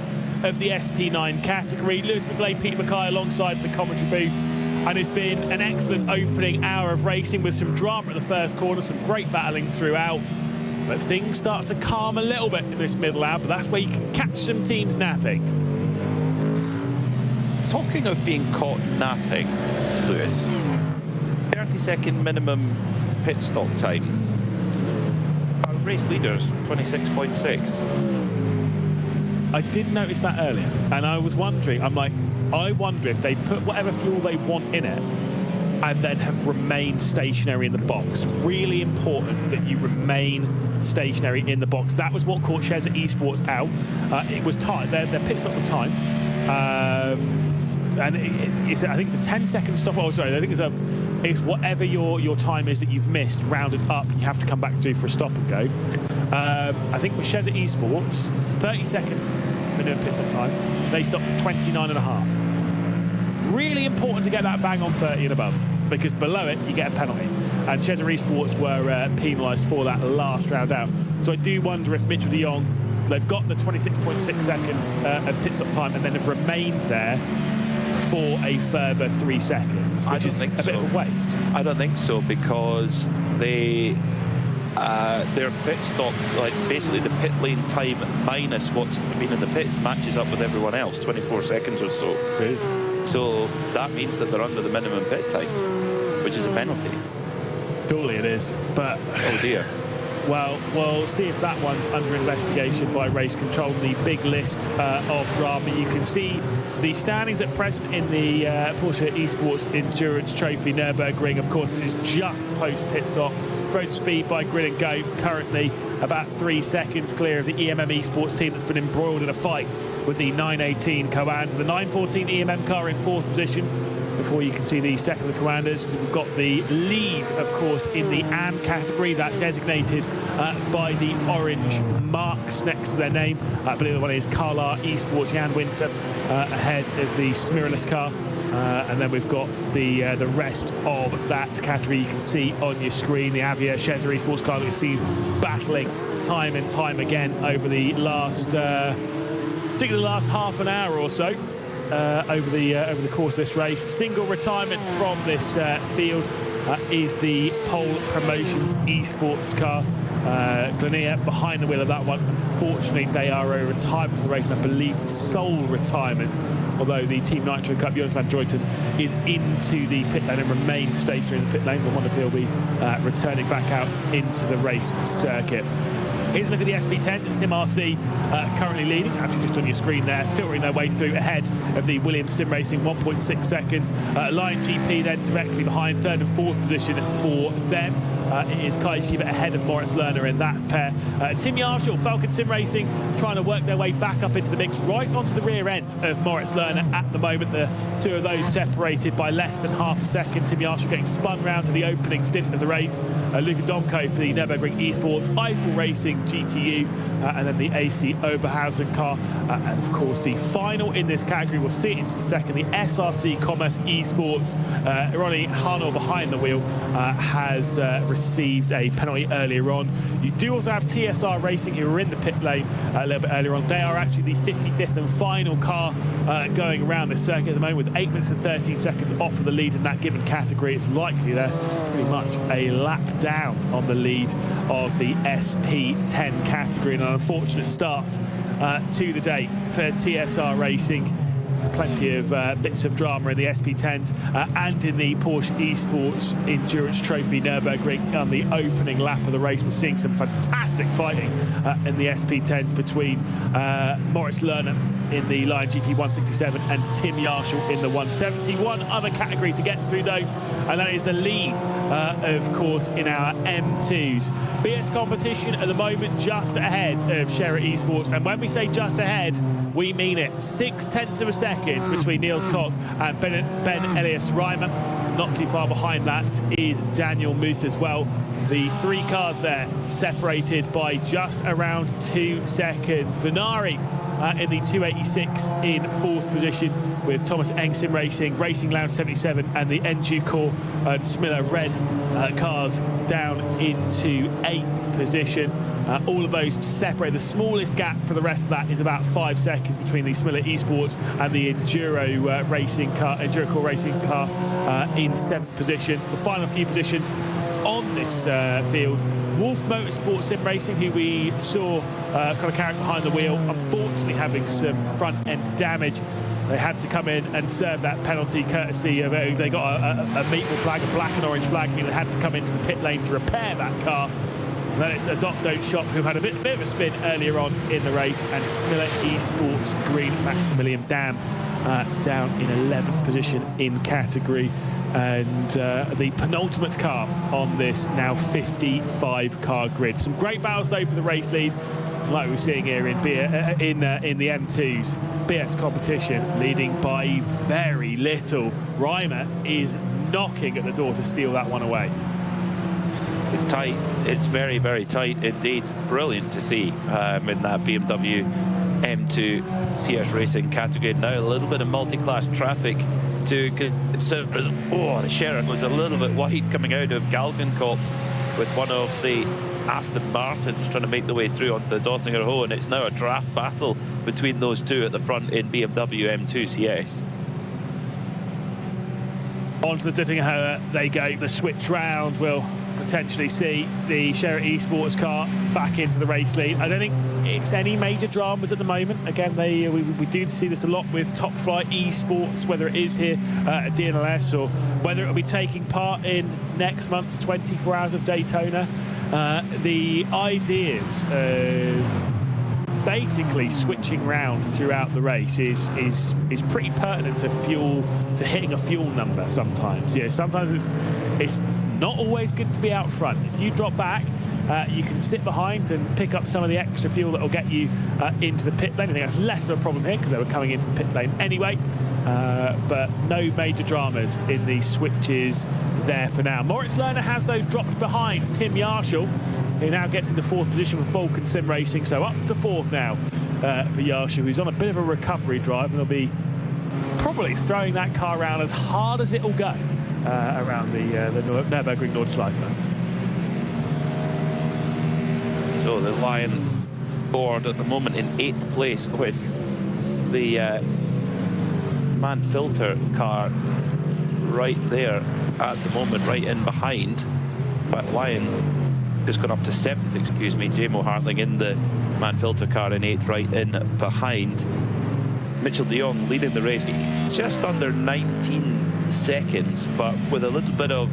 of the SP9 category. Lewis McGlade, Peter Mackay alongside the commentary booth. And it's been an excellent opening hour of racing with some drama at the first corner, some great battling throughout. But things start to calm a little bit in this middle hour, but that's where you can catch some teams napping. Talking of being caught napping, Lewis, 30-second minimum pit stop time. Our race leaders, 26.6. I did notice that earlier, and I was wondering, I wonder if they put whatever fuel they want in it and then have remained stationary in the box. Really important that you remain stationary in the box. That was what caught Shezza Esports out. It was timed. Their pit stop was timed. And I think it's a 10-second stop. Oh, sorry. I think it's whatever your time is that you've missed, rounded up, and you have to come back to for a stop and go. I think with Shezza Esports, it's 30 seconds minimum pit stop time. They stopped at 29.5. Really important to get that bang on 30 and above, because below it you get a penalty. And Shezza Esports were penalised for that last round out. So I do wonder if Mitchell de Jong, they've got the 26.6 seconds of pit stop time and then have remained there for a further 3 seconds, which is a bit of a waste. I don't think so, because their pit stop, like basically the pit lane time minus what's been in the pits, matches up with everyone else, 24 seconds or so. Good. So that means that they're under the minimum pit time, which is a penalty. Surely it is, but oh dear. Well, we'll see if that one's under investigation by race control. The big list of drama. You can see the standings at present in the Porsche Esports Endurance Trophy Nürburgring, of course, this is just post-pit stop. Frozen speed by Grid and Go, currently about 3 seconds clear of the EMM Esports team that's been embroiled in a fight with the 918 Command. The 914 EMM car in 4th position. Before you can see the second of the commanders, we've got the lead, of course, in the AM category, that designated by the orange marks next to their name. I believe the one is Carlar Esports Jan Winter ahead of the Smirreless car. And then we've got the rest of that category you can see on your screen. The Avia Chezzer Esports car that we've seen battling time and time again over the last, particularly the last half an hour or so. Over the course of this race. Single retirement from this field is the Pole Promotions Esports car. Glania behind the wheel of that one. Unfortunately, they are a retirement for the race, and I believe the sole retirement, although the Team Nitro Cup, Jonas van Druyten, is into the pit lane and remains stationary in the pit lanes. I wonder if he'll be returning back out into the race circuit. Here's a look at the SP10, Sim RC currently leading, actually just on your screen there, filtering their way through ahead of the Williams Sim Racing, 1.6 seconds. Lion GP then directly behind, 3rd and 4th position for them. It is Kai Schieber ahead of Moritz Lerner in that pair. Tim Yarshall, Falcon Sim Racing, trying to work their way back up into the mix, right onto the rear end of Moritz Lerner at the moment. The two of those separated by less than half a second. Tim Yarshall getting spun round to the opening stint of the race. Luca Domko for the Nürburgring Esports, Eiffel Racing GTU, and then the AC Oberhausen car. And of course, the final in this category, we'll see it in just a second, the SRC Commerce Esports. Ronnie Harnell behind the wheel has received a penalty earlier on. You do also have TSR Racing, who were in the pit lane a little bit earlier on. They are actually the 55th and final car going around this circuit at the moment, with 8 minutes and 13 seconds off of the lead in that given category. It's likely they're pretty much a lap down on the lead of the SP10 category, and an unfortunate start to the day for TSR Racing. Plenty of bits of drama in the SP10s and in the Porsche Esports Endurance Trophy Nürburgring on the opening lap of the race. We're seeing some fantastic fighting in the SP10s between Moritz Lerner in the Lion GP 167 and Tim Yarshall in the 170. One other category to get through though, and that is the lead, of course, in our M2s. BS competition at the moment just ahead of Scherer Esports, and when we say just ahead, we mean it. 0.6 of a second between Niels Koch and Ben Elias Reimer. Not too far behind that is Daniel Muth as well. The three cars there separated by just around 2 seconds. Venari in the 286 in 4th position, with Thomas Eng Sim Racing, Racing Lounge 77 and the Enducor and Smiller Red cars down into 8th position. All of those separate. The smallest gap for the rest of that is about 5 seconds between the Smiller Esports and the Enduro Racing car, Endurocor Racing car in 7th position. The final few positions on this field, Wolf Motorsport Sim Racing, who we saw kind of carrying behind the wheel, unfortunately having some front end damage. They had to come in and serve that penalty courtesy of they got a maple flag, a black and orange flag, meaning they had to come into the pit lane to repair that car. And then it's a Don't Shop, who had a bit of a spin earlier on in the race, and Smiller Esports Green Maximilian Dam down in 11th position in category. And the penultimate car on this now 55 car grid. Some great battles though for the race lead, like we're seeing here in the M2s. BS competition leading by very little. Reimer is knocking at the door to steal that one away. It's tight. It's very, very tight indeed. Brilliant to see in that BMW M2 CS Racing category. Now a little bit of multi-class traffic to consider. Oh, the Scherer was a little bit wide coming out of Galgenkopf with one of the Aston Martins trying to make the way through onto the Dottinger Hoe, and it's now a draft battle between those two at the front in BMW M2 CS. Onto the Dottinger Hoe they go. The switch round will potentially see the Scherer Esports car back into the race lead. I don't think it's any major dramas at the moment. Again, we do see this a lot with Top Flight Esports, whether it is here at DNLS or whether it'll be taking part in next month's 24 Hours of Daytona. The ideas of basically switching round throughout the race is pretty pertinent to hitting a fuel number sometimes. You know, sometimes it's not always good to be out front. If you drop back, you can sit behind and pick up some of the extra fuel that will get you into the pit lane. I think that's less of a problem here because they were coming into the pit lane anyway. But no major dramas in the switches there for now. Moritz Lerner has, though, dropped behind Tim Yarshall, who now gets into 4th position for Falcon Sim Racing. So up to 4th now for Yarshall, who's on a bit of a recovery drive, and they'll be probably throwing that car around as hard as it will go around the Nürburgring Nordschleife. So the Lion board at the moment in 8th place with the man filter car right there at the moment, right in behind. But Lion just gone up to 7th, excuse me. J-Mo Hartling in the man filter car in 8th, right in behind. Mitchell de Jong leading the race just under 19 seconds, but with a little bit of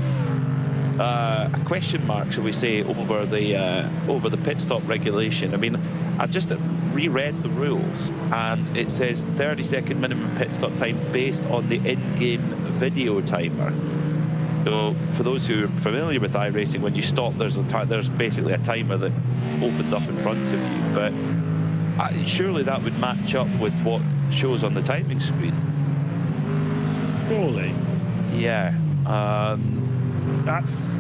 a question mark, shall we say, over the pit stop regulation. I mean, I've just reread the rules, and it says 30-second minimum pit stop time based on the in-game video timer. So, for those who are familiar with iRacing, when you stop, there's basically a timer that opens up in front of you. But surely that would match up with what shows on the timing screen. Surely. Yeah. That's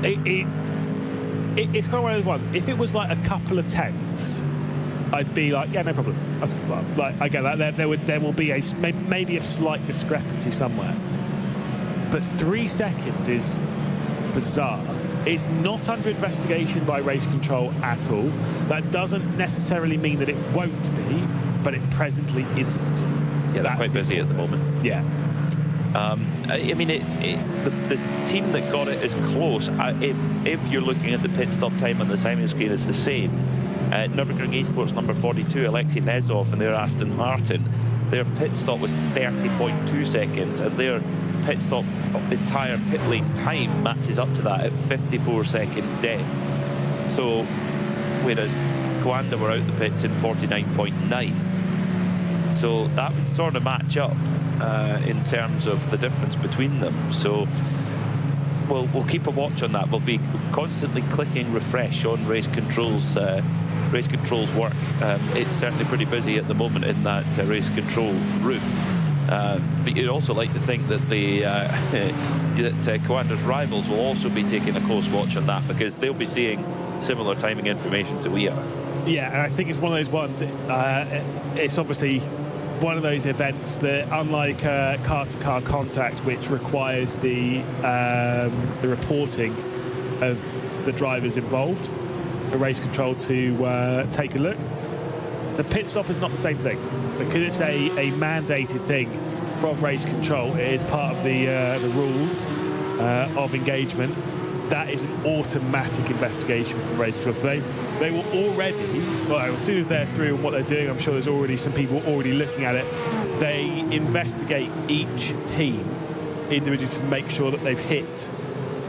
it's kind of one of those ones. If it was like a couple of tenths, I'd be like, yeah, no problem. That's like, I get that. There will be maybe a slight discrepancy somewhere, but 3 seconds is bizarre. It's not under investigation by race control at all. That doesn't necessarily mean that it won't be, but it presently isn't. Yeah, they're quite busy at the moment. Yeah. I mean, the team that got it is close. If you're looking at the pit stop time on the timing screen, it's the same. Nürburgring Esports number 42, Alexei Nezov and their Aston Martin, their pit stop was 30.2 seconds, and their pit stop entire pit lane time matches up to that at 54 seconds dead. So, whereas Coanda were out the pits in 49.9. So that would sort of match up in terms of the difference between them. So we'll keep a watch on that. We'll be constantly clicking refresh on race controls work. It's certainly pretty busy at the moment in that race control room. But you'd also like to think that that Coanda's rivals will also be taking a close watch on that, because they'll be seeing similar timing information to we are. Yeah, and I think it's one of those ones. It's obviously one of those events that, unlike car-to-car contact, which requires the reporting of the drivers involved, the race control to take a look. The pit stop is not the same thing, because it's a mandated thing from race control. It is part of the rules of engagement. That is an automatic investigation from race control. So they will already, well, as soon as they're through and what they're doing, I'm sure there's already some people already looking at it. They investigate each team individually to make sure that they've hit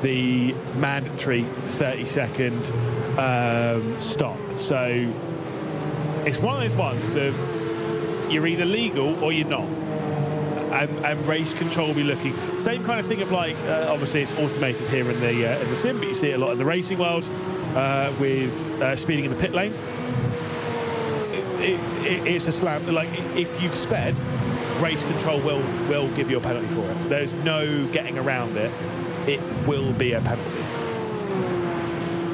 the mandatory 30-second stop. So it's one of those ones of you're either legal or you're not. And race control will be looking. Same kind of thing of like, obviously it's automated here in the sim, but you see it a lot in the racing world with speeding in the pit lane. It's a slam. Like, if you've sped, race control will give you a penalty for it. There's no getting around it. It will be a penalty.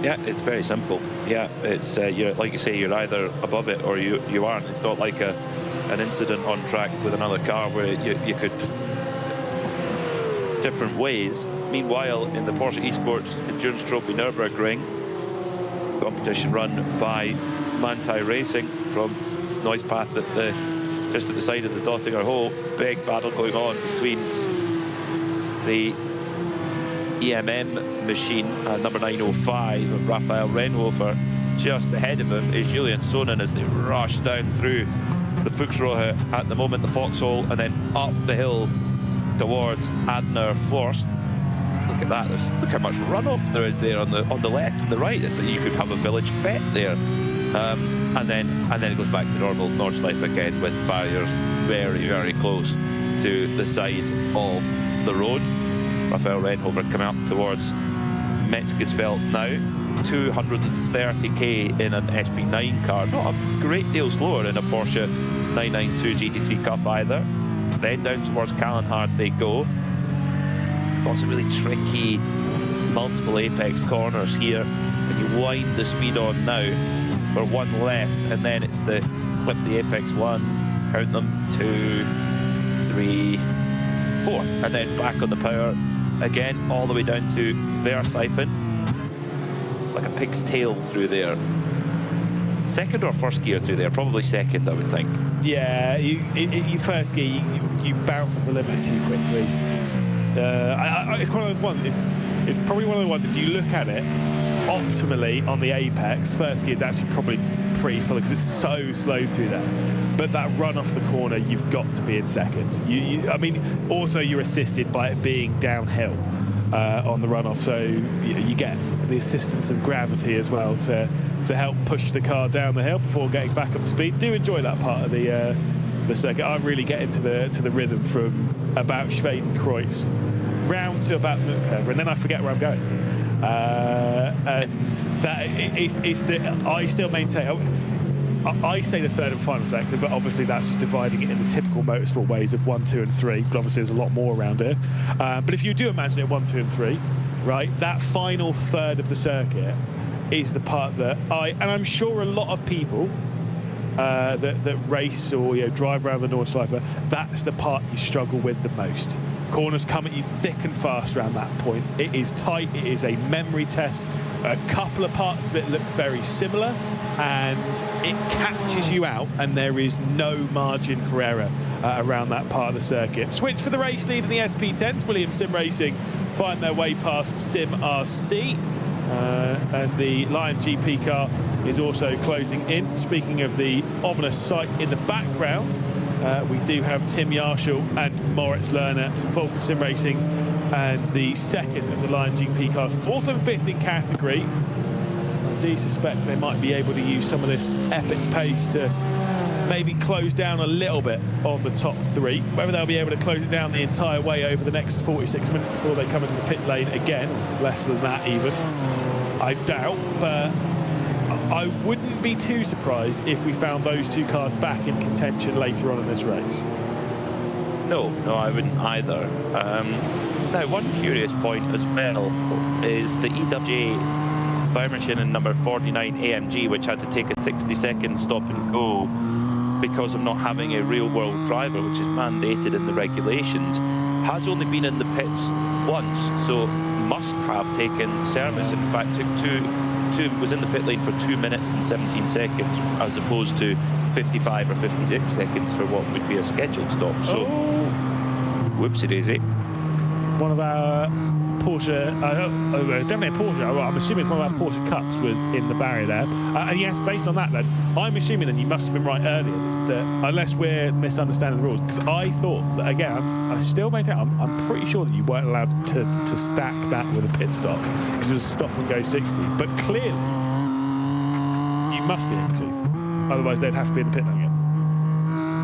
Yeah, it's very simple. Yeah, it's you're, like you say, you're either above it or you aren't. It's not like an incident on track with another car where you could different ways. Meanwhile, in the Porsche Esports Endurance Trophy Nürburgring competition run by Manthey Racing from Noise Path just at the side of the Dottinger Hole, big battle going on between the EMM machine, number 905 of Raphael Renhofer. Just ahead of him is Julian Sonnen as they rush down through the Fuchsrohe at the moment, the Foxhole, and then up the hill towards Adner Forst. Look at that, look how much runoff there is there on the left and the right. It's like you could have a village fete there And then it goes back to normal Nordschleife again with barriers very, very close to the side of the road. Raphael Renhover coming up towards Metzgesfeld now. 230k in an SP9 car, not a great deal slower in a Porsche 992 GT3 Cup either. Then down towards Kallenhardt they go. Got some really tricky multiple apex corners here, and you wind the speed on now for one left, and then it's the clip the apex 1, count them, 2, 3, 4, and then back on the power again all the way down to Versiphon. It's like a pig's tail through there. Second or first gear through there? Probably second, I would think. Yeah, you first gear, you bounce off the limit too quickly. It's one of those ones. It's probably one of the ones. If you look at it optimally on the apex, first gear is actually probably pretty solid because it's so slow through there. But that run off the corner, you've got to be in second. I mean, also you're assisted by it being downhill on the runoff, so you get the assistance of gravity as well to help push the car down the hill before getting back up to speed. Do enjoy that part of the circuit. I really get into the rhythm from about Schwedenkreuz round to about Nürburgring, and then I forget where I'm going. And that it's I still maintain. I say the third and final sector, but obviously that's just dividing it in the typical motorsport ways of 1, 2, and 3. But obviously there's a lot more around here. But if you do imagine it 1, 2, and 3, right, that final third of the circuit is the part that and I'm sure a lot of people that race or drive around the Nordschleife, that's the part you struggle with the most. Corners come at you thick and fast around that point. It is tight. It is a memory test. A couple of parts of it look very similar, and it catches you out, and there is no margin for error around that part of the circuit. Switch for the race lead in the SP10s. Williams Sim Racing find their way past Sim RC, and the Lion GP car is also closing in. Speaking of the ominous sight in the background, we do have Tim Yarshall and Moritz Lerner, Vulcan Sim Racing, and the second of the Lion GP cars, 4th and 5th in category. I do suspect they might be able to use some of this epic pace to maybe close down a little bit on the top 3. Whether they'll be able to close it down the entire way over the next 46 minutes before they come into the pit lane again, less than that even, I doubt, but I wouldn't be too surprised if we found those two cars back in contention later on in this race. No, I wouldn't either. Now, one curious point as well is the EWJ Baumaschinen number 49 AMG, which had to take a 60-second stop and go because of not having a real-world driver, which is mandated in the regulations, has only been in the pits once, so must have taken service. In fact, was in the pit lane for 2 minutes and 17 seconds as opposed to 55 or 56 seconds for what would be a scheduled stop. So, whoopsie-daisy. One of our Porsche, it's definitely a Porsche, well, I'm assuming it's one of our Porsche Cups was in the barrier there. And yes, based on that then, I'm assuming then you must have been right earlier, that unless we're misunderstanding the rules, because I thought that, again, I still maintain, I'm pretty sure that you weren't allowed to stack that with a pit stop, because it was stop and go 60, but clearly you must be able to, otherwise they'd have to be in the pit lane again.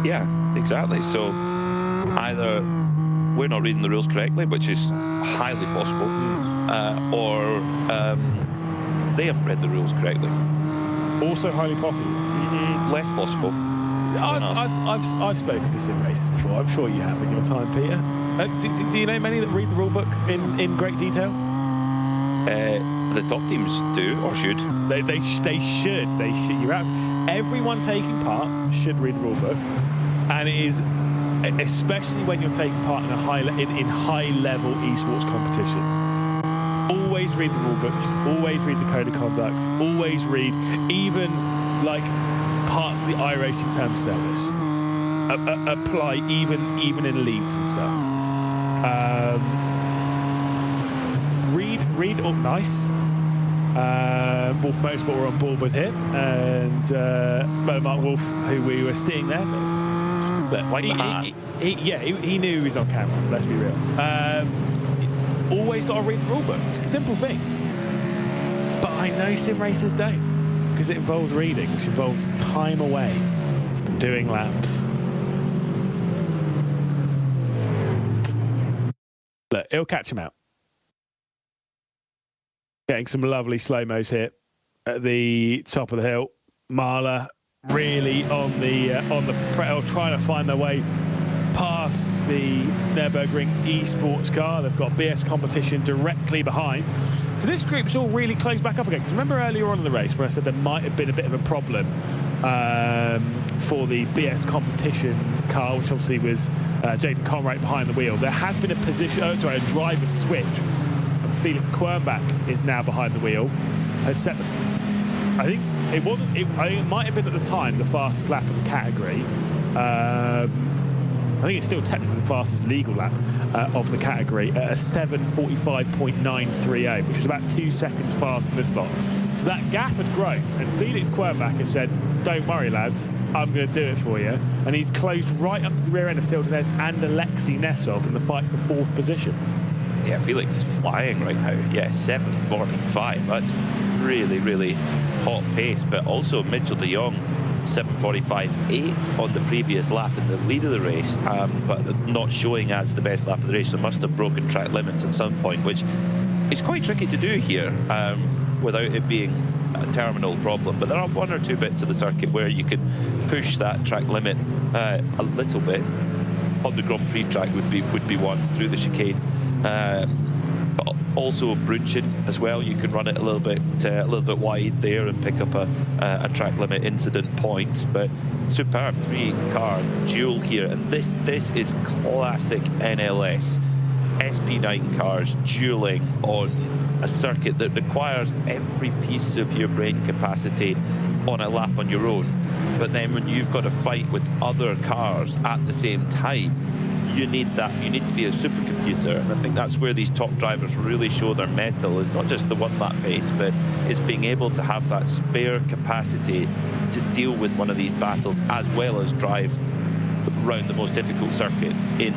Yeah, exactly. So either we're not reading the rules correctly, which is highly possible, or they haven't read the rules correctly. Also highly possible. Less possible. I've spoken to sim racers before. I'm sure you have in your time, Peter. Do you know many that read the rule book in great detail? The top teams do, or should. They should. You're out. Everyone taking part should read the rule book, and it is, especially when you're taking part in a high-level esports competition. Always read the rule book. Always read the code of conduct. Always read even like parts of the iRacing terms of service. Apply even in leagues and stuff. Read up nice. Wolf Motorsport were on board with him, and Mark Wolf, who we were seeing there. But he knew he was on camera. Let's be real. Always got to read the rule book. Simple thing. But I know sim racers don't. because it involves reading, which involves time away from doing laps. Look, it'll catch him out. Getting some lovely slow-mos here at the top of the hill. Marla really on the trying to find their way past the Nürburgring esports car. They've got BS competition directly behind. So this group's all really close back up again. Because remember earlier on in the race when I said there might have been a bit of a problem for the BS competition car, which obviously was Jaden Conrad behind the wheel. There has been a driver switch. And Felix Quernbach is now behind the wheel. Has set the, I think it might have been at the time the fastest lap of the category. I think it's still technically the fastest legal lap of the category at a 7:45.930, which is about 2 seconds faster than this lot. So that gap had grown, and Felix Quernbach has said, "Don't worry, lads, I'm going to do it for you." And he's closed right up to the rear end of Fildenez and Alexei Nesov in the fight for 4th position. Yeah, Felix is flying right now. Yeah, 7:45. That's really, really hot pace. But also Mitchell de Jong, 7:45.8 on the previous lap in the lead of the race, but not showing as the best lap of the race. So must have broken track limits at some point, which is quite tricky to do here without it being a terminal problem. But there are 1 or 2 bits of the circuit where you can push that track limit a little bit. On the Grand Prix track would be one through the chicane. But also Brunchen as well. You can run it a little bit wide there and pick up a track limit incident point. But superb 3-car duel here, and this is classic NLS SP9 cars dueling on a circuit that requires every piece of your brain capacity on a lap on your own. But then when you've got to fight with other cars at the same time, you need that. You need to be a supercomputer, and I think that's where these top drivers really show their mettle. It's not just the 1 lap pace, but it's being able to have that spare capacity to deal with one of these battles, as well as drive around the most difficult circuit in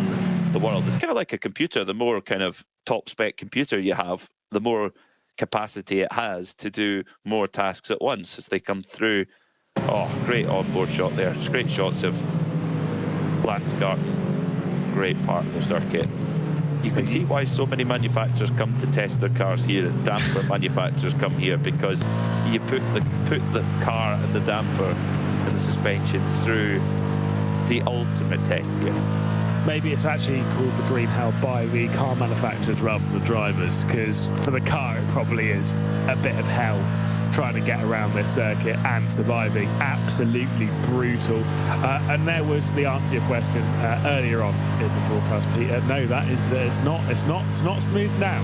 the world. It's kind of like a computer. The more kind of top spec computer you have, the more capacity it has to do more tasks at once as they come through. Oh, great onboard shot there. Just great shots of Landsgarten. Great part of the circuit. You can see why so many manufacturers come to test their cars here, and damper manufacturers come here, because you put the car and the damper and the suspension through the ultimate test here. Maybe it's actually called the green hell by the car manufacturers rather than the drivers, because for the car it probably is a bit of hell trying to get around this circuit and surviving. Absolutely brutal. And there was the answer to your question earlier on in the broadcast, Peter. No, that is it's not smooth now.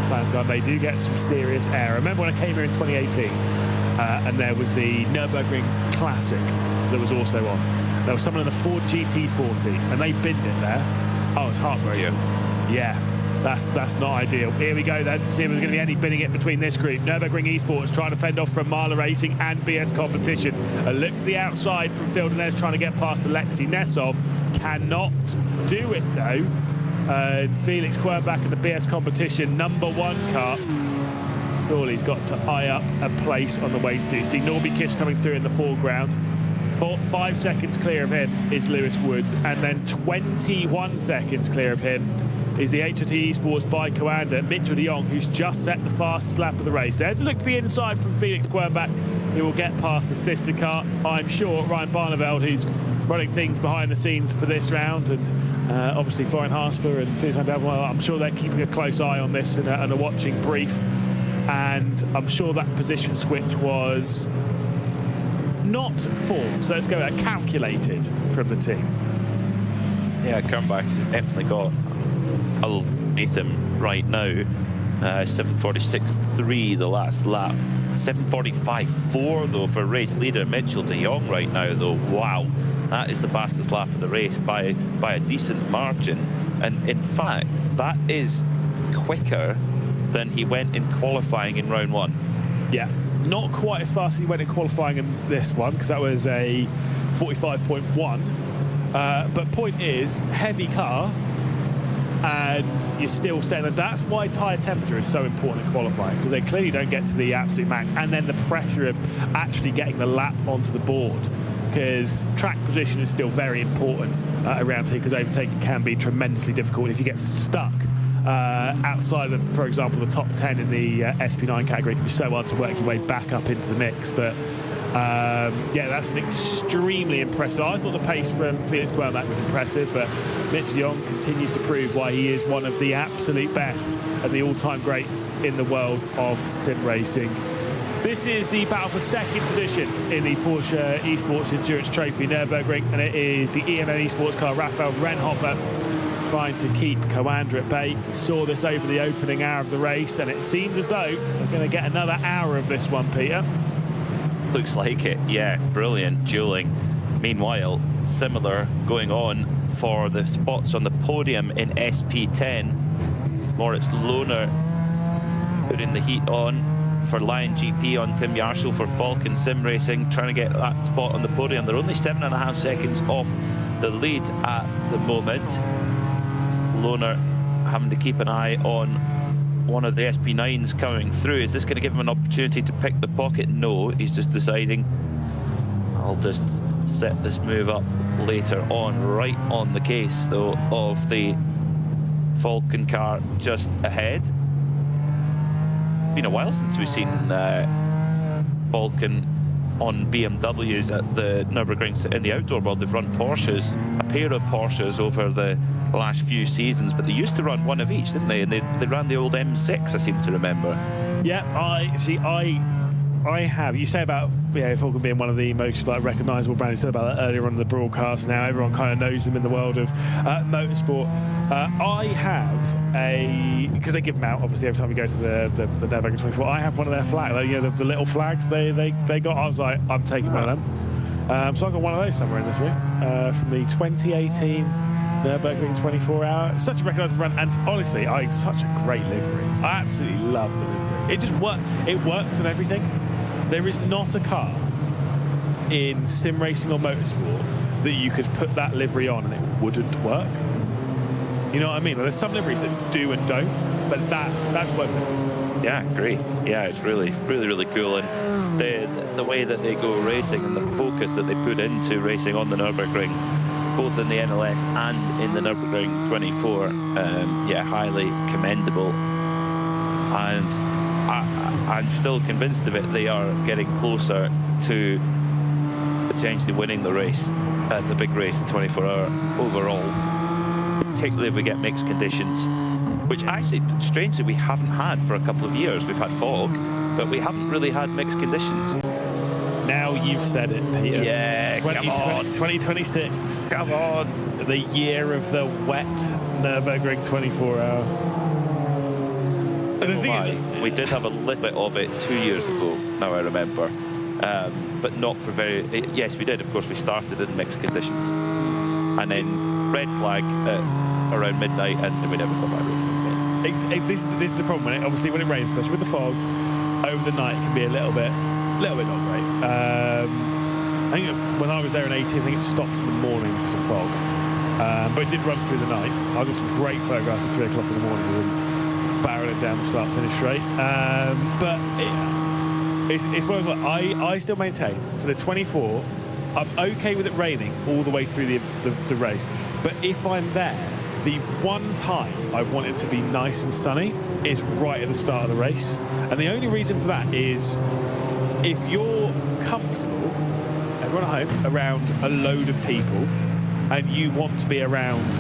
Flansguard, they do get some serious air. I remember when I came here in 2018, and there was the Nürburgring Classic that was also on. There was someone in the Ford GT40, and they binned it there. Oh, it's heartbreaking. Yeah. That's not ideal. Here we go then. See if there's going to be any binning it between this group. Nürburgring Esports trying to fend off from Marla Racing and BS Competition. A look to the outside from Fildenez trying to get past Alexei Nesov. Cannot do it though. Felix Quernbach in the BS Competition #1 car. Surely's got to eye up a place on the way through. See Norby Kish coming through in the foreground. 5 seconds clear of him is Lewis Woods, and then 21 seconds clear of him is the HRT Esports by Coanda, Mitchell de Jong, who's just set the fastest lap of the race. There's a look to the inside from Felix Quernbach, who will get past the sister car. I'm sure Ryan Barneveld, who's running things behind the scenes for this round, and obviously Florian Hasper and Felix van Daven, I'm sure they're keeping a close eye on this and a watching brief. And I'm sure that position switch was not forced, so let's go calculated from the team. Yeah, Quernbach's definitely got underneath him right now. 7:46.3 the last lap. 7:45.4 though for race leader Mitchell de Jong right now though. Wow, that is the fastest lap of the race by a decent margin. And in fact, that is quicker than he went in qualifying in round 1. Yeah, not quite as fast as he went in qualifying in this one, because that was a 45.1. But point is, heavy car, and you're still saying that's why tyre temperature is so important in qualifying, because they clearly don't get to the absolute max, and then the pressure of actually getting the lap onto the board, because track position is still very important around here, because overtaking can be tremendously difficult if you get stuck outside of, for example, the top 10 in the SP9 category. It can be so hard to work your way back up into the mix. But yeah, that's an extremely impressive. I thought the pace from Felix Guerlain was impressive, but Mitch de Jong continues to prove why he is one of the absolute best and the all-time greats in the world of sim racing. This is the battle for second position in the Porsche Esports Endurance Trophy Nürburgring, and it is the EMN Esports car Raphael Renhofer trying to keep Coandra at bay. We saw this over the opening hour of the race, and it seems as though we're going to get another hour of this one, Peter. Looks like it, yeah. Brilliant dueling. Meanwhile, similar going on for the spots on the podium in SP10. Moritz Lohner putting the heat on for Lion GP on Tim Yarshall for Falcon Sim Racing, trying to get that spot on the podium. They're only 7.5 seconds off the lead at the moment. Lohner having to keep an eye on one of the SP9s coming through. Is this going to give him an opportunity to pick the pocket? No, he's just deciding, I'll just set this move up later on. Right on the case, though, of the Falcon car just ahead. Been a while since we've seen Falcon on BMWs at the Nürburgring. In the outdoor world, they've run Porsches, a pair of Porsches over the last few seasons, but they used to run one of each, didn't they? And they ran the old M6, I seem to remember. Yeah, I have. You say about Falcon being one of the most recognisable brands. You said about that earlier on the broadcast. Now everyone kind of knows them in the world of motorsport. I have because they give them out obviously every time you go to the Nürburgring 24. I have one of their flags, the little flags they got. I was like, I'm taking one of them. So I got one of those somewhere in this week from the 2018 Nürburgring 24 hour. It's such a recognisable brand, and honestly, it's such a great livery. I absolutely love the livery. It just works on everything. There is not a car in sim racing or motorsport that you could put that livery on and it wouldn't work. You know what I mean? There's some liveries that do and don't, but that's worth it. Yeah, I agree. Yeah, it's really, really, really cool. And the way that they go racing and the focus that they put into racing on the Nürburgring, both in the NLS and in the Nürburgring 24, yeah, highly commendable. And I'm still convinced of it. They are getting closer to potentially winning the race, the big race, the 24-hour overall, particularly if we get mixed conditions, which actually, strangely, we haven't had for a couple of years. We've had fog, but we haven't really had mixed conditions. Now you've said it, Peter. Yeah, come on. 2026. Come on. The year of the wet Nürburgring 24-hour. We did have a little bit of it 2 years ago, now I remember, but not for very... Yes, we did, of course. We started in mixed conditions, and then red flag around midnight, and then we never got back racing again. This is the problem, obviously when it rains, especially with the fog, over the night it can be a little bit not great. I think when I was there in 18, I think it stopped in the morning because of fog, but it did run through the night. I got some great photographs at 3 o'clock in the morning, barreling down the start-finish straight. But it's one of those, I still maintain for the 24, I'm okay with it raining all the way through the race. But if I'm there, the one time I want it to be nice and sunny is right at the start of the race. And the only reason for that is if you're comfortable, everyone at home, around a load of people, and you want to be around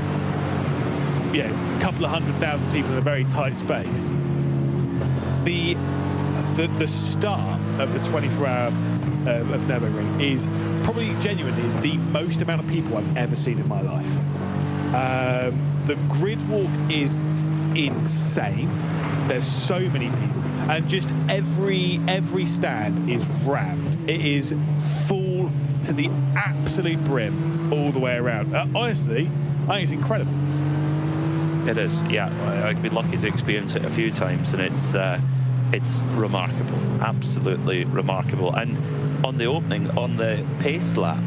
a couple of 100,000 people in a very tight space, the start of the 24-hour of Nürburgring is probably genuinely is the most amount of people I've ever seen in my life. The grid walk is insane. There's so many people, and just every stand is rammed. It is full to the absolute brim all the way around. Honestly, I think it's incredible. It is, yeah. I've been lucky to experience it a few times, and it's remarkable, absolutely remarkable. And on the opening, on the pace lap,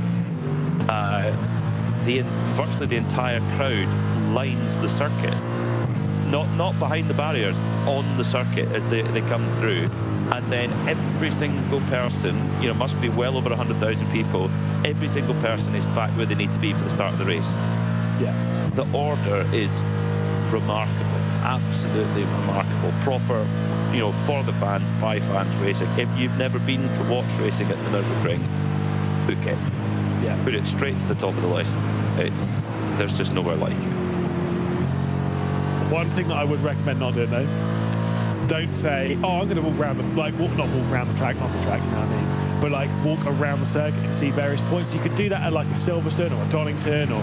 virtually the entire crowd lines the circuit not behind the barriers, on the circuit as they come through. And then every single person, must be well over 100,000 people, every single person is back where they need to be for the start of the race. Yeah. The order is remarkable, absolutely remarkable. Proper, for the fans, by fans racing. If you've never been to watch racing at the Nürburgring, book it. Yeah. Put it straight to the top of the list. There's just nowhere like it. One thing that I would recommend not doing though, don't say, oh, I'm going to walk around not walk around the track, on the track, you know what I mean? But like walk around the circuit and see various points. You could do that at like a Silverstone or a Donington or,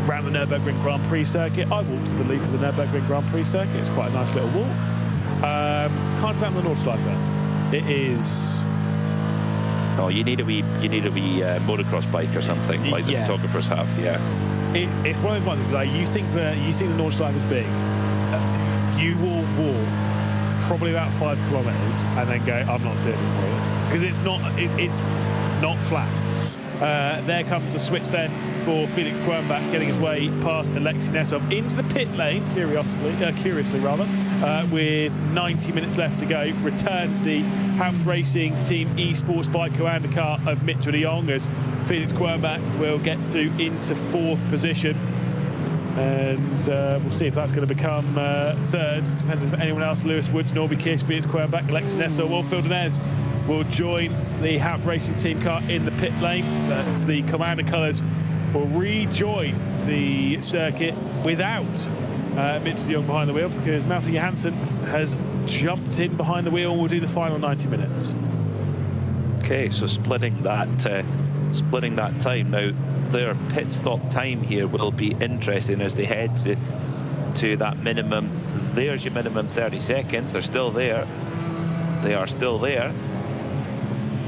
around the Nürburgring Grand Prix circuit. I walked the loop of the Nürburgring Grand Prix circuit. It's quite a nice little walk. Can't do that on the Nordschleife though. It is... Oh, you need a wee motocross bike or something like the photographers have. Yeah, it's one of those ones. Like you think the Nordschleife is big, you will walk probably about 5 kilometers and then go, I'm not doing any more of this because it's not flat. There comes the switch then for Felix Quernbach getting his way past Alexei Nesov into the pit lane, curiously, with 90 minutes left to go. Returns the House Racing Team Esports Bike Coanda car of Mitchell de Jong as Felix Quernbach will get through into 4th position. And we'll see if that's going to become 3rd, depending if anyone else, Lewis Woods, Norby Kish, Felix Quernbach, Alexei Nesov, Wilfried Denez will join the House Racing Team car in the pit lane. That's the Coanda colours will rejoin the circuit without Mitchell de Jong behind the wheel because Malte Johansson has jumped in behind the wheel and will do the final 90 minutes. Okay, so splitting that time now. Their pit stop time here will be interesting as they head to that minimum. There's your minimum 30 seconds. They're still there. They are still there.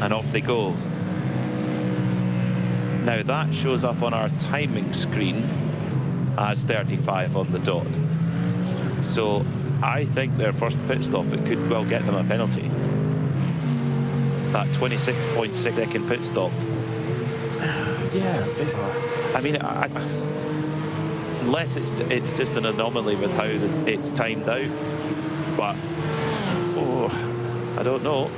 And off they go. Now that shows up on our timing screen as 35 on the dot. So I think their first pit stop, it could well get them a penalty. That 26.6 second pit stop. Yeah, it's... I mean, unless it's just an anomaly with how it's timed out. But, I don't know.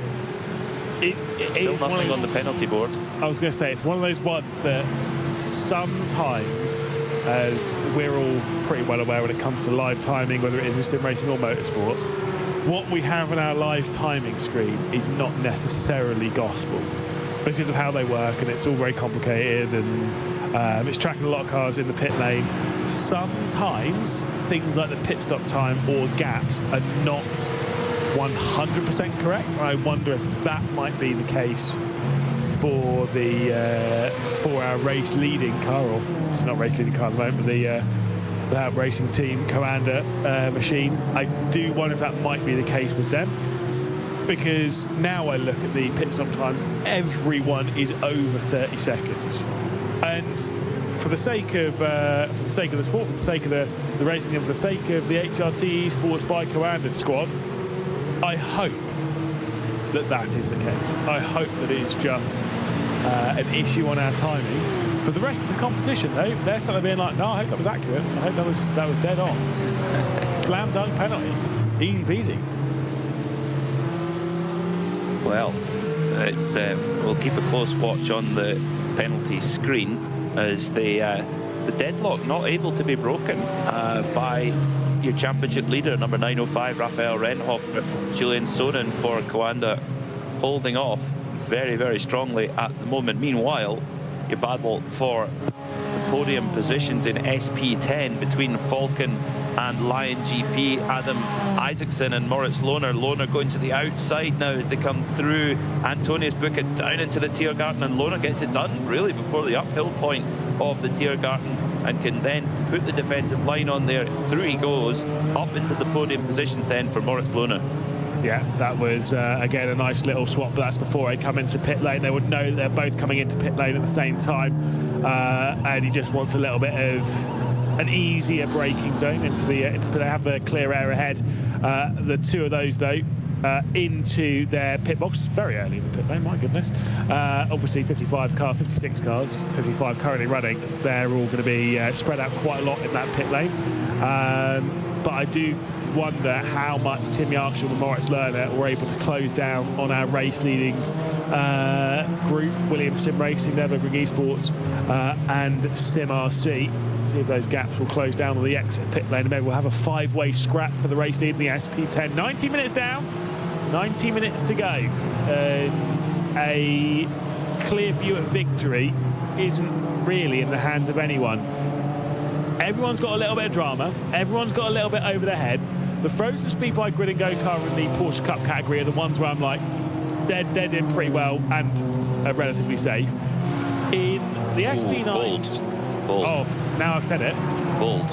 Still nothing on the penalty board. I was going to say, it's one of those ones that sometimes, as we're all pretty well aware when it comes to live timing, whether it is in sim racing or motorsport, what we have on our live timing screen is not necessarily gospel because of how they work, and it's all very complicated, and it's tracking a lot of cars in the pit lane. Sometimes things like the pit stop time or gaps are not 100% correct. I wonder if that might be the case for the 4-hour race leading car, or it's not race leading car at the moment, but the racing team Coanda machine. I do wonder if that might be the case with them, because now I look at the pit stop times, everyone is over 30 seconds, and for the sake of the sport, for the sake of the racing, and for the sake of the HRT Esports by Coanda squad, I hope that is the case. I hope that it is just an issue on our timing. For the rest of the competition, though, they're sort of being like, no, I hope that was accurate. I hope that was dead on. Slam dunk penalty, easy peasy. Well, it's we'll keep a close watch on the penalty screen as the deadlock not able to be broken by your championship leader, number 905, Raphael Renhoff. Julian Sonnen for Coanda holding off very, very strongly at the moment. Meanwhile, you battle for the podium positions in SP10 between Falcon and Lion GP, Adam Isaacson and Moritz Lohner. Lohner going to the outside now as they come through Antonius Bucca down into the Tiergarten, and Lohner gets it done really before the uphill point of the Tiergarten and can then put the defensive line on there. Through he goes up into the podium positions then for Moritz Lohner. Yeah, that was, again, a nice little swap, but that's before they come into pit lane. They would know they're both coming into pit lane at the same time, and he just wants a little bit of an easier braking zone into the they have the clear air ahead. The two of those, though, into their pit box. Very early in the pit lane, my goodness. Obviously 56 cars, 55 currently running. They're all going to be spread out quite a lot in that pit lane. But I do wonder how much Tim Yarshall and Moritz Lerner were able to close down on our race leading group, Williams Sim Racing, Nürburgring Esports and Sim RC. See if those gaps will close down on the exit pit lane. Maybe we'll have a 5-way scrap for the race lead in the SP10. 90 minutes down, 90 minutes to go, and a clear view of victory isn't really in the hands of anyone. Everyone's got a little bit of drama. Everyone's got a little bit over their head. The Frozen Speed Bike Grid and Go car in the Porsche Cup category are the ones where I'm like, they're doing pretty well and are relatively safe. In the SP9s... Bold. Oh, now I've said it. Bold.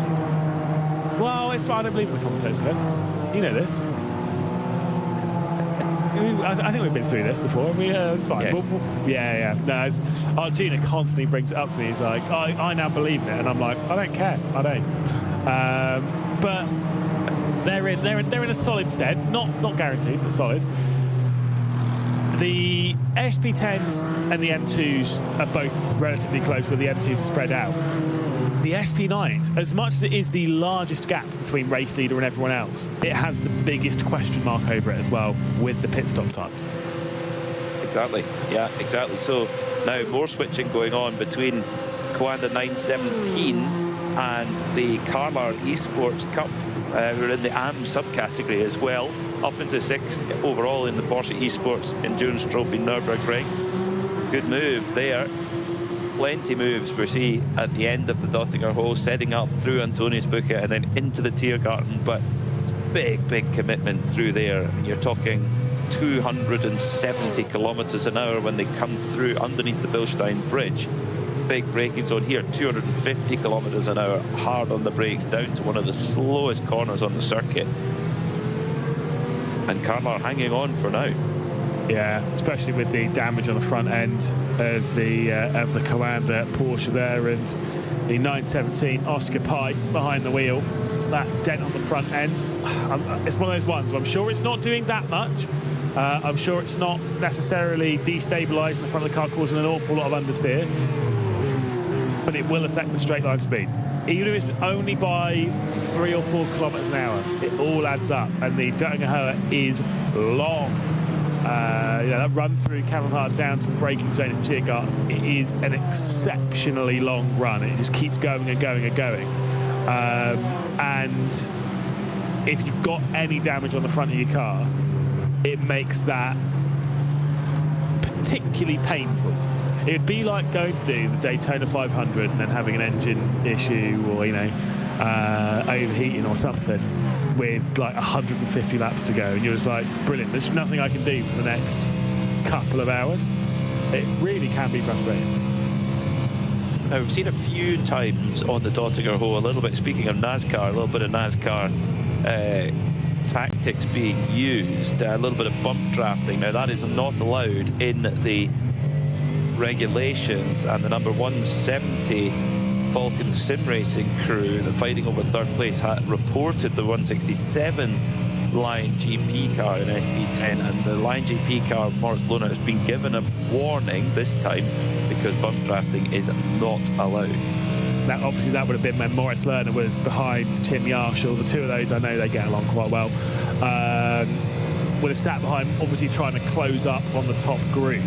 Well, it's fine. I don't believe in the commentators, guys. You know this. I think we've been through this before. It's fine. Yes. Yeah. No, Arjuna constantly brings it up to me. He's like, I now believe in it, and I'm like, I don't care. I don't. But they're in a solid stead. Not guaranteed, but solid. The SP10s and the M2s are both relatively close, so the M2s are spread out. The SP9s, as much as it is the largest gap between race leader and everyone else, it has the biggest question mark over it as well with the pit stop times. Exactly. Yeah, exactly. So now more switching going on between Coanda 917 and the Carlar Esports Cup, who are in the AM subcategory as well, up into 6th overall in the Porsche Esports Endurance Trophy Nürburgring. Good move there. Plenty moves we see at the end of the Dottinger Hole, setting up through Antoniusbrücke and then into the Tiergarten, but it's big commitment through there. You're talking 270 kilometers an hour when they come through underneath the Bilstein Bridge. Big braking zone here, 250 kilometers an hour, hard on the brakes, down to one of the slowest corners on the circuit. And Carlar hanging on for now. Yeah, especially with the damage on the front end of the Coanda Porsche there, and the 917 Oscar Pike behind the wheel. That dent on the front end. It's one of those ones where I'm sure it's not doing that much. I'm sure it's not necessarily destabilising the front of the car, causing an awful lot of understeer. But it will affect the straight line speed. Even if it's only by 3 or 4 kilometres an hour, it all adds up. And the Dottinger Höhe is long. That run through Kallenhardt down to the braking zone in Tiergarten, it is an exceptionally long run. It just keeps going and going and going. And if you've got any damage on the front of your car, it makes that particularly painful. It'd be like going to do the Daytona 500 and then having an engine issue or, overheating or something with like 150 laps to go, and you're just like, brilliant, there's nothing I can do for the next couple of hours. It really can be frustrating. Now, we've seen a few times on the Dottinger Hole, a little bit, speaking of NASCAR, a little bit of NASCAR tactics being used, a little bit of bump drafting. Now, that is not allowed in the regulations, and the number 170 Falcon Sim Racing crew, the fighting over third place, had reported the 167 Line GP car in SP10, and the Line GP car, Moritz Lerner, has been given a warning this time because bump drafting is not allowed. Now, obviously, that would have been when Moritz Lerner was behind Tim Yarshall. The two of those, I know they get along quite well. Would have sat behind, obviously trying to close up on the top group.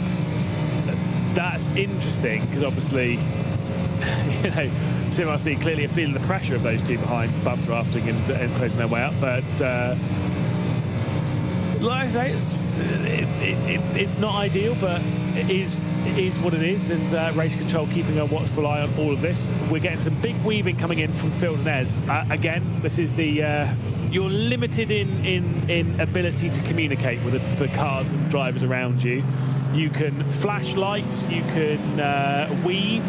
That's interesting because obviously, Sim RC clearly are feeling the pressure of those two behind bump drafting and closing their way up. But like I say, it's not ideal, but it is what it is. And race control keeping a watchful eye on all of this. We're getting some big weaving coming in from Phil Nez. Again, this is the you're limited in ability to communicate with the cars and drivers around you. You can flash lights, you can weave,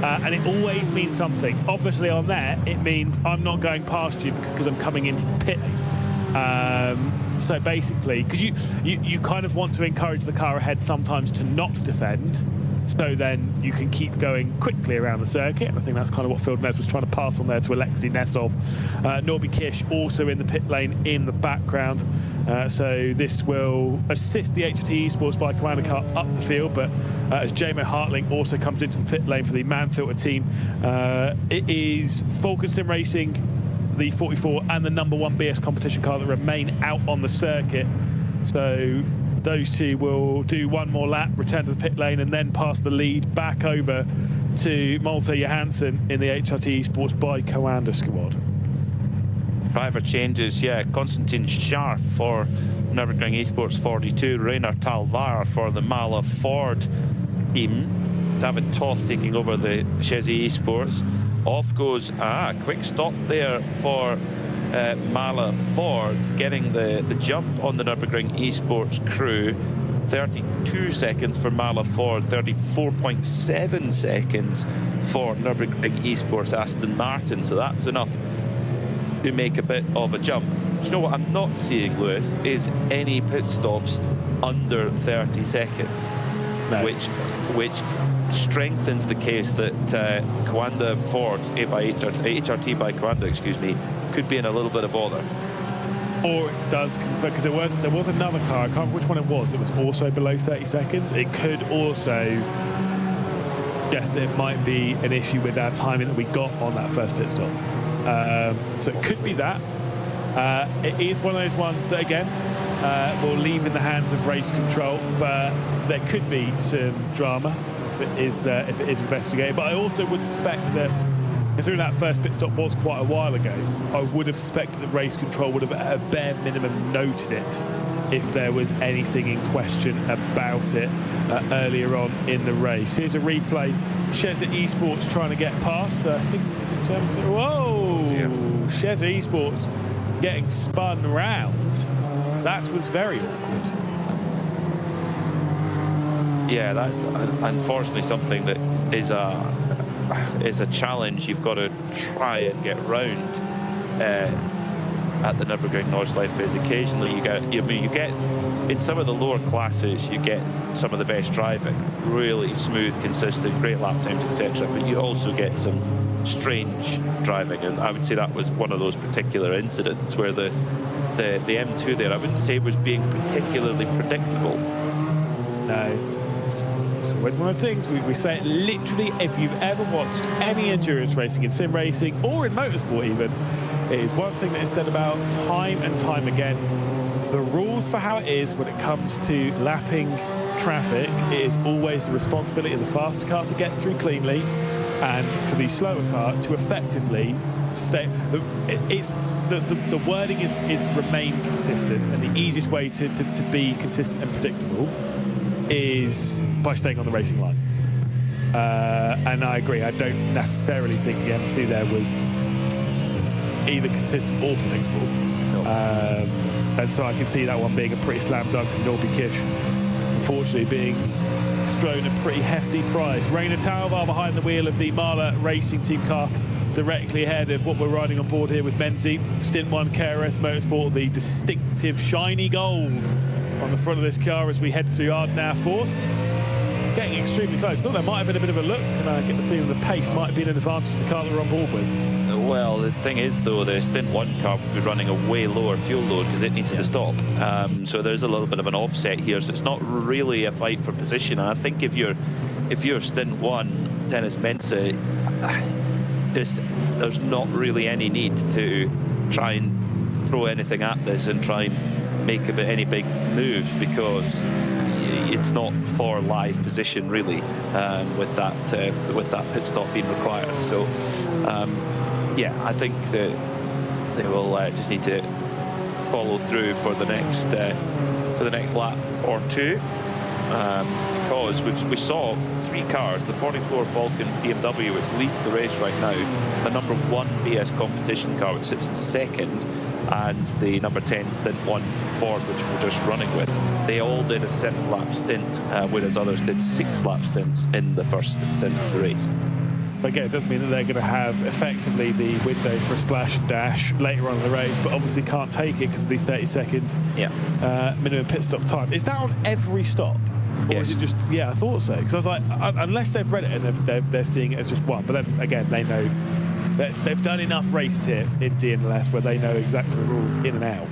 and it always means something. Obviously on there, it means I'm not going past you because I'm coming into the pit. So basically, because you kind of want to encourage the car ahead sometimes to not defend, So then you can keep going quickly around the circuit. I think that's kind of what Phil Nez was trying to pass on there to Alexei Nesov. Norby Kish also in the pit lane in the background. So this will assist the HRT Esports by Commander car up the field. But as JMO Hartling also comes into the pit lane for the Manfilter team, it is Falcon Sim Racing, the 44 and the #1 BS competition car that remain out on the circuit. So those two will do one more lap, return to the pit lane, and then pass the lead back over to Malte Johansson in the HRT Esports by Coanda squad. Driver changes, yeah. Konstantin Scharf for Nürburgring Esports 42, Rainer Talvar for the Mala Ford team. David Toss taking over the Chesney Esports. Off goes, quick stop there for Mala Ford, getting the jump on the Nürburgring Esports crew. 32 seconds for Mala Ford, 34.7 seconds for Nürburgring Esports Aston Martin. So that's enough to make a bit of a jump. Do you know what I'm not seeing, Lewis, is any pit stops under 30 seconds, No. which strengthens the case that Coanda Ford, HRT by Coanda, excuse me, could be in a little bit of bother. Or it does confirm, because there was another car, I can't remember which one it was also below 30 seconds. It could also suggest that it might be an issue with our timing that we got on that first pit stop. So it could be that. It is one of those ones that, again, will leave in the hands of race control, but there could be some drama if it is investigated. But I also would suspect that, considering that first pit stop was quite a while ago, I would have suspected that race control would have at a bare minimum noted it if there was anything in question about it earlier on in the race. Here's a replay. Chesney Esports trying to get past, I think, is it terms of, whoa! Chesney Esports getting spun round. That was very awkward. Yeah, that's unfortunately something that is a challenge you've got to try and get round at the Nürburgring Nordschleife. Is occasionally you get in some of the lower classes, you get some of the best driving, really smooth, consistent, great lap times, etc. But you also get some strange driving, and I would say that was one of those particular incidents where the M2 there, I wouldn't say it was being particularly predictable. No. It's always one of the things we say it literally. If you've ever watched any endurance racing, in sim racing or in motorsport even, it is one thing that is said about time and time again. The rules for how it is when it comes to lapping traffic, it is always the responsibility of the faster car to get through cleanly, and for the slower car to effectively stay. The wording is remain consistent, and the easiest way to be consistent and predictable is by staying on the racing line. And I agree, I don't necessarily think the M2 there was either consistent or predictable. No. And so I can see that one being a pretty slam dunk, and Norby Kish unfortunately being thrown a pretty hefty prize. Rainer Talvar behind the wheel of the Mala Racing Team car, directly ahead of what we're riding on board here with Menzi. Stint 1 KRS Motorsport, the distinctive shiny gold on the front of this car as we head through Ardnau Forst. Getting extremely close. Thought there might have been a bit of a look, and I get the feeling the pace might have been an advantage to the car that we're on board with. Well, the thing is, though, the Stint 1 car will be running a way lower fuel load because it needs to stop. So there's a little bit of an offset here. So it's not really a fight for position. And I think if you're Stint 1, Dennis Mensa, there's not really any need to try and throw anything at this and try and make any big moves, because it's not for live position really, with that pit stop being required. So yeah, I think that they will just need to follow through for the next lap or two, because we saw 3 cars: the 44 Falcon BMW, which leads the race right now, the #1 BS competition car, which sits in second, and the #10 Stint 1 Ford, which we're just running with. They all did a 7-lap stint, whereas others did 6-lap stints in the first stint of the race. Again, it doesn't mean that they're going to have effectively the window for a splash and dash later on in the race, but obviously can't take it because of the 30-second minimum pit stop time. Is that on every stop? Or is it just, yeah, I thought so. Because I was like, unless they've read it and they're seeing it as just one. But then, again, they know that they've done enough races here in DNLS where they know exactly the rules in and out.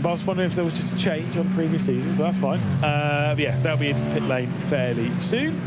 But I was wondering if there was just a change on previous seasons, but that's fine. But yes, they'll be into the pit lane fairly soon.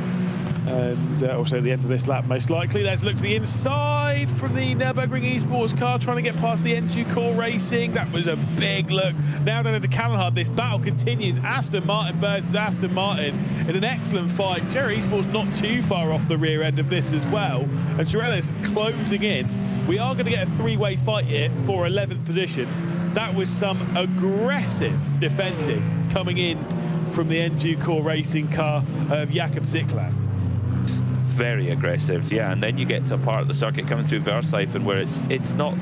And also at the end of this lap, most likely. Let's look to the inside from the Nürburgring Esports car, trying to get past the N2 Core Racing. That was a big look. Now down into Callanhard, this battle continues. Aston Martin versus Aston Martin in an excellent fight. Cherry Esports not too far off the rear end of this as well. And Chirella's closing in. We are going to get a three-way fight here for 11th position. That was some aggressive defending coming in from the N2 Core Racing car of Jakob Ziklan. Very aggressive, yeah. And then you get to a part of the circuit coming through Versheifen where it's not,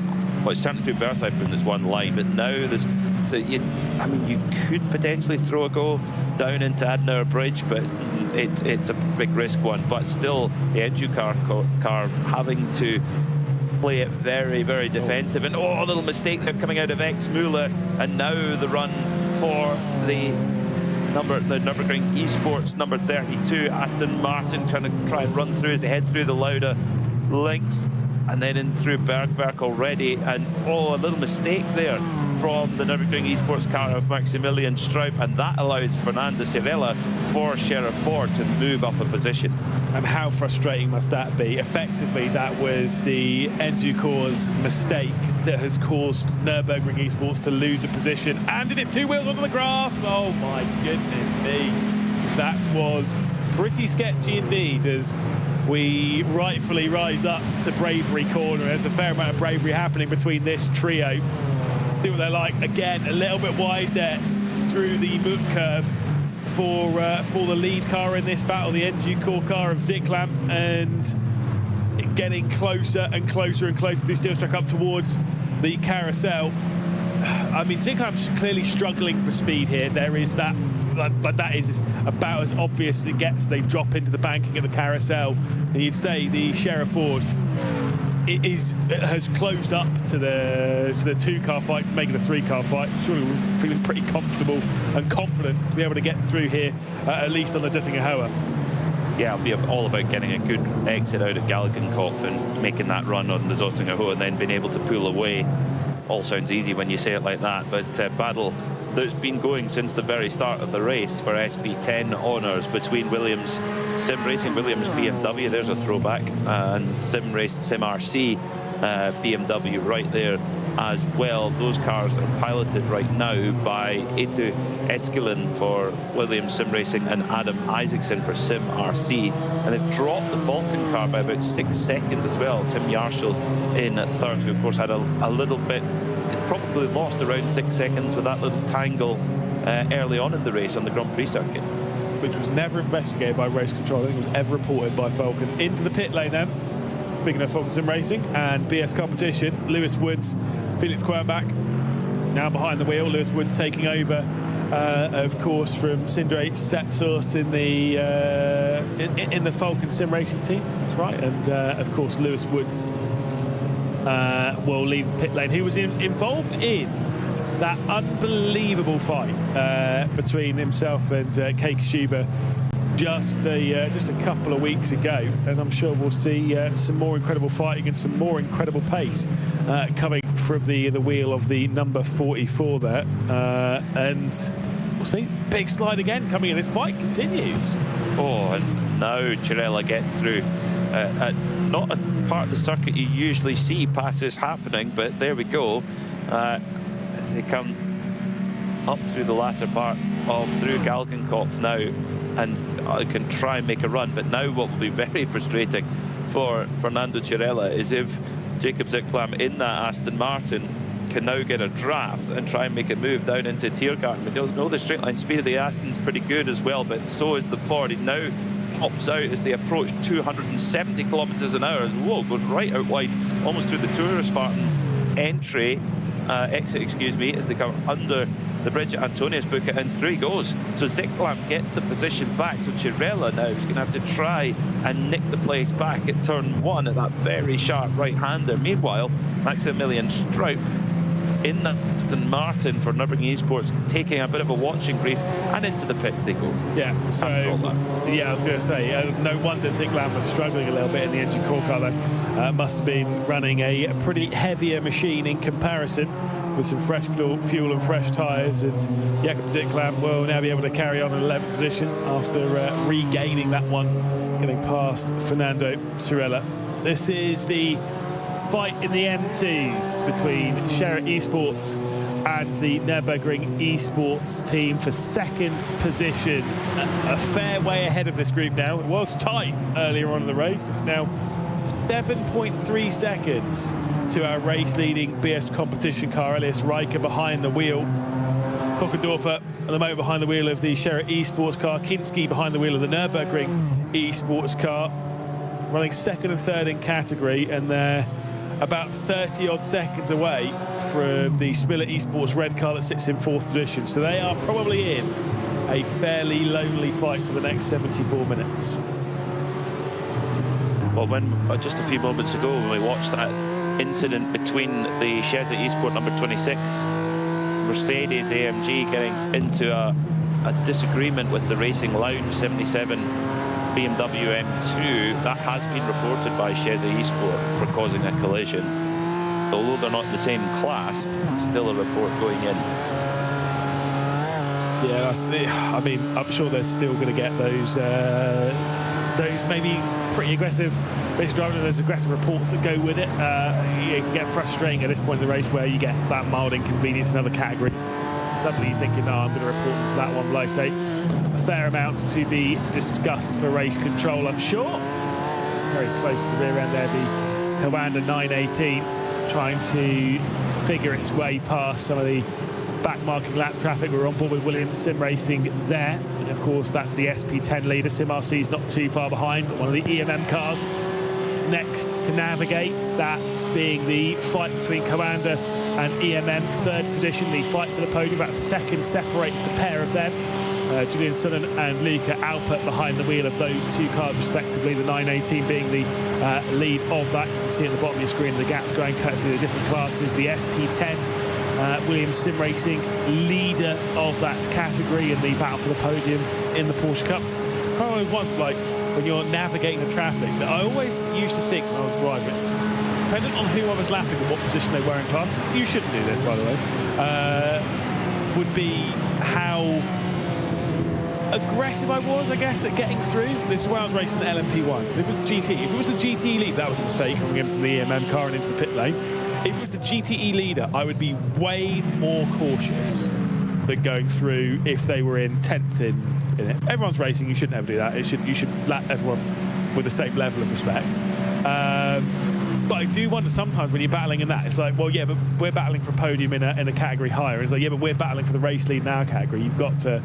well, it's starting through Versheifen, there's one line, but now there's, so I mean, you could potentially throw a go down into Adenauer Bridge, but it's a big risk one. But still, the N2 car having to play it very, very defensive. And a little mistake there coming out of Ex-Müller, and now the run for the Nürburgring Esports number 32, Aston Martin, trying to try and run through as they head through the Lauda links and then in through Bergwerk already. And a little mistake there from the Nürburgring Esports car of Maximilian Straub, and that allows Fernando Cirella for Sheriff Ford to move up a position. And how frustrating must that be? Effectively, that was the N2 Core's mistake that has caused Nürburgring Esports to lose a position. And did it 2 wheels onto the grass? Oh my goodness me. That was pretty sketchy indeed, as we rightfully rise up to Bravery Corner. There's a fair amount of bravery happening between this trio. See what they're like. Again, a little bit wide there through the boot curve for the lead car in this battle, the N2 Core car of Ziklan, and getting closer and closer and closer to the steel track up towards the carousel. I mean, Ziklan's clearly struggling for speed here. There is that, but that is about as obvious as it gets. They drop into the banking of the carousel, and you'd say the Sheriff Ford has closed up to the 2-car fight to make it a 3-car fight. Surely we're feeling pretty comfortable and confident to be able to get through here, at least on the Dittinger Hoa. Yeah, it'll be all about getting a good exit out at Galgenkopf and making that run on the Dittinger Hoa and then being able to pull away. All sounds easy when you say it like that, but battle that's been going since the very start of the race for SP10 honours between Williams, Sim Racing Williams BMW, there's a throwback, and Sim RC BMW right there as well. Those cars are piloted right now by Eetu Eskelin for Williams Sim Racing and Adam Isaacson for Sim RC, and they've dropped the Falcon car by about 6 seconds as well. Tim Yarshall in third, who of course had a little bit, probably lost around 6 seconds with that little tangle early on in the race on the Grand Prix circuit, which was never investigated by race control. I think it was ever reported by Falcon. Into the pit lane then. Speaking of Falcon Sim Racing and BS competition, Lewis Woods, Felix Quernbach now behind the wheel. Lewis Woods taking over, of course, from Sindre Setsos in the Falcon Sim Racing team. That's right. And of course, Lewis Woods will leave the pit lane. He was involved in that unbelievable fight between himself and Kei Kashiba just a couple of weeks ago, and I'm sure we'll see some more incredible fighting and some more incredible pace coming from the wheel of the number 44 there, and we'll see. Big slide again coming in. This fight continues. And now Cirella gets through not a part of the circuit you usually see passes happening, but there we go, as they come up through the latter part through Galgenkopf now, and can try and make a run. But now what will be very frustrating for Fernando Cirella is if Jakob Ziklan in that Aston Martin can now get a draft and try and make a move down into Tiergarten. We know the straight line speed of the Aston's pretty good as well, but so is the Ford. He now pops out as they approach 270 kilometers an hour. Whoa, goes right out wide, almost through the Touristfahrten exit, excuse me, as they come under the bridge at Antoniusbucke, and through he goes. So Ziklan gets the position back, so Cirella now is going to have to try and nick the place back at turn 1 at that very sharp right-hander. Meanwhile, Maximilian Straub in the Aston Martin for Nürburgring Esports, taking a bit of a watching brief, and into the pits they go. Yeah, so yeah, I was going to say, no wonder Ziglan was struggling a little bit in the engine core car then. Must have been running a pretty heavier machine in comparison, with some fresh fuel and fresh tyres, and Jakob Ziglan will now be able to carry on in 11th position after regaining that one, getting past Fernando Sorella. This is the fight in the M2s between Sherritt Esports and the Nürburgring Esports team for second position. A fair way ahead of this group now. It was tight earlier on in the race. It's now 7.3 seconds to our race-leading BS competition car, Elias Riker behind the wheel. Kockendorfer at the moment behind the wheel of the Sherritt Esports car. Kinski behind the wheel of the Nürburgring Esports car. Running second and third in category, and they're about 30-odd seconds away from the Spiller Esports red car that sits in fourth position. So they are probably in a fairly lonely fight for the next 74 minutes. Well, when just a few moments ago, when we watched that incident between the Sherritt Esports number 26, Mercedes AMG getting into a disagreement with the Racing Lounge 77 BMW M2, that has been reported by Sherritt Esports for causing a collision. Although they're not in the same class, still a report going in. Yeah, I mean, I'm sure they're still going to get those maybe pretty aggressive race driving, those aggressive reports that go with it. It can get frustrating at this point in the race where you get that mild inconvenience in other categories. Suddenly you're thinking, no, I'm going to report for that one. Like I say, a fair amount to be discussed for race control, I'm sure. Very close to the rear end there, the Coanda 918 trying to figure its way past some of the back-marking lap traffic. We're on board with Williams Sim Racing there. And of course, that's the SP10 leader. Sim RC's not too far behind, but one of the EMM cars next to navigate. That's being the fight between Coanda and EMM, third position. The fight for the podium, about a second separates the pair of them. Julian Sullen and Luca Alpert behind the wheel of those two cars respectively, the 918 being the lead of that. You can see at the bottom of your screen the gaps going courtesy of the different classes. The SP10 Williams Sim Racing leader of that category in the battle for the podium in the Porsche Cups. I always once, like, when you're navigating the traffic, that I always used to think when I was driving, it's dependent on who I was lapping and what position they were in class. You shouldn't do this, by the way. Would be how aggressive I was, I guess, at getting through. This is where I was racing the LMP1. So if it was the GT lead, that was a mistake coming in from the EMM car and into the pit lane. If it was the GTE leader, I would be way more cautious than going through if they were in 10th in it. Everyone's racing, you shouldn't ever do that. You should lap everyone with the same level of respect. But I do wonder sometimes when you're battling in that, it's like, well, yeah, but we're battling for a podium in a category higher. It's like, yeah, but we're battling for the race lead in our category. You've got to,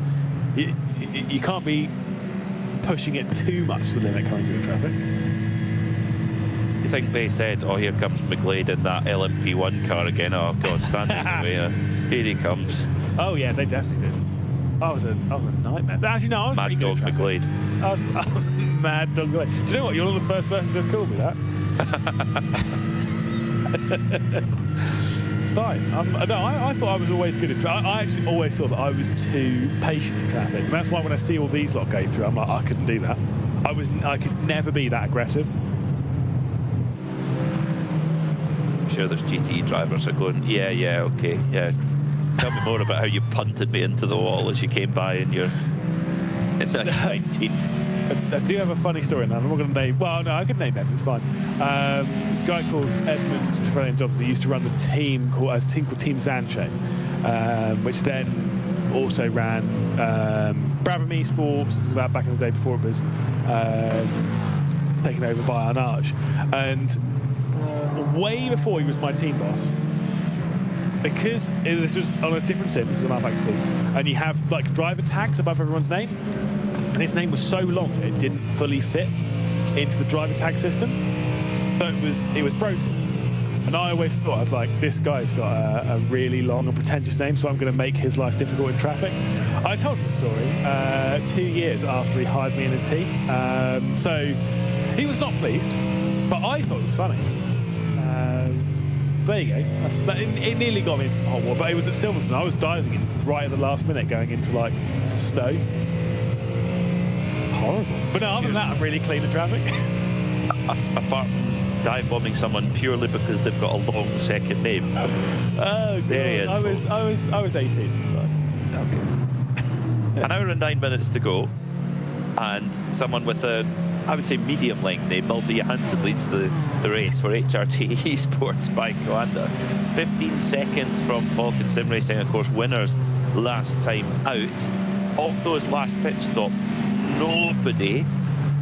you can't be pushing it too much to the limit coming through the traffic. You think they said, oh, here comes McGlade in that LMP1 car again. Oh, God, standing in the way. Here he comes. Oh, yeah, they definitely did. I was a nightmare. Actually, no, I was Mad Dog McGlade. I was Mad Dog McGlade. Do you know what? You're not the first person to have called me that. It's fine. I thought I was always good at traffic. I actually always thought that I was too patient in traffic. And that's why when I see all these lot go through, I'm like, I couldn't do that. I could never be that aggressive. I'm sure there's GTE drivers that are going, yeah, okay, yeah. Tell me more about how you punted me into the wall as you came by in your 19. I do have a funny story now. I'm not going to name. Well, no, I could name them. It's fine. This guy called Edmund Trevelyan Johnson, who used to run the team called Team Zanche, which then also ran Brabham Esports. Was that back in the day before it was taken over by Arnage, and way before he was my team boss. Because this was on a different sim, this is a manufacturer team, and you have like driver tags above everyone's name, and his name was so long it didn't fully fit into the driver tag system, so it was broken. And I always thought, I was like, this guy's got a really long and pretentious name, so I'm going to make his life difficult in traffic. I told him the story 2 years after he hired me in his team, so he was not pleased, but I thought it was funny. there you go. It nearly got me into some hot water, but it was at Silverstone. I was diving in right at the last minute, going into like snow. Horrible. But no, other than that, I'm really clean of traffic. Apart from dive bombing someone purely because they've got a long second name. Oh, there he is. I was 18. It's fine. Okay. An hour and 9 minutes to go, and someone with a, I would say, medium length name, Malte Johansson, leads the race for HRT Esports by Coanda. 15 seconds from Falcon Sim Racing, of course, winners last time out. Of those last pit stop, nobody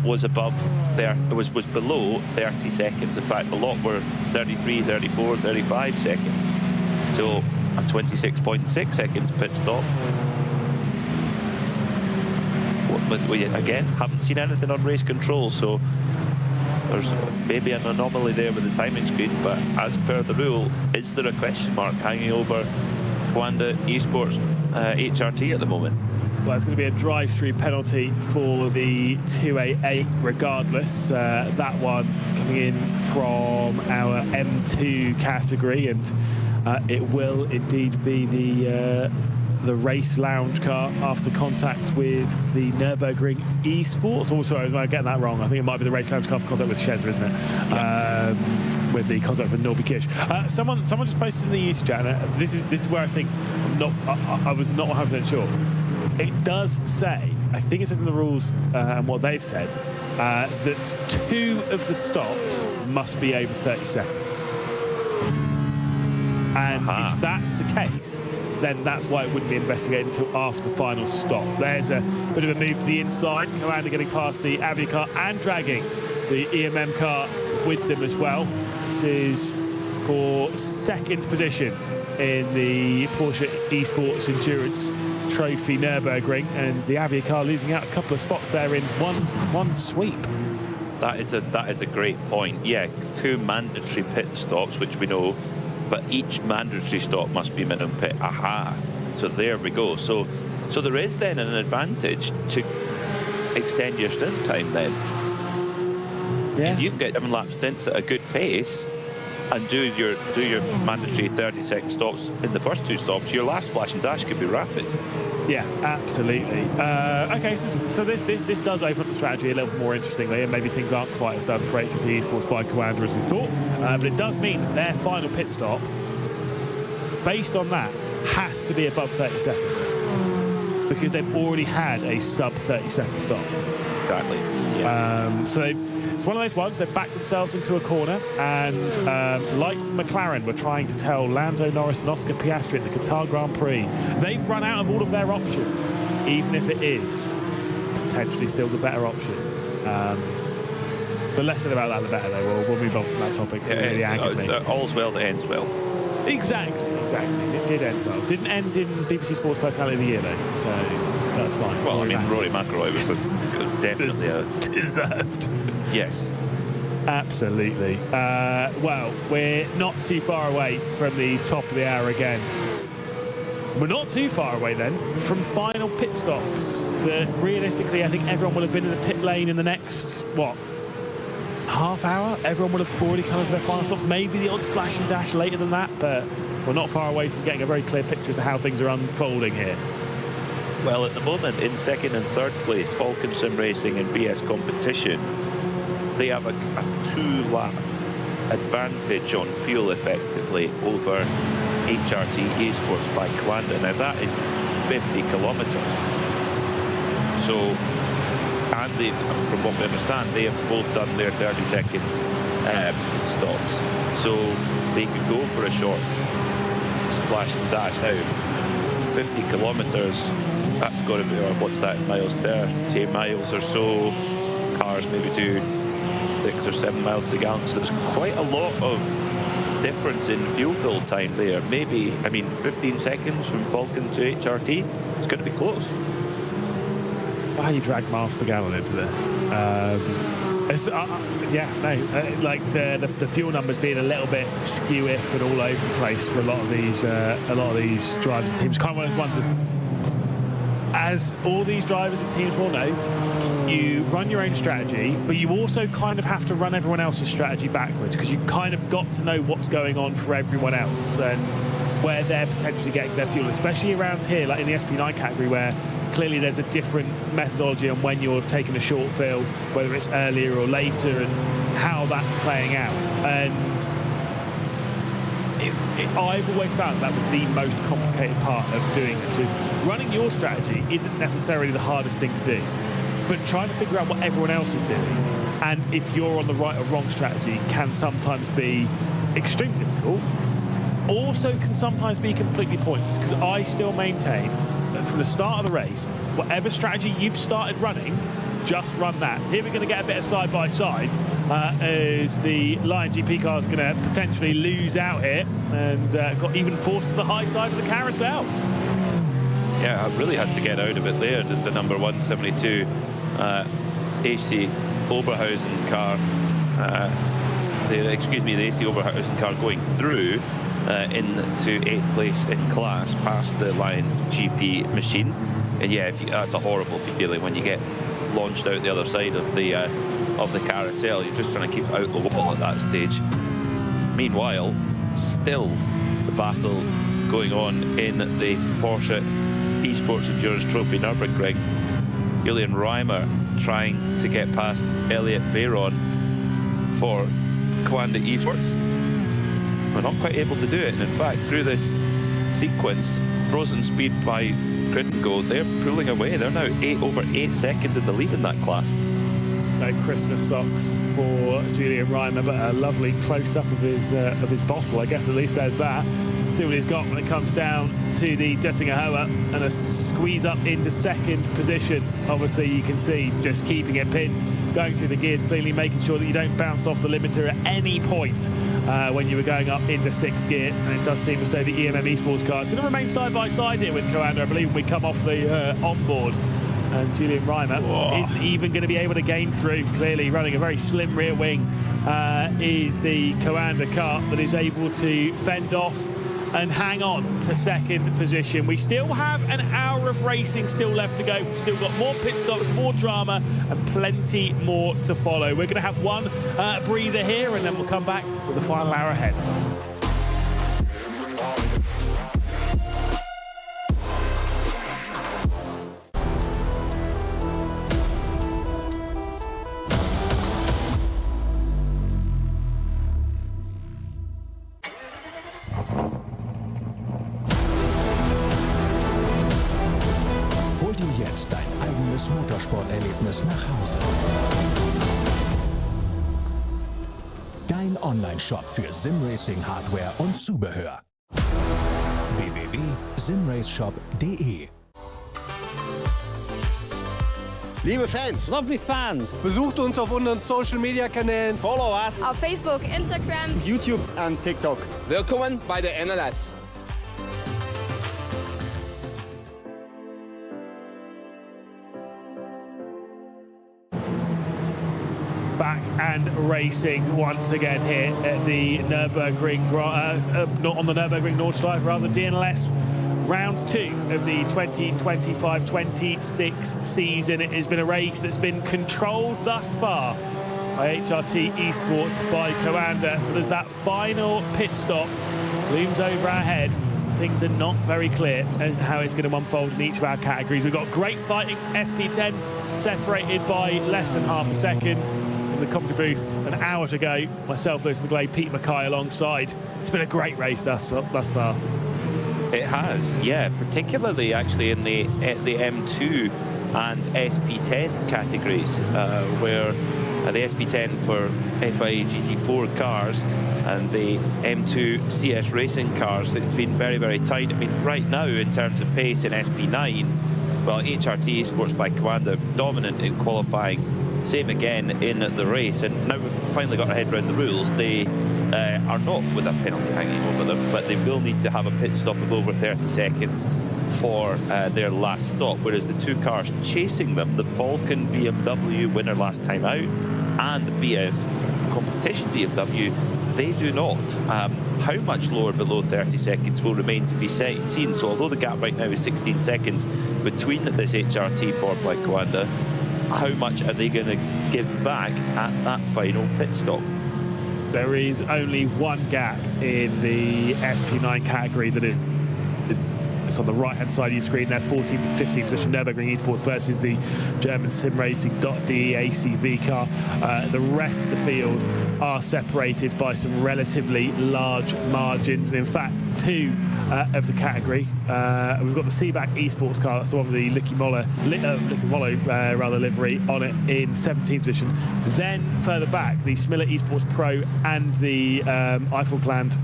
was above was below 30 seconds. In fact, a lot were 33, 34, 35 seconds. So a 26.6 seconds pit stop. But we again haven't seen anything on race control, so there's maybe an anomaly there with the timing screen. But as per the rule, is there a question mark hanging over Coanda Esports HRT at the moment? Well, it's going to be a drive-through penalty for the 288 regardless. That one coming in from our M2 category, and it will indeed be the race lounge car after contact with the Nürburgring Esports. Also, I'm getting that wrong. I think it might be the race lounge car after contact with Shezza, isn't it? Yeah. With the contact with Norby Kish. Someone just posted in the YouTube chat, and this is where I think I was not 100% sure. It does say, I think it says in the rules and what they've said, that 2 of the stops must be over 30 seconds. And if that's the case, then that's why it wouldn't be investigated until after the final stop. There's a bit of a move to the inside. Coanda getting past the Avia car and dragging the EMM car with them as well. This is for second position in the Porsche Esports Endurance Trophy Nürburgring, and the Avia car losing out a couple of spots there in one sweep. That is a great point. Yeah, 2 mandatory pit stops, which we know, but each mandatory stop must be minimum pit. Aha! So there we go. So there is then an advantage to extend your stint time then. Yeah. If you can get 7 lap stints at a good pace and do your mandatory 30-second stops in the first 2 stops, your last splash and dash could be rapid. Yeah, absolutely. Okay, so this does open up the strategy a little more interestingly, and maybe things aren't quite as done for HRT Esports by Coanda as we thought. But it does mean that their final pit stop, based on that, has to be above 30 seconds. Because they've already had a sub 30-second stop. Exactly. Yeah. So it's one of those ones, they've backed themselves into a corner, and like McLaren were trying to tell Lando Norris and Oscar Piastri at the Qatar Grand Prix, they've run out of all of their options, even if it is potentially still the better option. The less said about that, the better, though. We'll move on from that topic. All's well that ends well. Exactly. It did end well. Didn't end in BBC Sports Personality of the Year, though, so that's fine. Well, Rory McIlroy was definitely deserved. Yes. Absolutely. Well, we're not too far away from the top of the hour again. We're not too far away then from final pit stops that realistically I think everyone will have been in the pit lane in the next, half hour? Everyone will have already come to their final stops. Maybe the odd splash and dash later than that, but we're not far away from getting a very clear picture as to how things are unfolding here. Well, at the moment, in second and third place, Falcon Sim Racing and BS Competition, they have a 2-lap advantage on fuel effectively over HRT Esports by Coanda. Now that is 50 kilometres. So, and they, from what we understand, they have both done their 30-second stops. So they could go for a short splash and dash. Now, 50 kilometres, that's got to be, what's that, miles, 30 miles or so. Cars maybe do 6 or 7 miles to the gallon. So there's quite a lot of difference in fuel fill time there. Maybe, 15 seconds from Falcon to HRT, it's going to be close. How you drag miles per gallon into this? Like the fuel numbers being a little bit skew-if and all over the place for a lot of these drivers and teams. Kind of one of those ones of, as all these drivers and teams will know, you run your own strategy, but you also kind of have to run everyone else's strategy backwards, because you kind of got to know what's going on for everyone else and where they're potentially getting their fuel, especially around here, like in the SP9 category, where clearly there's a different methodology on when you're taking a short fill, whether it's earlier or later, and how that's playing out. And I've always found that was the most complicated part of doing this. Is running your strategy isn't necessarily the hardest thing to do, but trying to figure out what everyone else is doing, and if you're on the right or wrong strategy, can sometimes be extremely difficult. Also can sometimes be completely pointless, because I still maintain that from the start of the race, whatever strategy you've started running, just run that. Here we're going to get a bit of side-by-side as the Lion GP car is going to potentially lose out here and got even forced to the high side of the carousel. Yeah, I really had to get out of it there, did the number 172 AC Oberhausen car. The AC Oberhausen car going through into 8th place in class past the Lion GP machine. And yeah, that's a horrible feeling when you get launched out the other side of the carousel. You're just trying to keep out the wall at that stage. Meanwhile, still the battle going on in the Porsche Esports Endurance Trophy Nürburgring. Julian Reimer trying to get past Elliot Veyron for Coanda Esports. We're not quite able to do it, and in fact, through this sequence, Frozen Speed by Grid and Go, they're pulling away. They're now over 8 seconds in the lead in that class. No Christmas socks for Julian Reimer, but a lovely close-up of his bottle. I guess at least there's that. See what he's got when it comes down to the Dettinger Hoa, and a squeeze up into 2nd position. Obviously, you can see just keeping it pinned, going through the gears cleanly, making sure that you don't bounce off the limiter at any point when you were going up into 6th gear. And it does seem as though the EMM Esports car is going to remain side by side here with Coanda, I believe, when we come off the onboard. And Julian Reimer isn't even going to be able to gain through. Clearly running a very slim rear wing is the Coanda car that is able to fend off and hang on to 2nd position. We still have an hour of racing still left to go. We've still got more pit stops, more drama, and plenty more to follow. We're going to have one breather here, and then we'll come back with the final hour ahead. Hol dir jetzt dein eigenes Motorsporterlebnis nach Hause. Dein Online-Shop für Simracing-Hardware und Zubehör. www.simraceshop.de. Liebe Fans, Lovely fans. besucht uns auf unseren Social Media Kanälen, Follow us. Auf Facebook, Instagram. YouTube und TikTok. Willkommen bei der NLS. Back and racing once again here at the Nürburgring, not on the Nürburgring Nordschleife, rather DNLS. Round 2 of the 2025-26 season. It has been a race that's been controlled thus far by HRT Esports by Coanda. But as that final pit stop looms over our head, things are not very clear as to how it's going to unfold in each of our categories. We've got great fighting SP10s separated by less than half a second. In the commentary booth, an hour to go. Myself, Lewis McGlade, Pete Mackay alongside. It's been a great race thus far. It has, yeah, particularly actually in the M2 and SP10 categories, where the SP10 for FIA GT4 cars and the M2 CS racing cars, it's been very, very tight. I mean, right now in terms of pace in SP9, well, HRT Esports by Coanda dominant in qualifying, same again in the race, and now we've finally got our head around the rules. They are not with a penalty hanging over them, but they will need to have a pit stop of over 30 seconds for their last stop, whereas the two cars chasing them, the Vulcan BMW winner last time out and the BS competition BMW, they do not. How much lower below 30 seconds will remain to be seen. So although the gap right now is 16 seconds between this HRT Ford by Coanda how much are they going to give back at that final pit stop? There is only one gap in the SP9 category that is it's on the right-hand side of your screen there, 14th and 15th position, Nürburgring Esports versus the German sim racing .DEACV car. The rest of the field are separated by some relatively large margins, and in fact, two of the category. We've got the Seaback Esports car, that's the one with the Licky Mollo livery on it in 17th position. Then further back, the Smiller Esports Pro and the Eifelgland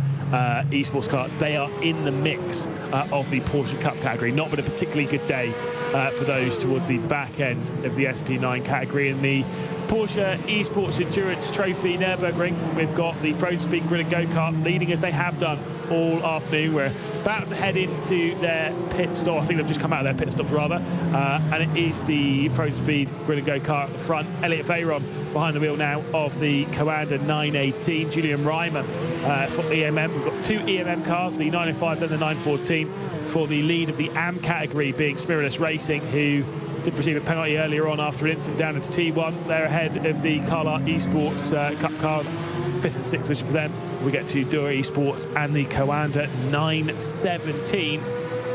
esports car, they are in the mix of the Porsche Cup category. Not been a particularly good day for those towards the back end of the SP9 category. In the Porsche Esports Endurance Trophy Nürburgring, we've got the Frozen Speed Grill and Go-Kart leading as they have done all afternoon. We're about to head into their pit stop. I think they've just come out of their pit stops rather, and it is the Frozen Speed Grill and Go-Kart at the front. Elliot Veyron behind the wheel now of the Coanda 918. Julian Reimer for EMM. We've got two EMM cars, the 905 and the 914, for the lead of the AM category being Spiritless Racing, who did receive a penalty earlier on after an incident down into T1. They're ahead of the Carla Esports Cup car. That's 5th and 6th position for them. We get to Dura Esports and the Coanda 917.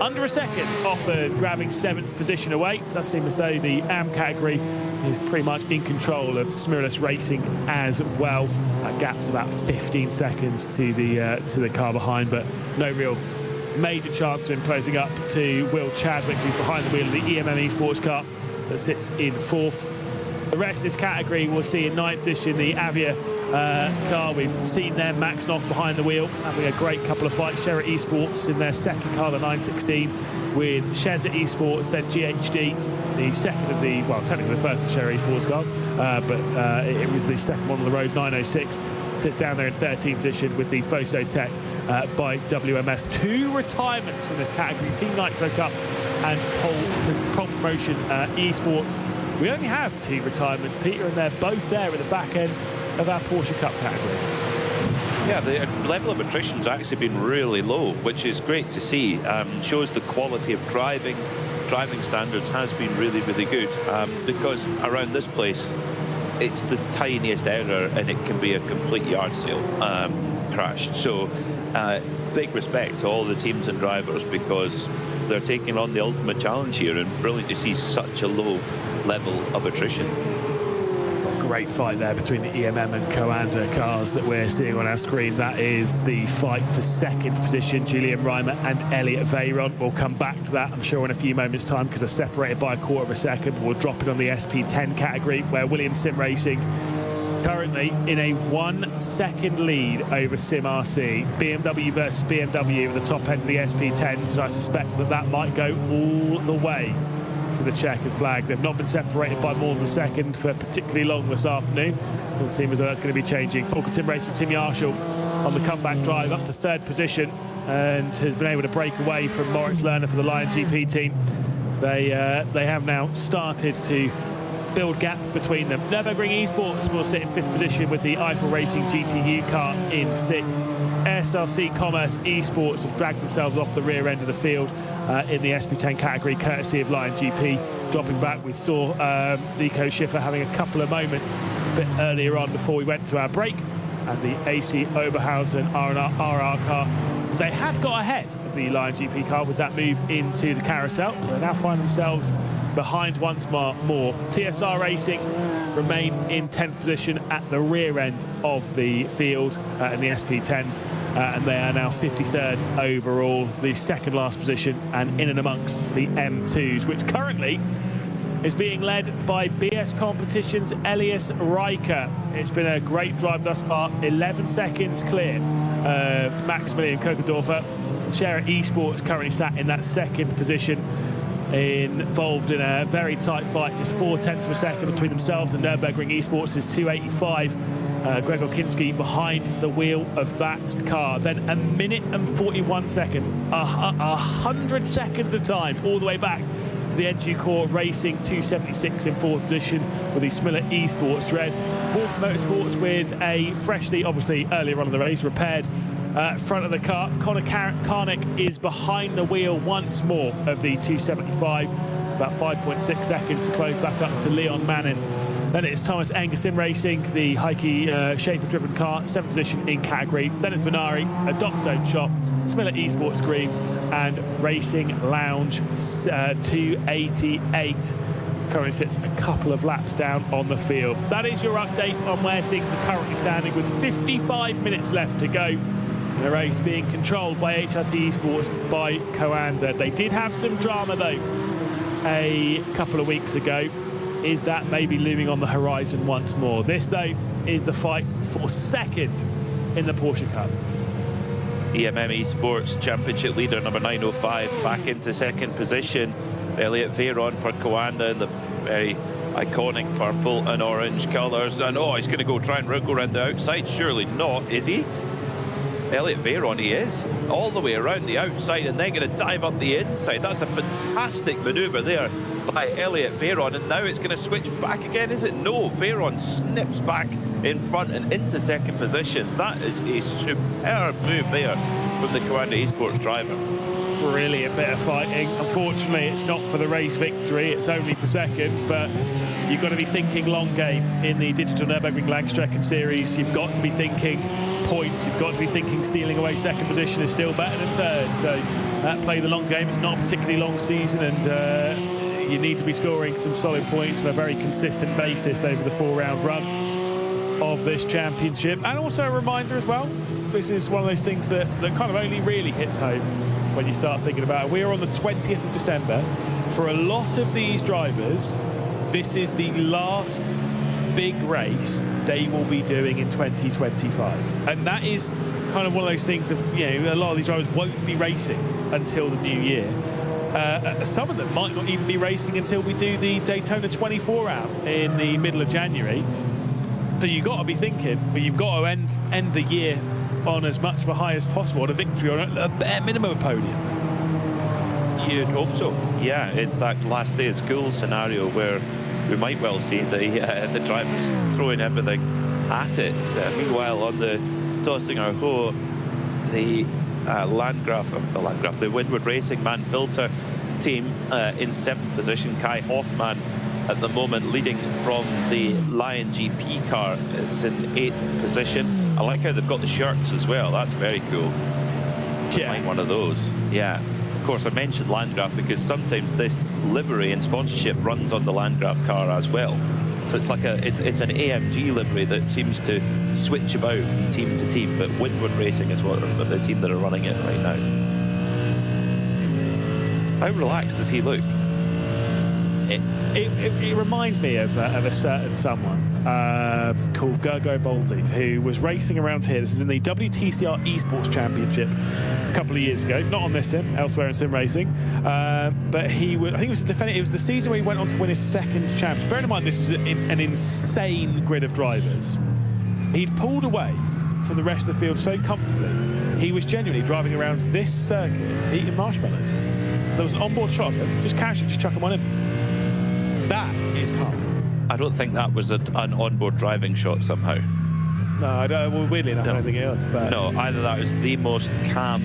Under a second off of grabbing 7th position away. It does seem as though the AM category is pretty much in control of Spiritless Racing as well. That gap's about 15 seconds to the car behind, but no real major chance of him closing up to Will Chadwick, who's behind the wheel of the EMM Esports car that sits in 4th. The rest of this category we'll see in 9th position, the Avia car. We've seen them maxing off behind the wheel, having a great couple of fights. Sherra Esports in their second car, the 916, with Shezza Esports, then GHD, the second of the, well, technically the first of the Sherra Esports cars, but it was the second one on the road, 906. Sits down there in 13th position with the Foso Tech by WMS. Two retirements from this category, Team Nitro Cup and Pole Promotion Esports. We only have two retirements, Peter, and they're both there at the back end of our Porsche Cup category. Yeah, the level of attrition's actually been really low, which is great to see. Shows the quality of driving standards has been really, really good, because around this place, it's the tiniest error and it can be a complete yard sale crash. So big respect to all the teams and drivers, because they're taking on the ultimate challenge here, and brilliant to see such a low level of attrition. Great fight there between the EMM and Coanda cars that we're seeing on our screen. That is the fight for 2nd position. Julian Reimer and Elliot Veyron. We'll come back to that, I'm sure, in a few moments' time, because they're separated by a quarter of a second. We'll drop it on the SP10 category, where Williams Sim Racing currently in a 1 second lead over Sim RC. BMW versus BMW at the top end of the SP10s, and I suspect that might go all the way to the checkered flag. They've not been separated by more than a second for particularly long this afternoon. Doesn't seem as though that's going to be changing. Falcon Sim Racing, Tim Yarshall on the comeback drive up to 3rd position, and has been able to break away from Moritz Lerner for the Lion GP team. They have now started to build gaps between them. Nürburgring Esports will sit in 5th position with the Eiffel Racing GTU car in 6th. SRC Commerce Esports have dragged themselves off the rear end of the field in the SP10 category, courtesy of Lion GP. Dropping back, we saw Nico Schiffer having a couple of moments a bit earlier on before we went to our break, and the AC Oberhausen RR car, they had got ahead of the Lion GP car with that move into the carousel. They now find themselves behind once more. TSR Racing remain in 10th position at the rear end of the field in the SP10s, and they are now 53rd overall, the second last position, and in and amongst the M2s, which currently is being led by BS Competitions' Elias Riker. It's been a great drive thus far, 11 seconds clear of Maximilian Kokendorfer. Sherra Esports currently sat in that 2nd position, involved in a very tight fight, just 0.4 of a second between themselves and Nürburgring Esports is 285. Gregor Kinski behind the wheel of that car. Then 1 minute and 41 seconds, 100 seconds of time all the way back to the NG Core Racing 276 in 4th position with the Smiller Esports Dread. Walker Motorsports with a freshly, obviously earlier on in the race, repaired front of the car. Connor Karnick is behind the wheel once more of the 275. about 5.6 seconds to close back up to Leon Manning. Then it's Thomas Engerson racing the Heikki Schaefer-driven car, 7th position in category. Then it's Venari, a Don't Shop, Smiller Esports Green, and Racing Lounge 288. Currently sits a couple of laps down on the field. That is your update on where things are currently standing, with 55 minutes left to go. The race being controlled by HRT Esports by Coanda. They did have some drama though a couple of weeks ago. Is that maybe looming on the horizon once more? This though is the fight for second in the Porsche Cup. EMM Esports Championship leader number 905 back into second position. Elliot Veyron for Coanda in the very iconic purple and orange colours. And oh, he's going to go try and go around the outside. Surely not, is he? Elliot Veyron, he is. All the way around the outside and then going to dive up the inside. That's a fantastic manoeuvre there by Elliot Veyron. And now it's going to switch back again, is it? No, Veyron snips back in front and into second position. That is a superb move there from the Coanda Esports driver. Brilliant bit of fighting. Unfortunately, it's not for the race victory. It's only for second, but you've got to be thinking long game in the Digital Nürburgring Langstrecken Series. You've got to be thinking points. You've got to be thinking stealing away second position is still better than third. So play the long game. It's not a particularly long season, and you need to be scoring some solid points on a very consistent basis over the 4-round run of this championship. And also a reminder as well, this is one of those things that kind of only really hits home when you start thinking about it. We are on the 20th of December. For a lot of these drivers, this is the last big race they will be doing in 2025. And that is kind of one of those things of, you know, a lot of these drivers won't be racing until the new year. Some of them might not even be racing until we do the Daytona 24 out in the middle of January. So you've got to be thinking, well, you've got to end the year on as much of a high as possible, on a victory, on a bare minimum a podium. You'd hope so. Yeah, it's that last day of school scenario where we might well see the drivers throwing everything at it. Meanwhile, on the Tostinger Ho, the Windward Racing Manfilter team in 7th position. Kai Hoffmann at the moment leading from the Lion GP car. It's in 8th position. I like how they've got the shirts as well. That's very cool. Yeah, like one of those. Yeah. Of course, I mentioned Landgraf because sometimes this livery and sponsorship runs on the Landgraf car as well. So it's like it's an AMG livery that seems to switch about from team to team. But Windward Racing is what the team that are running it right now. How relaxed does he look? It reminds me of a certain someone called Gergo Boldi, who was racing around here. This is in the WTCR Esports Championship a couple of years ago, not on this sim, elsewhere in sim racing. But he was, I think it was the defendant. It was the season where he went on to win his second championship. Bear in mind, this is an insane grid of drivers. He'd pulled away from the rest of the field so comfortably. He was genuinely driving around this circuit eating marshmallows. There was an onboard shot of him, just casually, just chuck him on him. That is calm. I don't think that was an onboard driving shot somehow. No, I don't. Well, weirdly enough, I don't think it was. But no, either that was the most calm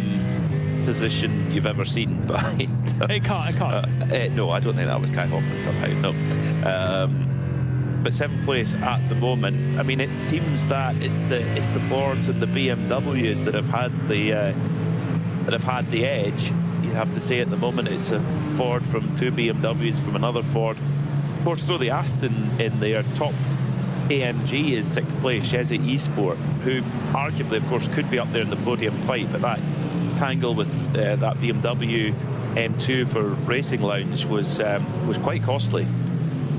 position you've ever seen behind. It can't. No, I don't think that was Kai Hoffmann somehow. No. But 7th place at the moment. I mean, it seems that it's the Fords and the BMWs that have had the edge. You'd have to say at the moment it's a Ford from 2 BMWs from another Ford. Of course, throw the Aston in there. Top AMG is 6th place, Chesed Esport, who arguably, of course, could be up there in the podium fight, but that tangle with that BMW M2 for Racing Lounge was quite costly.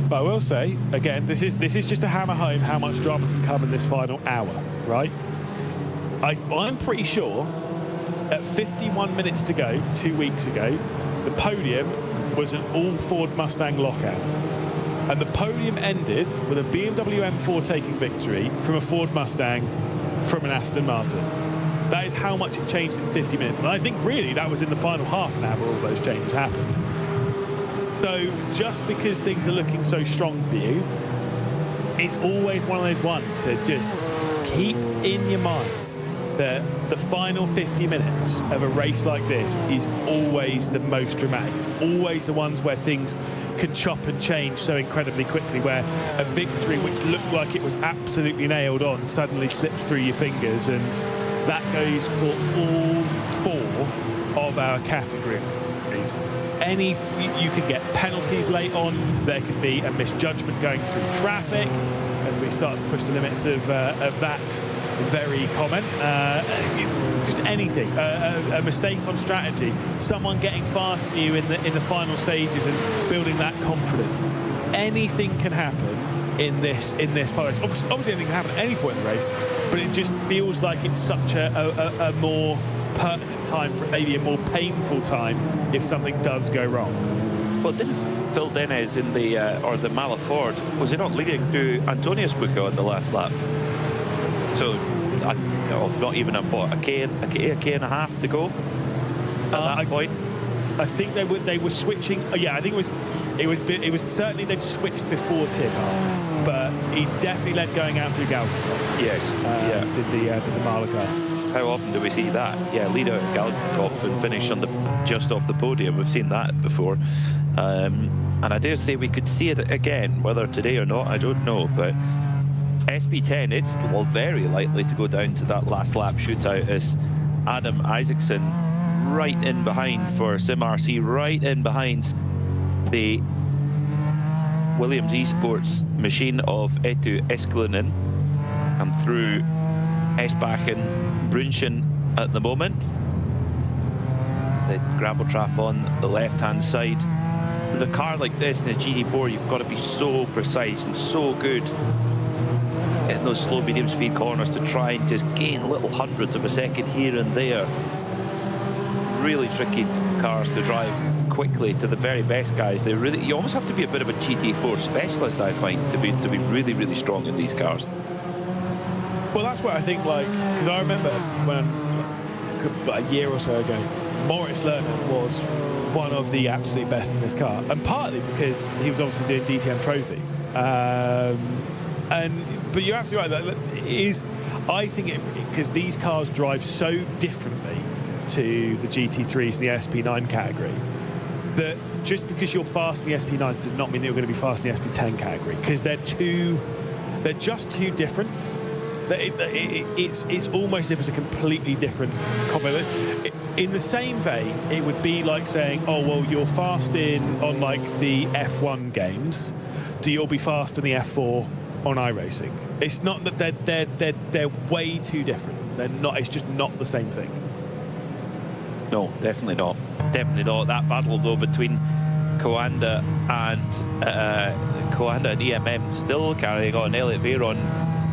But I will say, again, this is just to hammer home how much drama can come in this final hour, right? I'm pretty sure at 51 minutes to go, 2 weeks ago, the podium was an all Ford Mustang lockout. And the podium ended with a BMW M4 taking victory from a Ford Mustang from an Aston Martin. That is how much it changed in 50 minutes. And I think really that was in the final half an hour where all those changes happened. So just because things are looking so strong for you, it's always one of those ones to just keep in your mind the final 50 minutes of a race like this is always the most dramatic. It's always the ones where things can chop and change so incredibly quickly, where a victory which looked like it was absolutely nailed on suddenly slips through your fingers, and that goes for all 4 of our categories. You can get penalties late on, there can be a misjudgment going through traffic as we start to push the limits of that very comment. Just anything, a mistake on strategy, someone getting past you in the final stages and building that confidence. Anything can happen in this part of the race. Obviously anything can happen at any point in the race, but it just feels like it's such a more permanent time, for maybe a more painful time if something does go wrong. Well, didn't Phil Dennis in the Malaford, was he not leading through Antonius Bucco on the last lap? So, not even a K and a half to go at that point. I think they were switching. Yeah, I think it was certainly they'd switched before Tiergarten, but he definitely led going out through Galgen. Yes, did the Malaga. How often do we see that? Yeah, lead out at Galgenkopf and finish on just off the podium. We've seen that before. And I dare say we could see it again, whether today or not, I don't know. But SP10, it's very likely to go down to that last lap shootout as Adam Isaacson right in behind for Sim RC, right in behind the Williams Esports machine of Etu Eskelinen, and through Esbach and Brunchen at the moment. The gravel trap on the left-hand side. With a car like this in a GT4, you've got to be so precise and so good in those slow medium speed corners to try and just gain little hundredths of a second here and there. Really tricky cars to drive quickly to the very best guys. You almost have to be a bit of a GT4 specialist, I find, to be really, really strong in these cars. Well, that's what I think, because I remember when, a year or so ago, Moritz Lerner was one of the absolute best in this car, and partly because he was obviously doing DTM Trophy. But you're absolutely right. I think because these cars drive so differently to the GT3s and the SP9 category, that just because you're fast in the SP9s does not mean that you're going to be fast in the SP10 category, because they're just too different. It's almost as if it's a completely different combo. In the same vein, it would be like saying, oh, well, you're fast on like the F1 games, so you'll be fast in the F4 on iRacing. It's not that they're way too different. They're not. It's just not the same thing. No, definitely not. Definitely not. That battle though between Coanda and EMM still carrying on. Elliot Veyron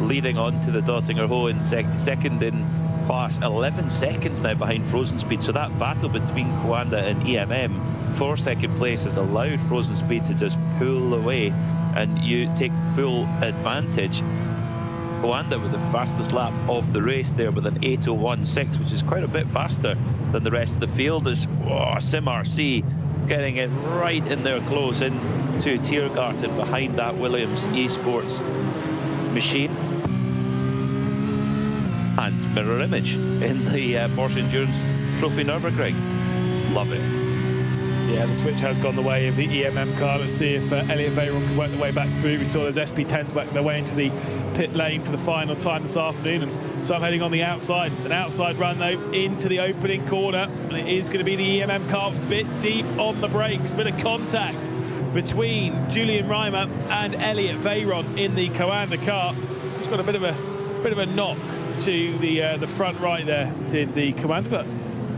leading on to the Dottinger Ho in second in class, 11 seconds now behind Frozen Speed. So that battle between Coanda and EMM for second place has allowed Frozen Speed to just pull away and you take full advantage. Coanda with the fastest lap of the race there with an 8:01.6, which is quite a bit faster than the rest of the field, as Sim RC getting it right in there close in to Tiergarten behind that Williams Esports machine. And mirror image in the Porsche Endurance Trophy Nürburgring. Love it. Yeah, the switch has gone the way of the EMM car. Let's see if Elliot Veyron can work their way back through. We saw those SP10s work their way into the pit lane for the final time this afternoon, and so I'm heading on the outside. An outside run though into the opening corner, and it is going to be the EMM car a bit deep on the brakes. Bit of contact between Julian Reimer and Elliot Veyron in the Coanda car. It's got a bit of a knock to the front right there, did the Coanda, but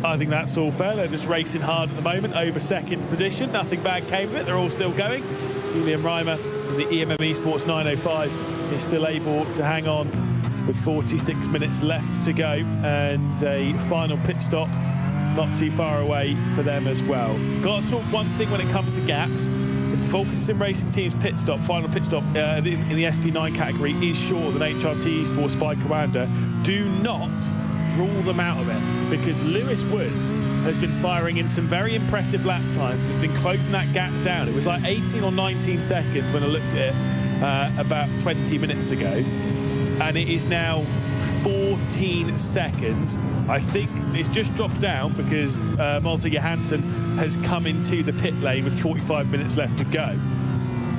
I think that's all fair. They're just racing hard at the moment over second position. Nothing bad came of it. They're all still going. Julian Reimer in the EMM Esports 905 is still able to hang on with 46 minutes left to go, and a final pit stop not too far away for them as well. Got to talk one thing when it comes to gaps. If the Falcon Sim Racing Team's final pit stop in the SP9 category is shorter than HRT Esports by Coanda, do not rule them out of it, because Lewis Woods has been firing in some very impressive lap times. He's been closing that gap down. It was like 18 or 19 seconds when I looked at it about 20 minutes ago. and it is now 14 seconds. I think it's just dropped down because Malte Johansson has come into the pit lane with 45 minutes left to go.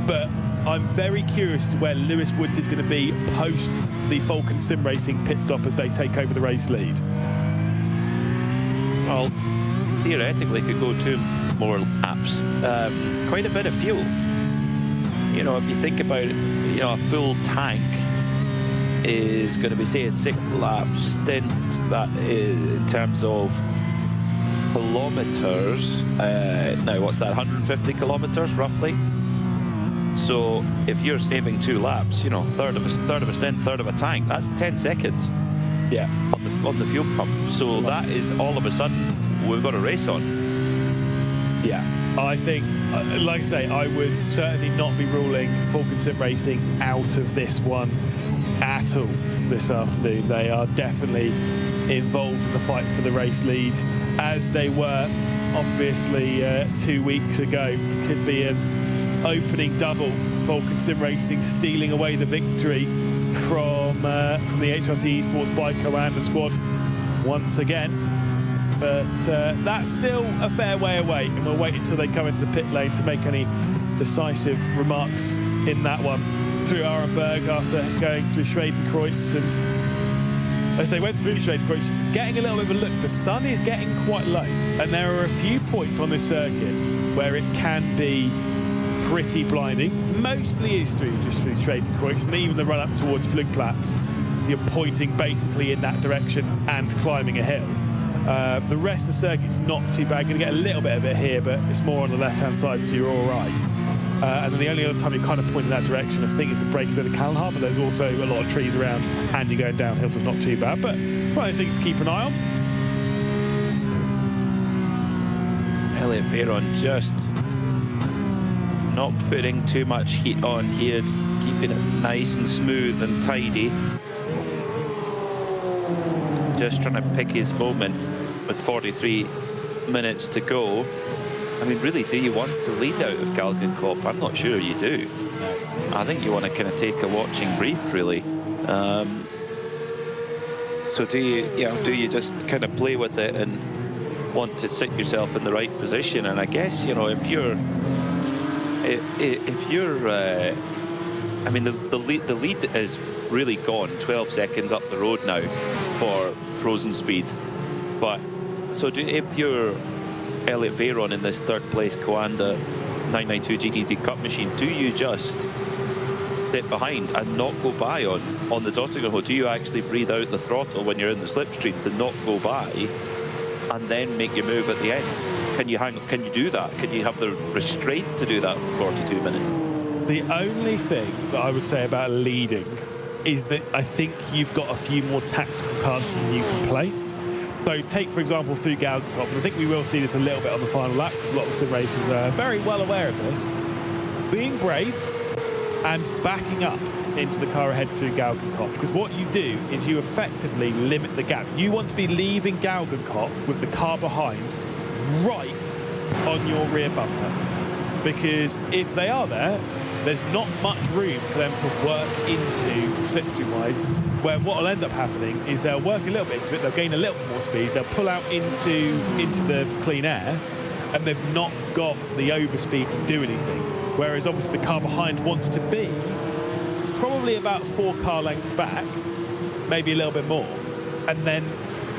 But I'm very curious to where Lewis Woods is going to be post the Falcon Sim Racing pit stop as they take over the race lead. Well, theoretically could go 2 more laps. Quite a bit of fuel. You know, if you think about it, you know, a full tank is going to be, say, a 6-lap stint. That is in terms of kilometers. Now, what's that? 150 kilometers roughly. So if you're saving 2 laps, you know, third of a stint, third of a tank, that's 10 seconds. Yeah, on the fuel pump. So that is all of a sudden we've got a race on. Yeah, I think, like I say, I would certainly not be ruling Falcon Sim Racing out of this one at all this afternoon. They are definitely involved in the fight for the race lead, as they were obviously 2 weeks ago. Could be an opening double. Falcon Sim Racing stealing away the victory from the HRT Esports Bike Coanda squad once again. But that's still a fair way away, and we'll wait until they come into the pit lane to make any decisive remarks in that one. Through Arenberg after going through Schwedenkreuz, and as they went through Schwedenkreuz, getting a little bit of a look, the sun is getting quite low, and there are a few points on this circuit where it can be pretty blinding. Mostly is through Schwedenkreuz, and even the run up towards Flugplatz, you're pointing basically in that direction and climbing a hill. The rest of the circuit's not too bad. Going to get a little bit of it here, but it's more on the left-hand side, so you're all right. And then the only other time you kind of point in that direction, I think, is the breakers over Kalmar, but there's also a lot of trees around, and you're going downhill, so it's not too bad. But one of those things to keep an eye on. Elliot Veyron just not putting too much heat on here, keeping it nice and smooth and tidy. Just trying to pick his moment with 43 minutes to go. I mean, really, do you want to lead out of Galgenkopf? I'm not sure you do. I think you want to kind of take a watching brief, really. So do you just kind of play with it and want to sit yourself in the right position? And I guess, you know, if you're, I mean, the lead is really gone. 12 seconds up the road now for Frozen Speed. But so if you're Elliot Veyron in this third place Coanda 992 GT3 Cup machine, do you just sit behind and not go by on the Dottinger hole? Do you actually breathe out the throttle when you're in the slipstream to not go by and then make your move at the end? Can you do that? Can you have the restraint to do that for 42 minutes? The only thing that I would say about leading is that I think you've got a few more tactical cards than you can play. So take, for example, through Galgenkopf, and I think we will see this a little bit on the final lap, because a lot of the sim racers are very well aware of this. Being brave and backing up into the car ahead through Galgenkopf, because what you do is you effectively limit the gap. You want to be leaving Galgenkopf with the car behind right on your rear bumper, because if they are there, there's not much room for them to work into slipstream-wise, where what will end up happening is they'll work a little bit into it, they'll gain a little bit more speed, they'll pull out into the clean air, and they've not got the overspeed to do anything. Whereas obviously the car behind wants to be probably about 4 car lengths back, maybe a little bit more, and then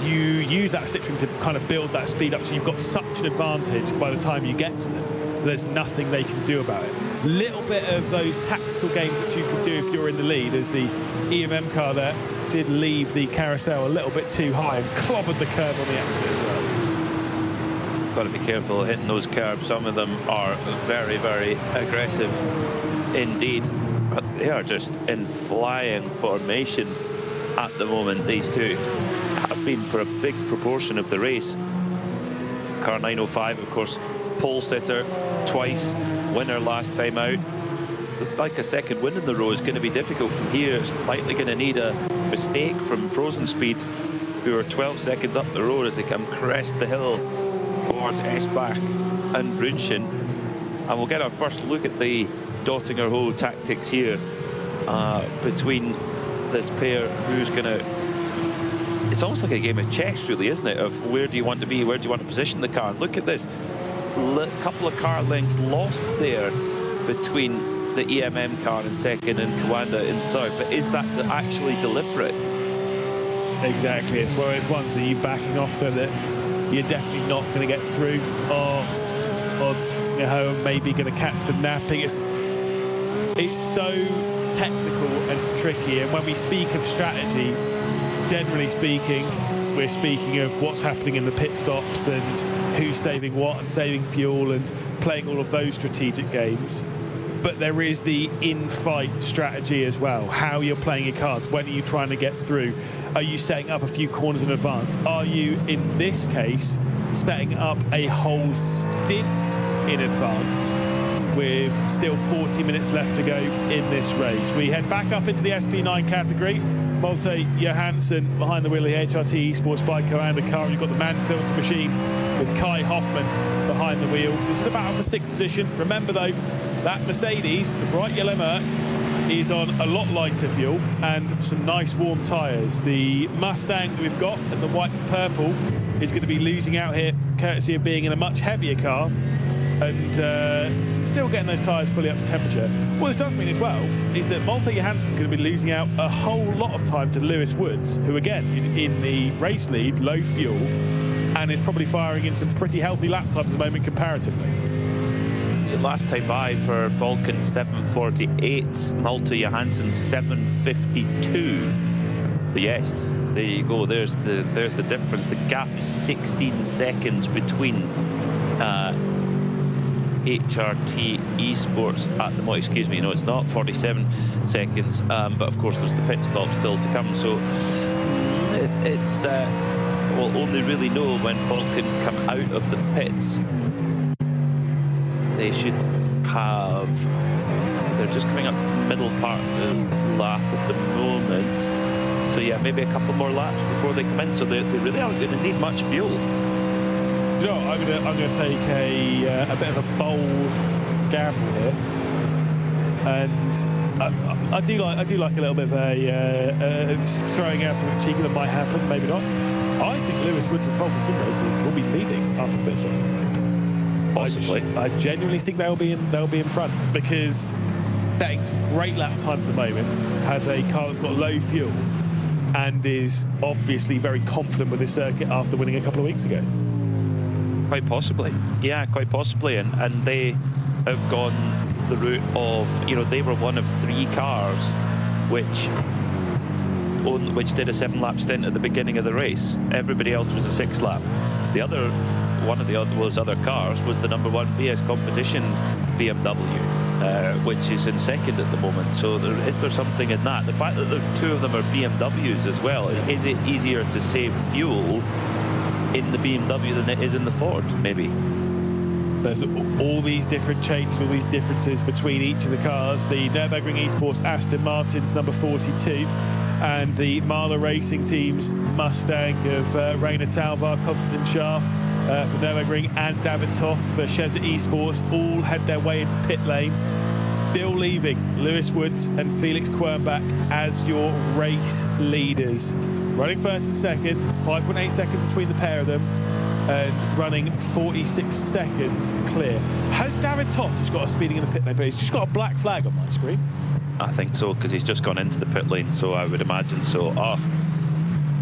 you use that slipstream to kind of build that speed up, so you've got such an advantage by the time you get to them. There's nothing they can do about it. Little bit of those tactical games that you can do if you're in the lead, as the EMM car there did leave the carousel a little bit too high and clobbered the curb on the exit as well. Got to be careful hitting those curbs. Some of them are very, very aggressive indeed, but they are just in flying formation at the moment. These two have been for a big proportion of the race. Car 905, of course, pole sitter twice, winner last time out. Looks like a second win in the row is going to be difficult from here. It's likely going to need a mistake from Frozen Speed, who are 12 seconds up the road as they come crest the hill towards Esbach and Brunchen. And we'll get our first look at the Dottinger hole tactics here between this pair who's going to... It's almost like a game of chess, really, isn't it? Of where do you want to be, where do you want to position the car? And look at this. Couple of car lengths lost there between the EMM car in second and Kawanda in third. But is that actually deliberate? Exactly. It's one of those ones. Are you backing off so that you're definitely not going to get through, or you know, maybe going to catch them napping? It's so technical and tricky. And when we speak of strategy, generally speaking, we're speaking of what's happening in the pit stops and who's saving what and saving fuel and playing all of those strategic games. But there is the in-fight strategy as well. How you're playing your cards. When are you trying to get through? Are you setting up a few corners in advance? Are you, in this case, setting up a whole stint in advance with still 40 minutes left to go in this race? We head back up into the SP9 category. Malte Johansson behind the wheel of the HRT Esports by Kawanda car. You've got the man filter machine with Kai Hoffman behind the wheel. This is the battle for sixth position. Remember though, that Mercedes, the bright yellow Merc, is on a lot lighter fuel and some nice warm tyres. The Mustang that we've got in the white and purple is going to be losing out here, courtesy of being in a much heavier car and still getting those tyres fully up to temperature. What this does mean as well is that Malte Johansson's going to be losing out a whole lot of time to Lewis Woods, who again is in the race lead, low fuel, and is probably firing in some pretty healthy lap times at the moment comparatively. Last time by for Falcon 7:48, Malte Johansson 7:52. But yes, there you go. There's the difference. The gap is 16 seconds between HRT Esports at the moment. Excuse me, no, it's not 47 seconds. But of course, there's the pit stop still to come. So it's we'll only really know when Falcon come out of the pits. They should have... They're just coming up middle part of the lap at the moment. So yeah, maybe a couple more laps before they come in. So they really aren't going to need much fuel. You know, I'm going to take a bit of a bold gamble here, and I do like a little bit of a throwing out something cheeky that might happen, maybe not. I think Lewis Woods and Falcon Sim Racing will be leading after the pit stop. Possibly. I genuinely think they'll be in front, because setting some great lap times at the moment, has a car that's got low fuel and is obviously very confident with this circuit after winning a couple of weeks ago. Quite possibly. Yeah, quite possibly. And they have gone the route of, you know, they were one of 3 cars which did a 7-lap stint at the beginning of the race. Everybody else was a 6-lap. The other one of those other cars was the #1 BS competition BMW, which is in second at the moment. So is there something in that? The fact that the 2 of them are BMWs as well, is it easier to save fuel in the BMW than it is in the Ford, maybe? There's all these different changes, all these differences between each of the cars. The Nürburgring Esports Aston Martin's number 42 and the Mahler Racing Team's Mustang of Rainer Talvar, Konstantin Schaaf for Nürburgring, and David Toth for Cheza Esports all had their way into pit lane. Still leaving Lewis Woods and Felix Quernbach as your race leaders. Running first and second, 5.8 seconds between the pair of them, and running 46 seconds clear. Has David Toft just got a speeding in the pit lane, but he's just got a black flag on my screen? I think so, because he's just gone into the pit lane, so I would imagine so.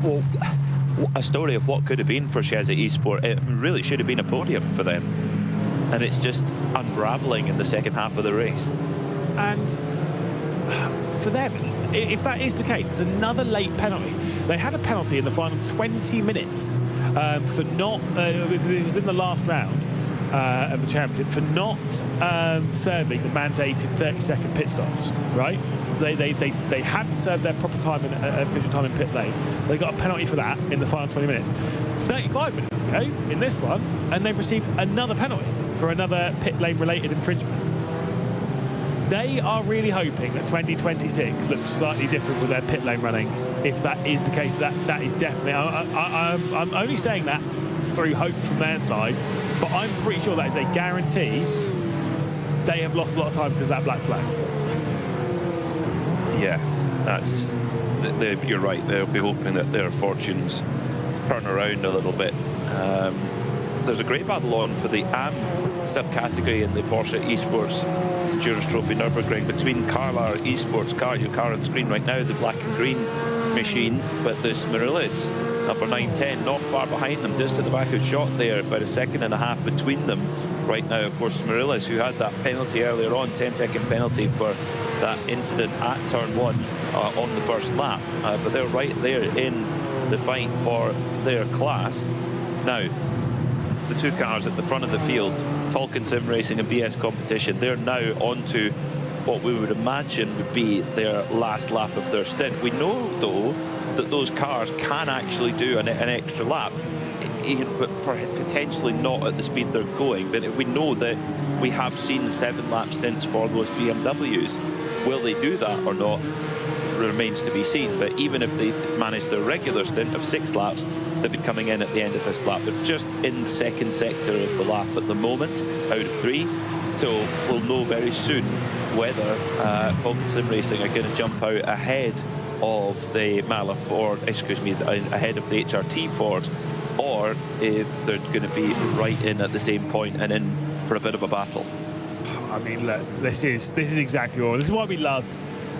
Well, a story of what could have been for Cheza Esport. It really should have been a podium for them, and it's just unravelling in the second half of the race. And for them, if that is the case, it's another late penalty. They had a penalty in the final 20 minutes for not, it was in the last round of the championship, for not serving the mandated 30-second pit stops, right? So they hadn't served their proper time in official time in pit lane. They got a penalty for that in the final 20 minutes. 35 minutes to go in this one, and they've received another penalty for another pit lane related infringement. They are really hoping that 2026 looks slightly different with their pit lane running. If that is the case, that is definitely... I'm only saying that through hope from their side, but I'm pretty sure that is a guarantee they have lost a lot of time because of that black flag. Yeah, that's you're right. They'll be hoping that their fortunes turn around a little bit. There's a great battle on for the AM subcategory in the Porsche Esports Endurance Trophy Nürburgring between Carlar Esports car, your car on screen right now, the black and green machine, but the Smirillis, number 910, not far behind them, just at the back of shot there, about a second and a half between them right now. Of course, Smirillis, who had that penalty earlier on, 10-second penalty for that incident at turn 1 on the first lap, but they're right there in the fight for their class. Now, the two cars at the front of the field, Falcon Sim Racing and BS Competition, they're now onto what we would imagine would be their last lap of their stint. We know, though, that those cars can actually do an extra lap, but potentially not at the speed they're going. But we know that we have seen 7-lap stints for those BMWs. Will they do that or not remains to be seen. But even if they manage their regular stint of 6 laps, they'll be coming in at the end of this lap. They're just in the second sector of the lap at the moment, out of 3. So we'll know very soon whether Falcon Sim Racing are going to jump out ahead of the Mala Ford, excuse me, ahead of the HRT Ford, or if they're going to be right in at the same point and in for a bit of a battle. I mean, look, this is exactly what. This is why we love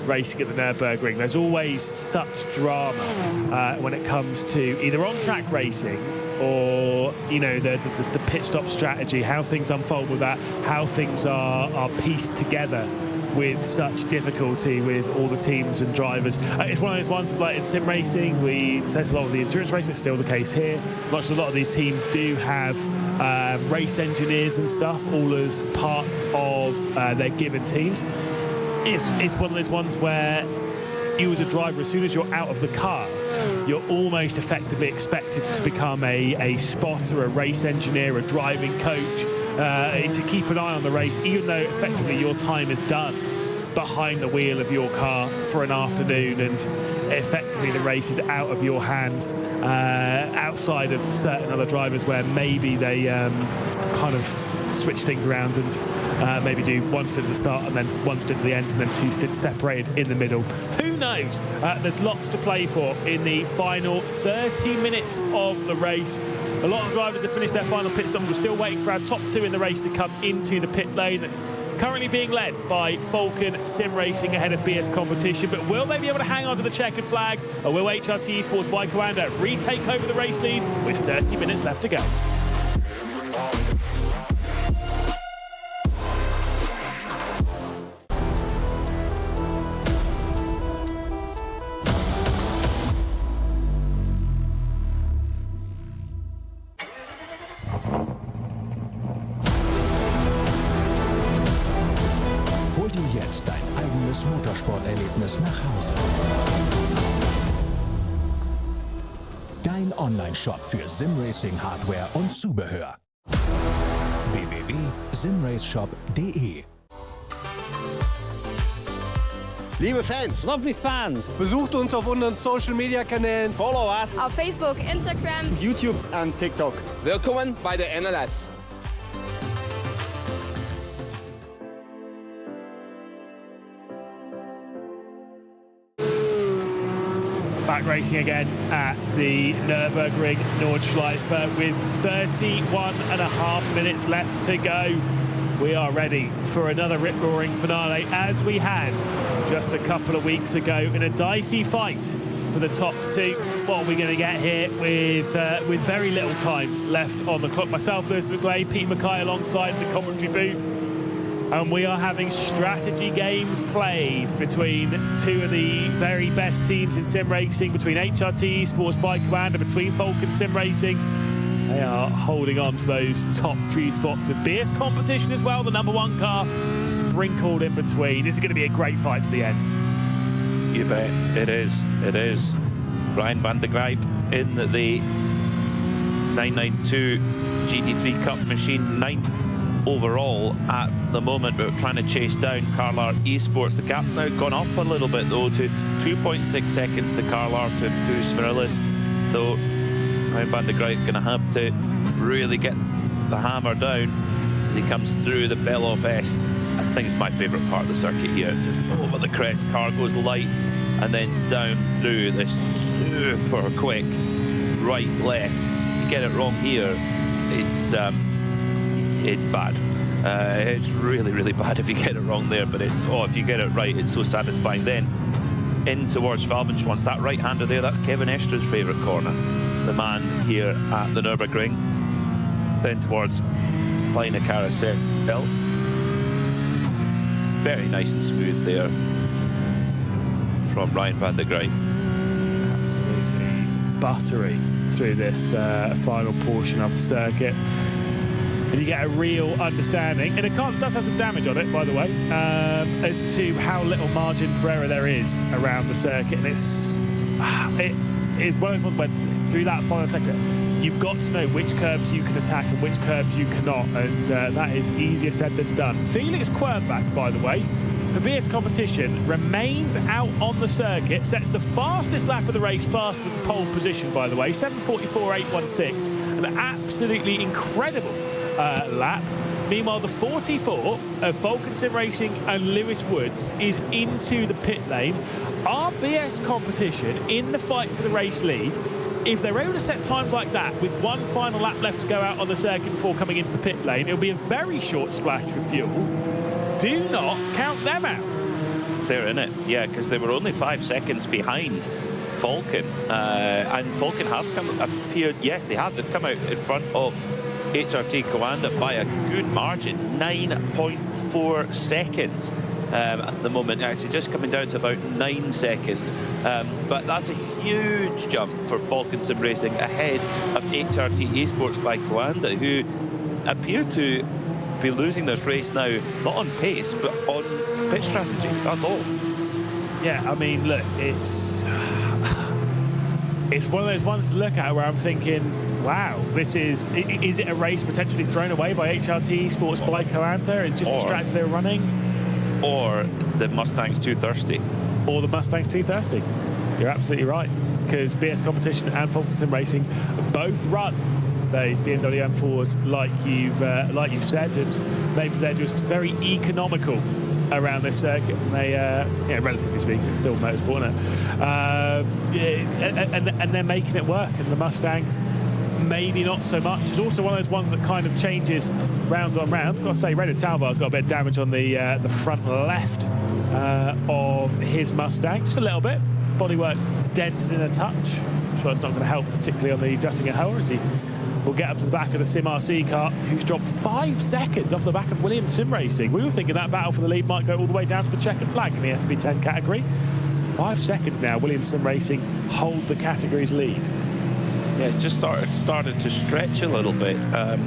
racing at the Nürburgring. There's always such drama when it comes to either on-track racing or, you know, the pit stop strategy, how things unfold with that, how things are pieced together with such difficulty with all the teams and drivers. It's one of those ones, like in sim racing, we say a lot of the endurance racing, it's still the case here. As much as a lot of these teams do have race engineers and stuff, all as part of their given teams. It's one of those ones where you as a driver, as soon as you're out of the car, you're almost effectively expected to become a spotter, a race engineer, a driving coach, to keep an eye on the race, even though effectively your time is done behind the wheel of your car for an afternoon, and effectively the race is out of your hands, outside of certain other drivers where maybe they kind of switch things around and maybe do one stint at the start and then one stint at the end and then 2 stints separated in the middle. Who knows? There's lots to play for in the final 30 minutes of the race. A lot of drivers have finished their final pit stop. We're still waiting for our top 2 in the race to come into the pit lane. That's currently being led by Falcon Sim Racing ahead of BS Competition. But will they be able to hang on to the checkered flag, or will HRT Esports by Coanda retake over the race lead with 30 minutes left to go? Hol dir jetzt dein eigenes Motorsporterlebnis nach Hause. Dein Online-Shop für Simracing-Hardware und Zubehör. www.simraceshop.de. Liebe Fans, Lovely fans. besucht uns auf unseren Social Media Kanälen, Follow us. Auf Facebook, Instagram. YouTube und TikTok. Willkommen bei der NLS. Back racing again at the Nürburgring Nordschleife with 31.5 minutes left to go. We are ready for another rip-roaring finale, as we had just a couple of weeks ago in a dicey fight for the top 2. What are we going to get here with very little time left on the clock? Myself, Lewis McGlade, Pete Mackay alongside the commentary booth. And we are having strategy games played between 2 of the very best teams in sim racing, between HRT Esports by Coanda, between Falcon Sim Racing. They are holding on to those top 3 spots with BS Competition as well, the #1 car sprinkled in between. This is going to be a great fight to the end. You bet. It is. It is. Brian van der Grijp in the 992 GT3 Cup machine, 9th overall at the moment, but we're trying to chase down Carlar Esports. The gap's now gone up a little bit though to 2.6 seconds to Carlar, to Smirillis. So Brian van der Grijp going to have to really get the hammer down as he comes through the Beloff S. I think it's my favourite part of the circuit here. Just over the crest, car goes light, and then down through this super quick right left. You get it wrong here, it's bad. It's really, really bad if you get it wrong there, but if you get it right, it's so satisfying. Then in towards Schwalbenschwanz, that right-hander there, that's Kevin Estra's favourite corner, the man here at the Nürburgring. Then towards Kleine Carousel. Very nice and smooth there from Ryan van der Grey. Absolutely buttery through this final portion of the circuit. And you get a real understanding, and it does have some damage on it, by the way, as to how little margin for error there is around the circuit. And it is one of those ones where through that final section, you've got to know which curves you can attack and which curves you cannot, and that is easier said than done. Felix Quernbach, by the way, for BS Competition, remains out on the circuit, sets the fastest lap of the race, faster than pole position, by the way, 7:44.816, an absolutely incredible lap. Meanwhile, the 44 of Falcon Sim Racing and Lewis Woods is into the pit lane. Our BS Competition in the fight for the race lead, if they're able to set times like that with one final lap left to go out on the circuit before coming into the pit lane, it'll be a very short splash for fuel. Do not count them out. They're in it, yeah, because they were only 5 seconds behind Falcon, and Falcon have appeared. Yes, they have. They've come out in front of HRT Coanda by a good margin, 9.4 seconds at the moment. Actually, just coming down to about 9 seconds, but that's a huge jump for Falcon Sim Racing ahead of HRT Esports by Coanda, who appear to be losing this race now, not on pace, but on pit strategy. That's all. Yeah, I mean, look, it's one of those ones to look at where I'm thinking, wow, is it a race potentially thrown away by HRT Esports by Coanda? It's just a strategy they're running? Or the Mustang's too thirsty. Or the Mustang's too thirsty. You're absolutely right, because BS Competition and Falcon Sim Racing both run those BMW M4s like you've said, and maybe they're just very economical around this circuit. And they, relatively speaking, it's still motorsport, isn't it? And they're making it work. And the Mustang, maybe not so much. It's also one of those ones that kind of changes round on round. I've got to say, Reddit Talvar's got a bit of damage on the front left of his Mustang, just a little bit. Bodywork dented in a touch. I'm sure it's not going to help, particularly on the jutting Ahoa, as he will get up to the back of the Sim RC car, who's dropped 5 seconds off the back of Williams Sim Racing. We were thinking that battle for the lead might go all the way down to the checkered flag in the SB10 category. 5 seconds now, Williams Sim Racing hold the category's lead. Yeah, it's just started to stretch a little bit,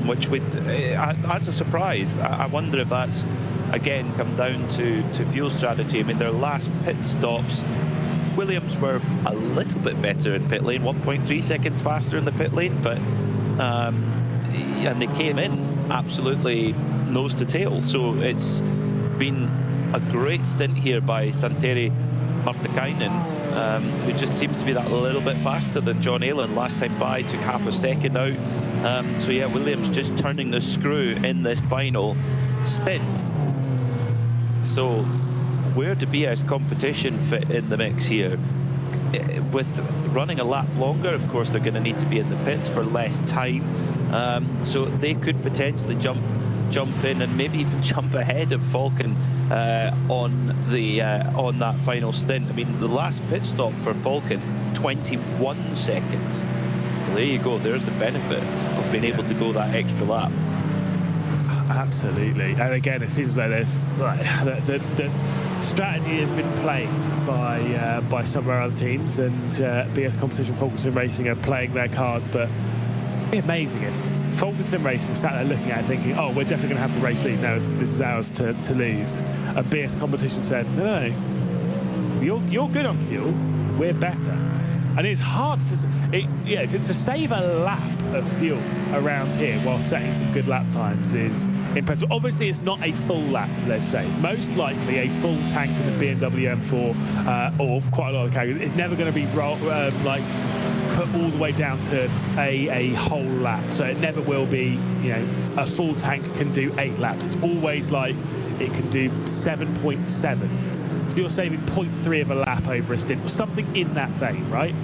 which that's a surprise. I wonder if that's, again, come down to fuel strategy. I mean, their last pit stops, Williams were a little bit better in pit lane, 1.3 seconds faster in the pit lane, but and they came in absolutely nose to tail. So it's been a great stint here by Santeri Martikainen, who just seems to be that little bit faster than John Aylan. Last time by, took half a second out. So yeah, Williams just turning the screw in this final stint. So where do BS Competition fit in the mix here? With running a lap longer, of course, they're going to need to be in the pits for less time. So they could potentially jump in and maybe even jump ahead of Falcon on that final stint. I mean, the last pit stop for Falcon, 21 seconds. Well, there you go. There's the benefit of being able to go that extra lap. Absolutely. And again, it seems like the strategy has been played by some of our other teams, and BS Competition, Falcon Sim Racing are playing their cards. But it'd be amazing if Falcon Sim Racing was sat there looking at it thinking, oh, we're definitely going to have the race lead. No, this is ours to lose. And BS Competition said, no, you're good on fuel. We're better. And it's hard to save a lap of fuel around here while setting some good lap times is impressive. Obviously, it's not a full lap, let's say. Most likely, a full tank in the BMW M4 or quite a lot of categories is never going to be put all the way down to a whole lap. So it never will be, a full tank can do 8 laps. It's always like it can do 7.7. you're saving 0.3 of a lap over a stint, or something in that vein, right?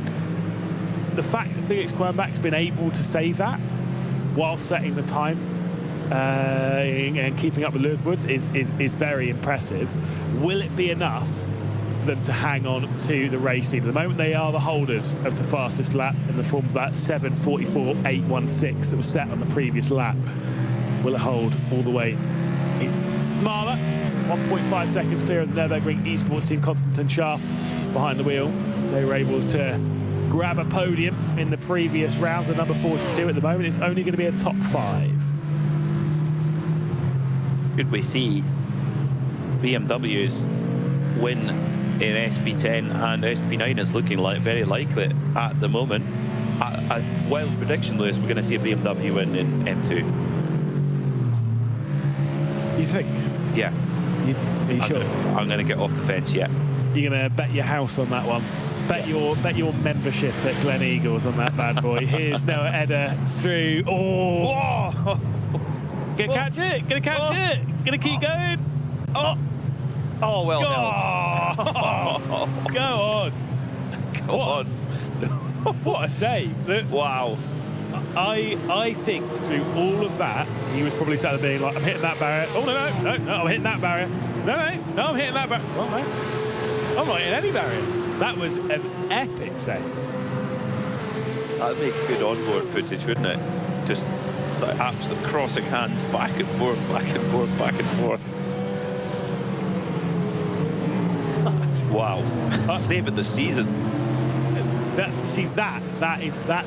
The fact that Felix Quernbach's been able to save that while setting the time and keeping up with Lewis Woods is very impressive. Will it be enough for them to hang on to the race lead? At the moment, they are the holders of the fastest lap in the form of that 7:44.816 that was set on the previous lap. Will it hold all the way? Mahler, 1.5 seconds clear of the Nürburgring esports team, Konstantin Schaaf behind the wheel. They were able to grab a podium in the previous round, the number 42. At the moment, it's only going to be a top 5. Could we see BMWs win in SP10 and SP9? It's looking like very likely at the moment. A wild prediction, Lewis, we're going to see a BMW win in M2. You think? Yeah. Are you sure? I'm going to get off the fence, yeah. You're going to bet your house on that one? Bet your membership at Glen Eagles on that bad boy. Here's Noah Eder through. Oh! Oh! Gonna catch it! Gonna catch it! Gonna keep going! Oh! Oh, well held. Oh. Go on! Go on. What a save! Wow. I think through all of that, he was probably sat there being like, I'm hitting that barrier. Oh, no, I'm hitting that barrier. No, I'm hitting that barrier. Well, no, I'm not hitting any barrier. That was an epic save. That'd make good onboard footage, wouldn't it? Just absolute crossing hands back and forth, back and forth, back and forth. Wow. Saving the season. That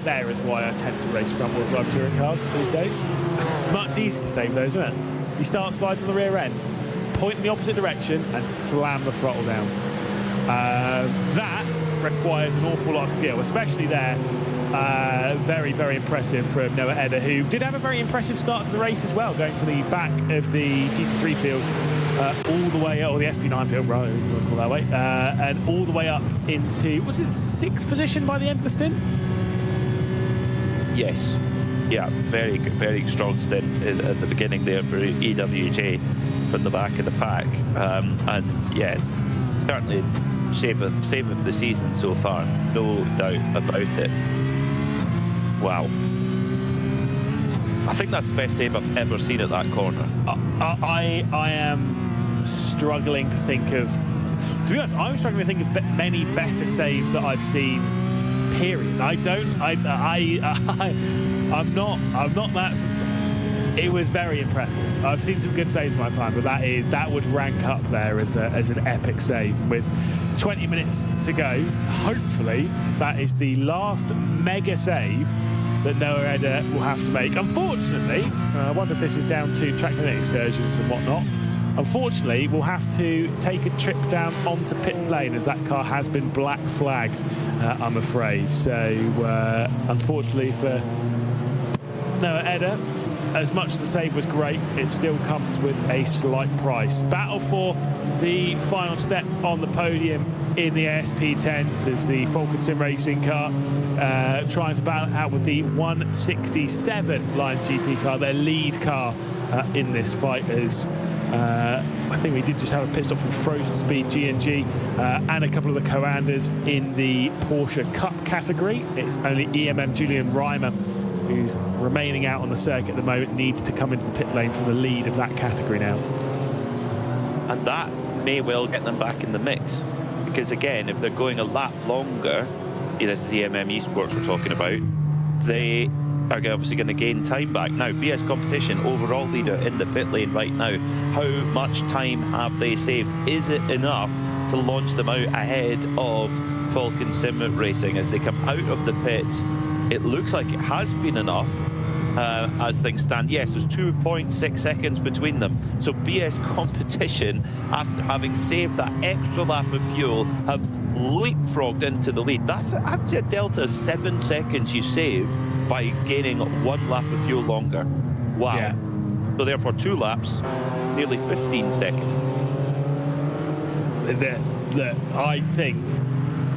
there is why I tend to race front-wheel drive touring cars these days. Much easier to save those, isn't it? You start sliding the rear end, point in the opposite direction, and slam the throttle down. That requires an awful lot of skill, especially there. Very, very impressive from Noah Eder, who did have a very impressive start to the race as well, going from the back of the GT3 field all the way up, or the SP9 field, right, we'll call that way, and all the way up into, was it 6th position by the end of the stint? Yes. Yeah, very, very strong stint at the beginning there for EWJ from the back of the pack. And yeah, certainly save of the season so far, no doubt about it. Wow. I think that's the best save I've ever seen at that corner. I am struggling to think of, to be honest, I'm struggling to think of many better saves that I've seen, period. I'm not that, it was very impressive. I've seen some good saves in my time, but that would rank up there as an epic save. With 20 minutes to go, hopefully that is the last mega save that Noah Eder will have to make. Unfortunately, I wonder if this is down to track limit excursions and whatnot. Unfortunately, we'll have to take a trip down onto pit lane, as that car has been black flagged, I'm afraid. So, unfortunately for Noah Eder, as much as the save was great, it still comes with a slight price. Battle for the final step on the podium in the ASP10s as the Falcon Sim Racing car trying to battle it out with the 167 Line GP car, their lead car in this fight. As I think we did just have a pit stop from Frozen Speed G&G and a couple of the co-anders in the Porsche Cup category. It's only EMM Julian Reimer, who's remaining out on the circuit at the moment, needs to come into the pit lane from the lead of that category now. And that may well get them back in the mix, because again, if they're going a lap longer, this is EMM Esports we're talking about, they are obviously going to gain time back. Now, BS Competition, overall leader in the pit lane right now. How much time have they saved? Is it enough to launch them out ahead of Falcon Sim Racing as they come out of the pits? It looks like it has been enough as things stand. Yes, there's 2.6 seconds between them. So BS Competition, after having saved that extra lap of fuel, have leapfrogged into the lead. That's actually a delta of 7 seconds you save by gaining 1 lap of fuel longer. Wow. Yeah. So therefore 2 laps, nearly 15 seconds. I think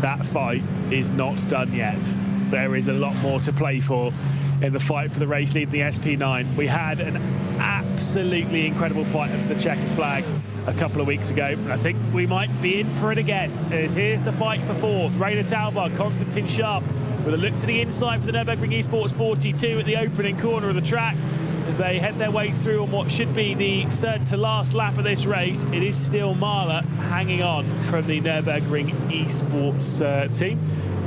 that fight is not done yet. There is a lot more to play for in the fight for the race lead in the SP9. We had an absolutely incredible fight under the checkered flag a couple of weeks ago. I think we might be in for it again. As here's the fight for fourth. Rainer Talvar, Konstantin Schaaf with a look to the inside for the Nürburgring Esports 42 at the opening corner of the track. As they head their way through on what should be the third to last lap of this race, it is still Mahler hanging on from the Nürburgring Esports team.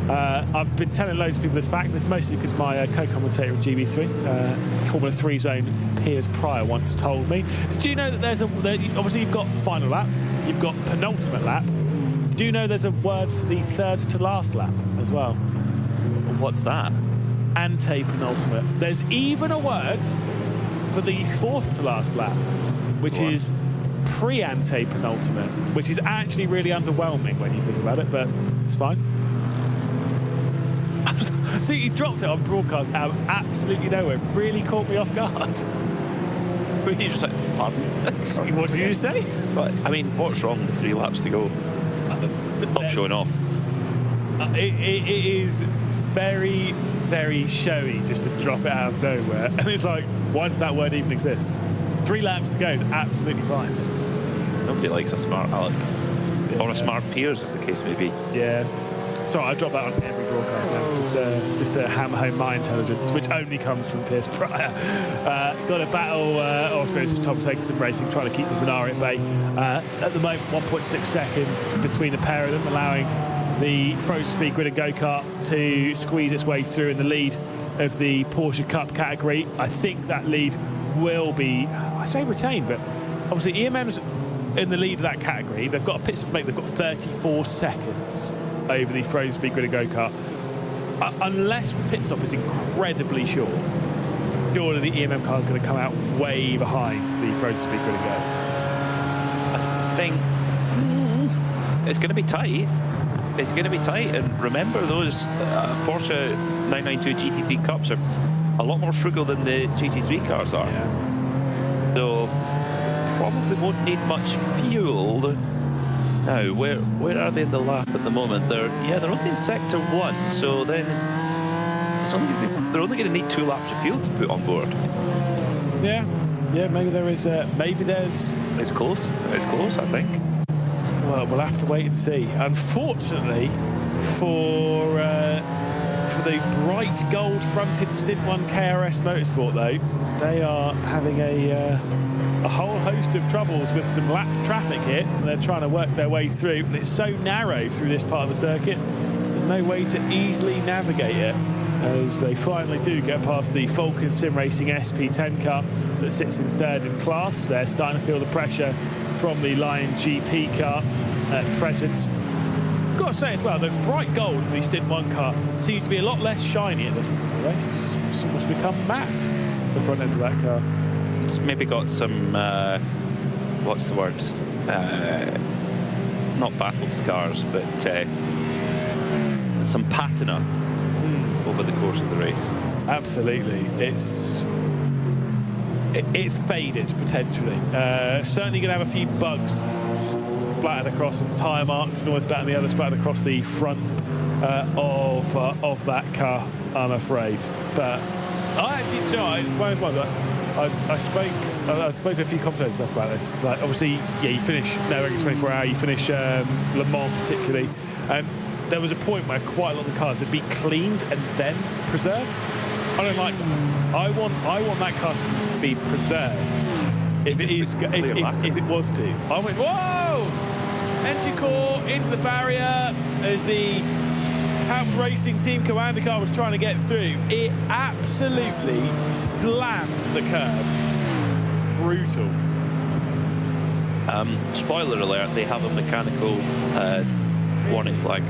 I've been telling loads of people this fact, and it's mostly because my co-commentator at GB3, Formula 3 Zone Piers Pryor, once told me. Did you know that obviously you've got final lap, you've got penultimate lap. Do you know there's a word for the third to last lap as well? What's that? Ante-penultimate. There's even a word for the fourth to last lap, which is pre-ante-penultimate, which is actually really underwhelming when you think about it, but it's fine. See, you dropped it on broadcast out of absolutely nowhere. Really caught me off guard. You just like, pardon? What did you say? But, I mean, what's wrong with 3 laps to go? Not showing off. It is very, very showy just to drop it out of nowhere. And it's like, why does that word even exist? 3 laps to go is absolutely fine. Nobody likes a smart Alec. Yeah. Or a smart Piers, as the case may be. Yeah. Sorry, I drop that on every broadcast now, just to hammer home my intelligence, which only comes from Piers Pryor. Got a battle, also it's just Tom Takeson Racing, trying to keep the Ferrari at bay. At the moment, 1.6 seconds between the pair of them, allowing the Frozen Speed Grid and Go-Kart to squeeze its way through in the lead of the Porsche Cup category. I think that lead will be, I say retained, but obviously EMM's in the lead of that category. They've got a pit stop to make, they've got 34 seconds over the Frozen Speed Grid and Go-Kart. Unless the pit stop is incredibly short, surely the EMM car is going to come out way behind the Frozen Speed Grid and Go. I think it's going to be tight. It's going to be tight, and remember those Porsche 992 GT3 Cups are a lot more frugal than the GT3 cars are. Yeah. So probably won't need much fuel. Now, where are they in the lap at the moment? They're only in sector 1, so then they're only going to need 2 laps of fuel to put on board. Yeah, maybe there's. It's close. It's close, I think. Well, we'll have to wait and see. Unfortunately, for the bright gold-fronted Stint 1 KRS Motorsport, though, they are having a whole host of troubles with some lap traffic here. They're trying to work their way through, and it's so narrow through this part of the circuit, there's no way to easily navigate it, as they finally do get past the Falcon Sim Racing SP10 car that sits in third in class. They're starting to feel the pressure from the Lion GP car at present. Got to say as well, the bright gold of the Stint 1 car seems to be a lot less shiny at this race. It's almost become matte, the front end of that car. It's maybe got some, what's the word? Not battle scars, but some patina over the course of the race. Absolutely. It's faded, potentially. Certainly going to have a few bugs splattered across and tyre marks and almost that and the other splattered across the front of that car, I'm afraid. But I actually, you know, it's one of those ones I spoke to a few commentators and stuff about this. Like, obviously, yeah, you finish Nürburgring 24 Hour, you finish Le Mans particularly. There was a point where quite a lot of the cars had been cleaned and then preserved. I don't like that. I want that car to be preserved. If it was to, I went, whoa! Entry core into the barrier as the Ham Racing Team Commander car was trying to get through. It absolutely slammed the curb. Brutal. Spoiler alert, they have a mechanical warning flag.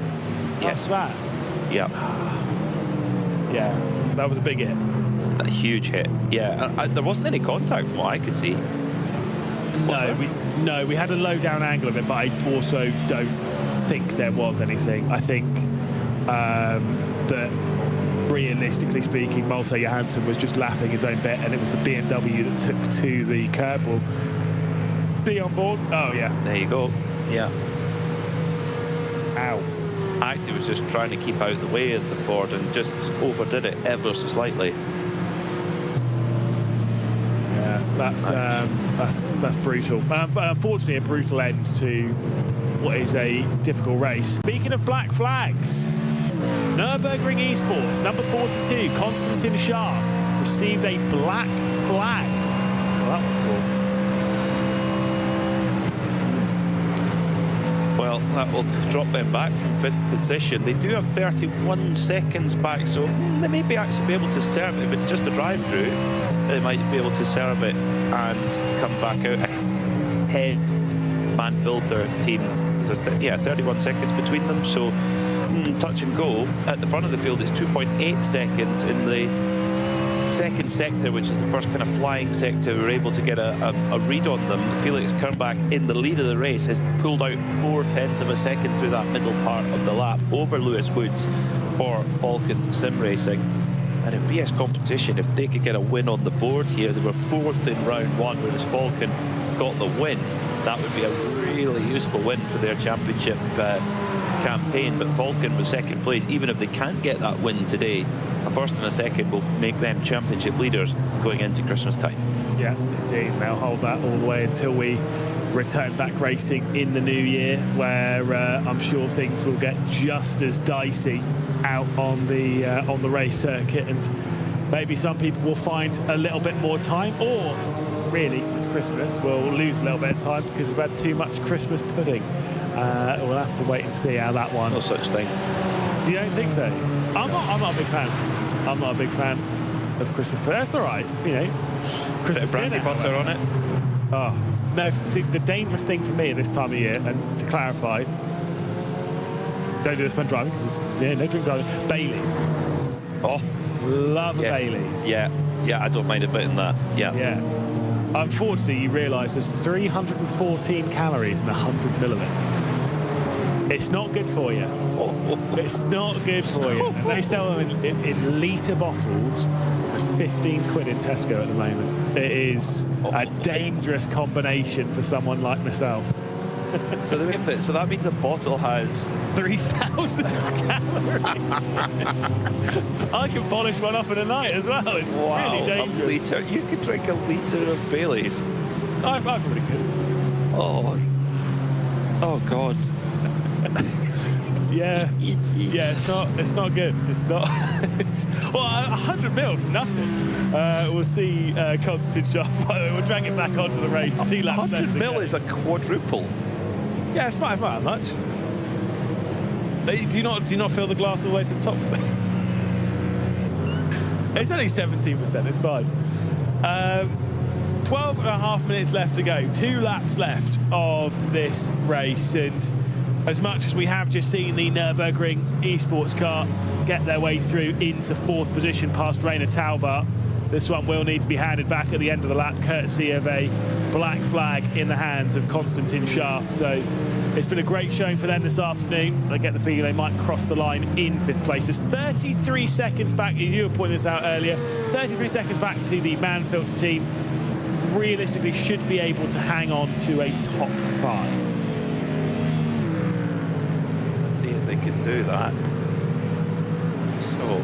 Yes. That's that? Yeah. Yeah, that was a big hit. A huge hit. Yeah, there wasn't any contact from what I could see. No, we had a low down angle of it, but I also don't think there was anything. I think that realistically speaking, Malte Johansson was just lapping his own bit, and it was the BMW that took to the curb. Will be on board? Oh yeah. There you go. Yeah. Ow. I actually was just trying to keep out the way of the Ford and just overdid it ever so slightly. Yeah. That's brutal. Unfortunately, a brutal end to what is a difficult race. Speaking of black flags, Nürburgring Esports number 42, Konstantin Scharf, received a black flag. Well, that was for. Well, that will drop them back from 5th position. They do have 31 seconds back, so they may actually be able to serve it. If it's just a drive-through, they might be able to serve it and come back out ahead. Manfilter team, so 31 seconds between them, so touch and go. At the front of the field, it's 2.8 seconds in the second sector, which is the first kind of flying sector. We were able to get a read on them. Felix Kernbach, in the lead of the race, has pulled out 0.4 of a second through that middle part of the lap over Lewis Woods for Falcon Sim Racing. And in BS competition, if they could get a win on the board here, they were 4th in round 1, whereas Falcon got the win. That would be a really useful win for their championship campaign. But Falcon was 2nd place. Even if they can't get that win today, a 1st and a 2nd will make them championship leaders going into Christmas time. Yeah, indeed. They'll hold that all the way until we return back racing in the new year, where I'm sure things will get just as dicey out on the race circuit, and maybe some people will find a little bit more time, or really, because it's Christmas, we'll lose a little bit of time because we've had too much Christmas pudding. We'll have to wait and see how that one. No such thing. You don't think so? I'm not a big fan. I'm not a big fan of Christmas pudding. That's all right, you know. Christmas Bit of brandy dinner, butter on it. Oh no! See, the dangerous thing for me at this time of year, and to clarify, don't do this when driving because no drink driving. Baileys. Oh, love yes. Baileys. Yeah, I don't mind a bit in that. Yeah. Unfortunately, you realise there's 314 calories in 100 milliliter. It's not good for you. It's not good for you. And they sell them in litre bottles for 15 quid in Tesco at the moment. It is a dangerous combination for someone like myself. So that means a bottle has 3,000 calories. I can polish one off in a night as well. It's really dangerous. A litre. You could drink a litre of Baileys. I probably could. Oh God. Yeah, it's not good. It's not. Well, 100 mils, nothing. We'll see Konstantin Scharf. We'll drag it back onto the race. 2 laps left. 100 mil is a quadruple. Yeah, it's not that much. Do you not fill the glass all the way to the top? It's only 17%. It's fine. 12 and a half minutes left to go. 2 laps left of this race, and as much as we have just seen the Nürburgring Esports car get their way through into 4th position past Rainer Talvar, this one will need to be handed back at the end of the lap, courtesy of a black flag in the hands of Konstantin Scharf. So it's been a great showing for them this afternoon. I get the feeling they might cross the line in 5th place. There's 33 seconds back, you were pointing this out earlier, 33 seconds back to the Manfilter team. Realistically should be able to hang on to a top 5. Let's see if they can do that. So,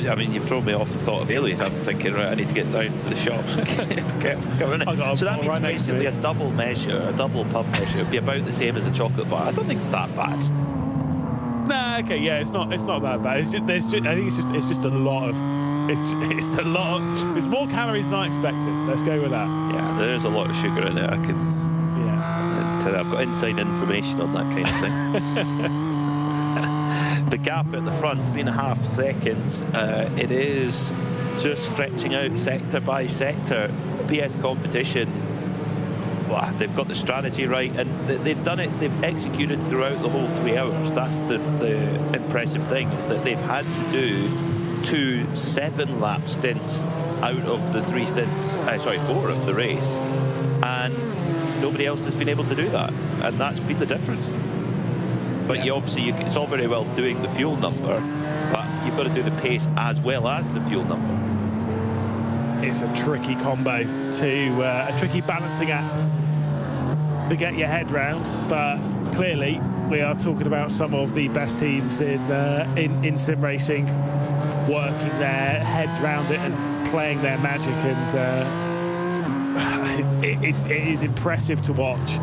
I mean, you've thrown me off the thought of Baileys. I'm thinking, right, I need to get down to the shops and get going in. So that means right basically a double measure, a double pub measure, would be about the same as a chocolate bar. I don't think it's that bad. Nah, okay, yeah, it's not that bad. I think it's just a lot of. It's a lot. It's more calories than I expected. Let's go with that. Yeah, there is a lot of sugar in it. Yeah. I've got inside information on that kind of thing. The gap at the front, 3.5 seconds. It is just stretching out sector by sector. PS competition. Well, they've got the strategy right, and they've done it. They've executed throughout the whole 3 hours. That's the impressive thing, is that they've had to do 2 7-lap stints out of the 4 of the race, and nobody else has been able to do that, and that's been the difference. But it's all very well doing the fuel number, but you've got to do the pace as well as the fuel number. It's a tricky combo, a tricky balancing act to get your head round, but clearly we are talking about some of the best teams in sim racing, working their heads around it and playing their magic, and it is impressive to watch.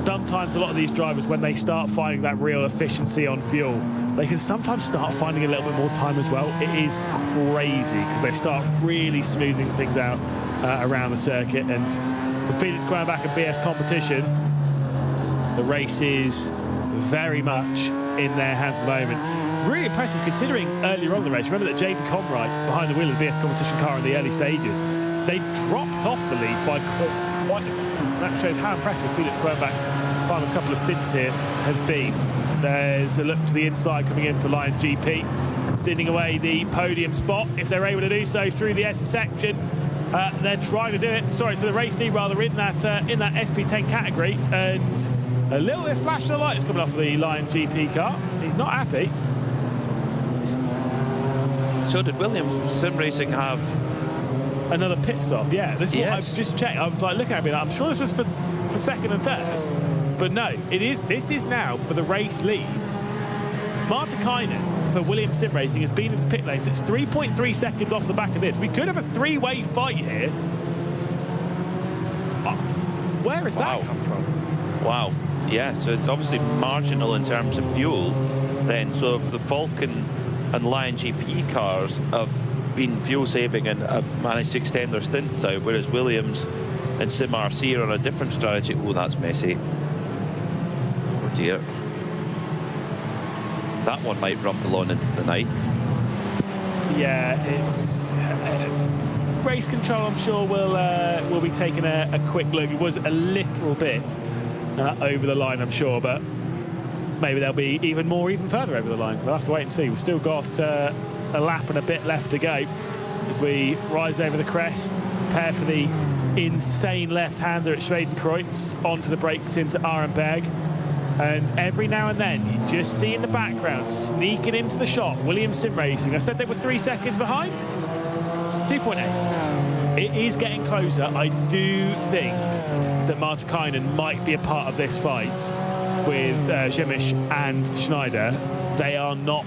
Sometimes a lot of these drivers, when they start finding that real efficiency on fuel, they can sometimes start finding a little bit more time as well. It is crazy because they start really smoothing things out around the circuit. And the Felix Quernbach and BS competition, the race is very much in their hands at the moment. It's really impressive considering earlier on in the race. Remember that JB Conright behind the wheel of the BS competition car in the early stages, they dropped off the lead by quite. That shows how impressive Felix Quernbach's final couple of stints here has been. There's a look to the inside coming in for Lion GP, stealing away the podium spot if they're able to do so through the S section. They're trying to do it. Sorry, it's for the race lead rather in that SP10 category, and a little bit of flashing of lights coming off of the Lion GP car. He's not happy. So did Williams Sim Racing have another pit stop? Yeah, this is what Yes. I've just checked. I was like looking at it, I'm sure this was for second and third, but no, it is. This is now for the race lead. Martikainen for Williams Sim Racing has been in the pit lanes. It's 3.3 seconds off the back of this. We could have a three-way fight here. Where has that come from? Wow. Yeah, so it's obviously marginal in terms of fuel then. So if the Falcon and Lion GP cars have been fuel saving and have managed to extend their stints out, whereas Williams and Sim RC are on a different strategy. Oh, that's messy. Oh dear. That one might rumble on into the night. Yeah, it's race control. I'm sure will be taking a quick look. It was a little bit over the line, I'm sure, but maybe there'll be even further over the line. We'll have to wait and see. We've still got a lap and a bit left to go as we rise over the crest, prepare for the insane left-hander at Schwedenkreuz, onto the brakes into Arenberg. And every now and then you just see in the background sneaking into the shot Williams Sim Racing. I said they were 3 seconds behind. 2.8. It is getting closer. I do think that Martikainen might be a part of this fight with Zemisch and Schneider. They are not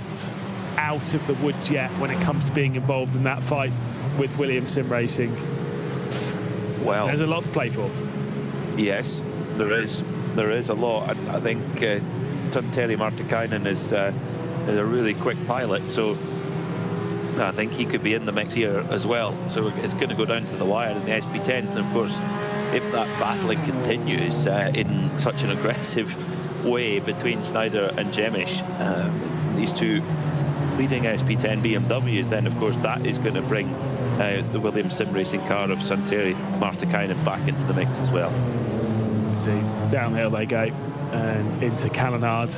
out of the woods yet when it comes to being involved in that fight with Williams Sim Racing. Well, there's a lot to play for. Yes, there is. There is a lot, and I think Terry Martikainen is a really quick pilot, so I think he could be in the mix here as well. So it's going to go down to the wire in the SP10s, and of course, if that battling continues in such an aggressive way between Schneider and Zemisch, these two leading SP10 BMWs, then of course that is going to bring the Williams Sim Racing car of Terry Martikainen back into the mix as well. Downhill they go and into Callanard,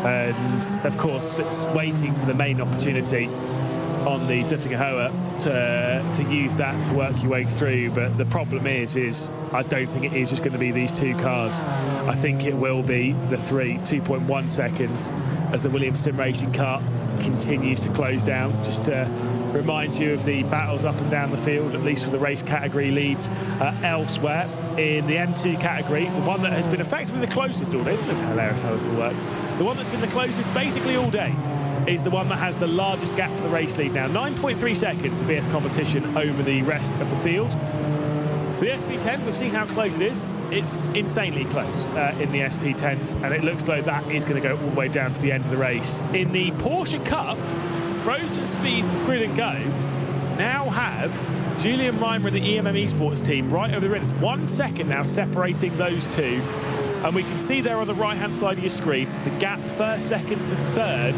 and of course it's waiting for the main opportunity on the Duttinger to use that to work your way through. But the problem is I don't think it is just going to be these two cars. I think it will be the 2.1 seconds as the Williams Sim Racing car continues to close down. Just to remind you of the battles up and down the field, at least for the race category leads elsewhere. In the M2 category, the one that has been effectively the closest all day, isn't this hilarious how this all works? The one that's been the closest basically all day is the one that has the largest gap to the race lead now. 9.3 seconds of BS competition over the rest of the field. The SP10s, we've seen how close it is. It's insanely close in the SP10s, and it looks like that is going to go all the way down to the end of the race. In the Porsche Cup, Frozen Speed Grid and Go now have Julian Reimer and the EMM Esports team right over the rim. It's 1 second now separating those two. And we can see there on the right-hand side of your screen, the gap first, second to third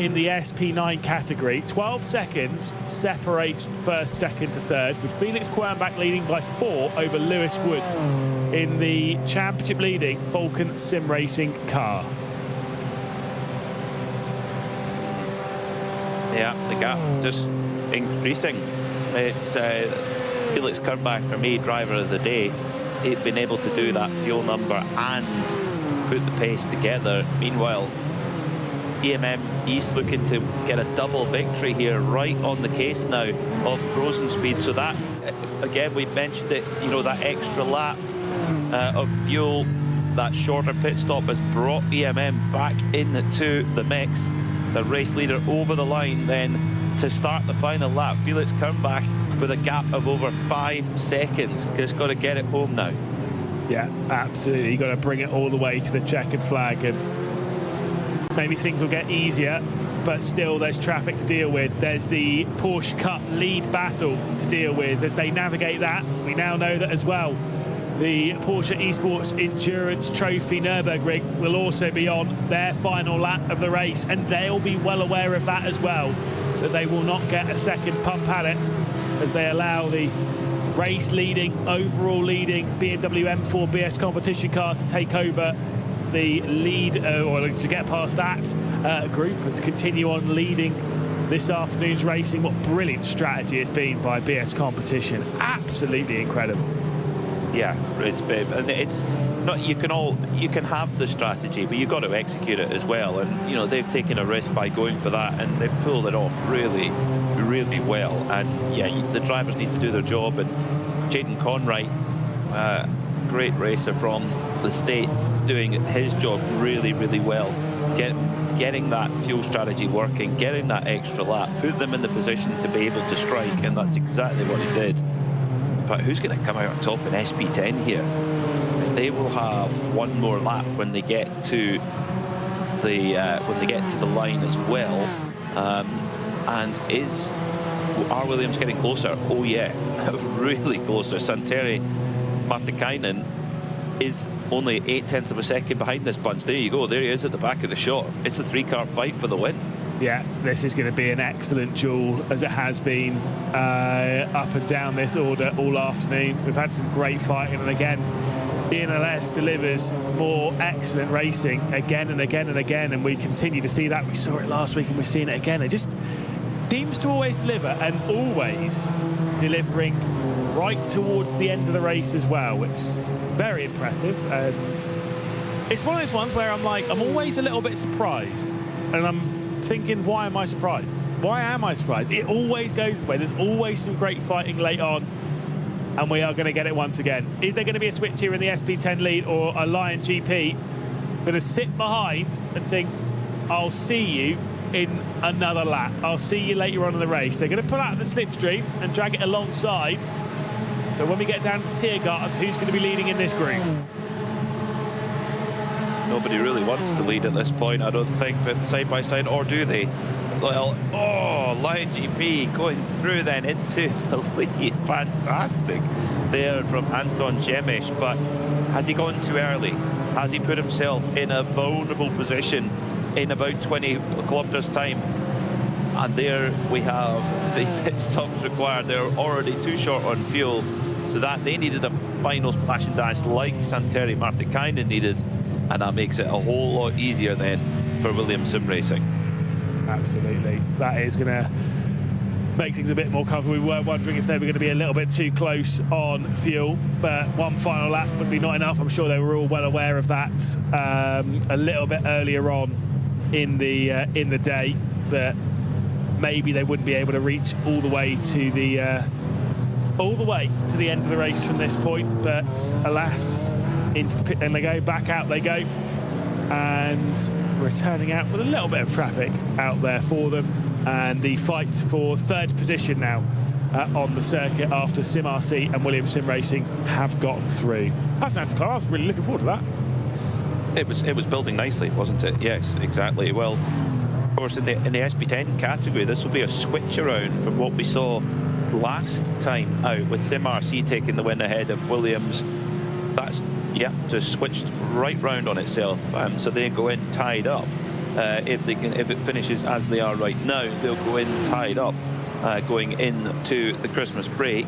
in the SP9 category. 12 seconds separates first, second to third, with Felix Quernbach leading by 4 over Lewis Woods in the championship-leading Falcon Sim Racing car. Yeah, the gap just increasing. It's Felix Quernbach, for me, driver of the day. He'd been able to do that fuel number and put the pace together. Meanwhile, EMM East looking to get a double victory here, right on the case now of Frozen Speed. So that, again, we mentioned it, you know, that extra lap of fuel, that shorter pit stop has brought EMM back into the mix. It's a race leader over the line then to start the final lap. Felix Kernbach with a gap of over 5 seconds. Just got to get it home now. Yeah, absolutely. You've got to bring it all the way to the checkered flag, and maybe things will get easier, but still there's traffic to deal with. There's the Porsche Cup lead battle to deal with as they navigate that. We now know that as well. The Porsche Esports Endurance Trophy Nürburgring will also be on their final lap of the race, and they'll be well aware of that as well, that they will not get a second pump at it as they allow the race leading, overall leading BMW M4 BS competition car to take over the lead, or to get past that group and to continue on leading this afternoon's racing. What brilliant strategy it's been by BS competition. Absolutely incredible. Yeah, it's not, you can have the strategy, but you've got to execute it as well. And you know, they've taken a risk by going for that, and they've pulled it off really, really well. And yeah, the drivers need to do their job. And Jaden Conwright, great racer from the States, doing his job really, really well. Getting that fuel strategy working, getting that extra lap, put them in the position to be able to strike, and that's exactly what he did. But who's going to come out on top in SP10 here? They will have one more lap when they get to the line as well. And are Williams getting closer? Oh yeah, really closer. Santeri Martikainen is only 0.8 of a second behind this bunch. There you go. There he is at the back of the shot. It's a 3-car fight for the win. Yeah, this is going to be an excellent duel, as it has been up and down this order all afternoon. We've had some great fighting, and again, DNLS delivers more excellent racing again and again and again, and we continue to see that. We saw it last week and we're seeing it again. It just seems to always deliver, and always delivering right toward the end of the race as well. It's very impressive, and it's one of those ones where I'm always a little bit surprised, and I'm thinking, why am I surprised? Why am I surprised? It always goes this way. There's always some great fighting late on, and we are going to get it once again. Is there going to be a switch here in the SP10 lead, or a Lion GP going to sit behind and think, I'll see you in another lap. I'll see you later on in the race. They're going to pull out the slipstream and drag it alongside. But when we get down to Tiergarten, who's going to be leading in this group? Nobody really wants to lead at this point, I don't think, but side by side, or do they? Well, oh, Lion GP going through then into the lead. Fantastic there from Anton Jemisch, but has he gone too early? Has he put himself in a vulnerable position in about 20 kilometers time? And there we have the pit stops required. They're already too short on fuel, so that they needed a final splash and dash like Santeri Martikainen needed, and that makes it a whole lot easier then for Williams Sim Racing. Absolutely. That is going to make things a bit more comfortable. We were wondering if they were going to be a little bit too close on fuel, but one final lap would be not enough. I'm sure they were all well aware of that a little bit earlier on in the day, that maybe they wouldn't be able to reach all the way to the end of the race from this point. But alas, into the pit lane they go, back out they go, and returning out with a little bit of traffic out there for them, and the fight for third position now on the circuit after Sim RC and Williams Sim Racing have gotten through. That's an anti-car. I was really looking forward to that. It was building nicely, wasn't it? Yes, exactly. Well, of course, in the SP10 category, this will be a switch around from what we saw last time out, with Sim RC taking the win ahead of Williams. That's, yeah, just switched right round on itself. So they go in tied up. If it finishes as they are right now, they'll go in tied up going into the Christmas break.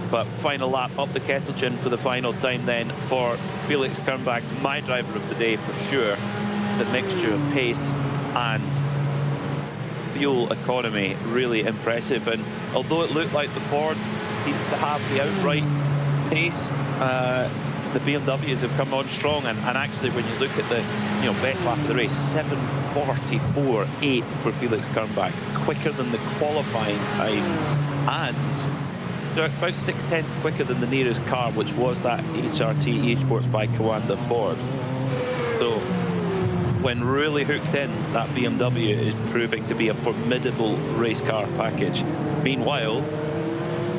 But final lap up the Kesselchen for the final time then for Felix Kernbach, my driver of the day for sure. The mixture of pace and fuel economy, really impressive. And although it looked like the Ford seemed to have the outright pace, the BMWs have come on strong, and actually when you look at the best lap of the race, 7:44.8 for Felix Kernbach, quicker than the qualifying time, and about 0.6 quicker than the nearest car, which was that HRT Esports by Kawanda Ford. So when really hooked in, that BMW is proving to be a formidable race car package. Meanwhile,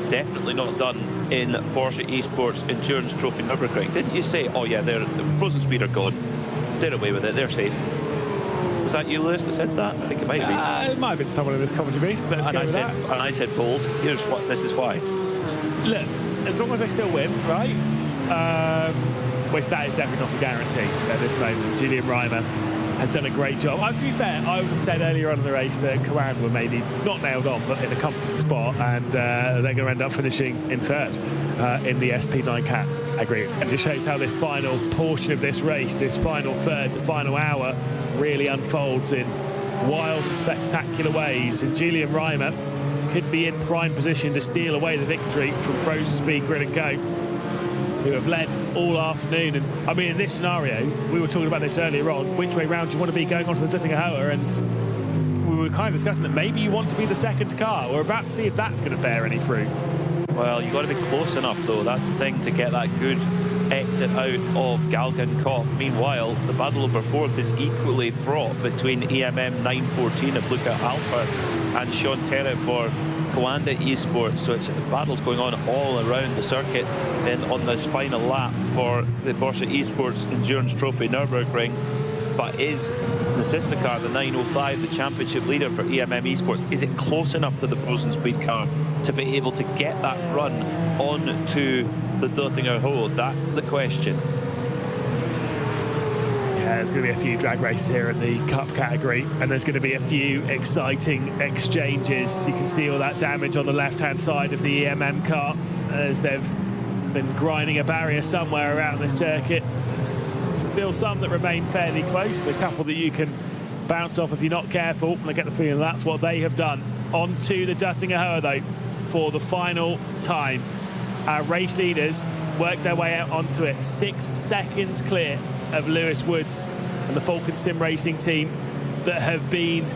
definitely not done in Porsche Esports Endurance Trophy Nürburgring. Didn't you say, oh yeah, the Frozen Speed are gone, they're away with it, they're safe? Was that you, Lewis, that said that? I think it might have been. It might have been someone in this commentary booth. Let's go with that. And I said bold. Here's what. This is why. Look, as long as they still win, right? Which that is definitely not a guarantee at this moment. Julian Reimer has done a great job. To be fair, I would have said earlier on in the race that Coanda were maybe not nailed on, but in a comfortable spot, and they're going to end up finishing in third in the SP9 category. And it shows how this final portion of this race, this final third, the final hour, really unfolds in wild and spectacular ways. And Julian Reimer could be in prime position to steal away the victory from Frozen Speed Grid & Go, who have led all afternoon. And I mean, in this scenario, we were talking about this earlier on, which way round you want to be going on to the Dittingen-Hohe, and we were kind of discussing that maybe you want to be the second car. We're about to see if that's going to bear any fruit. Well, you've got to be close enough, though. That's the thing, to get that good exit out of Galgenkopf. Meanwhile, the battle over fourth is equally fraught between EMM 914 of Luca Alper and Sean Terra for Coanda Esports. So it's battles going on all around the circuit. Then on this final lap for the Porsche Esports Endurance Trophy Nürburgring. But is the sister car, the 905, the championship leader for EMM Esports, is it close enough to the Frozen Speed car to be able to get that run onto the Dittingen-Hohe? That's the question. Yeah, there's going to be a few drag races here in the Cup category, and there's going to be a few exciting exchanges. You can see all that damage on the left-hand side of the EMM car as they've been grinding a barrier somewhere around this circuit. There's still some that remain fairly close, a couple that you can bounce off if you're not careful, and I get the feeling that's what they have done. On to the Dittingen-Hohe, though, for the final time. Our race leaders worked their way out onto it, 6 seconds clear of Lewis Woods and the Falcon Sim Racing team that have been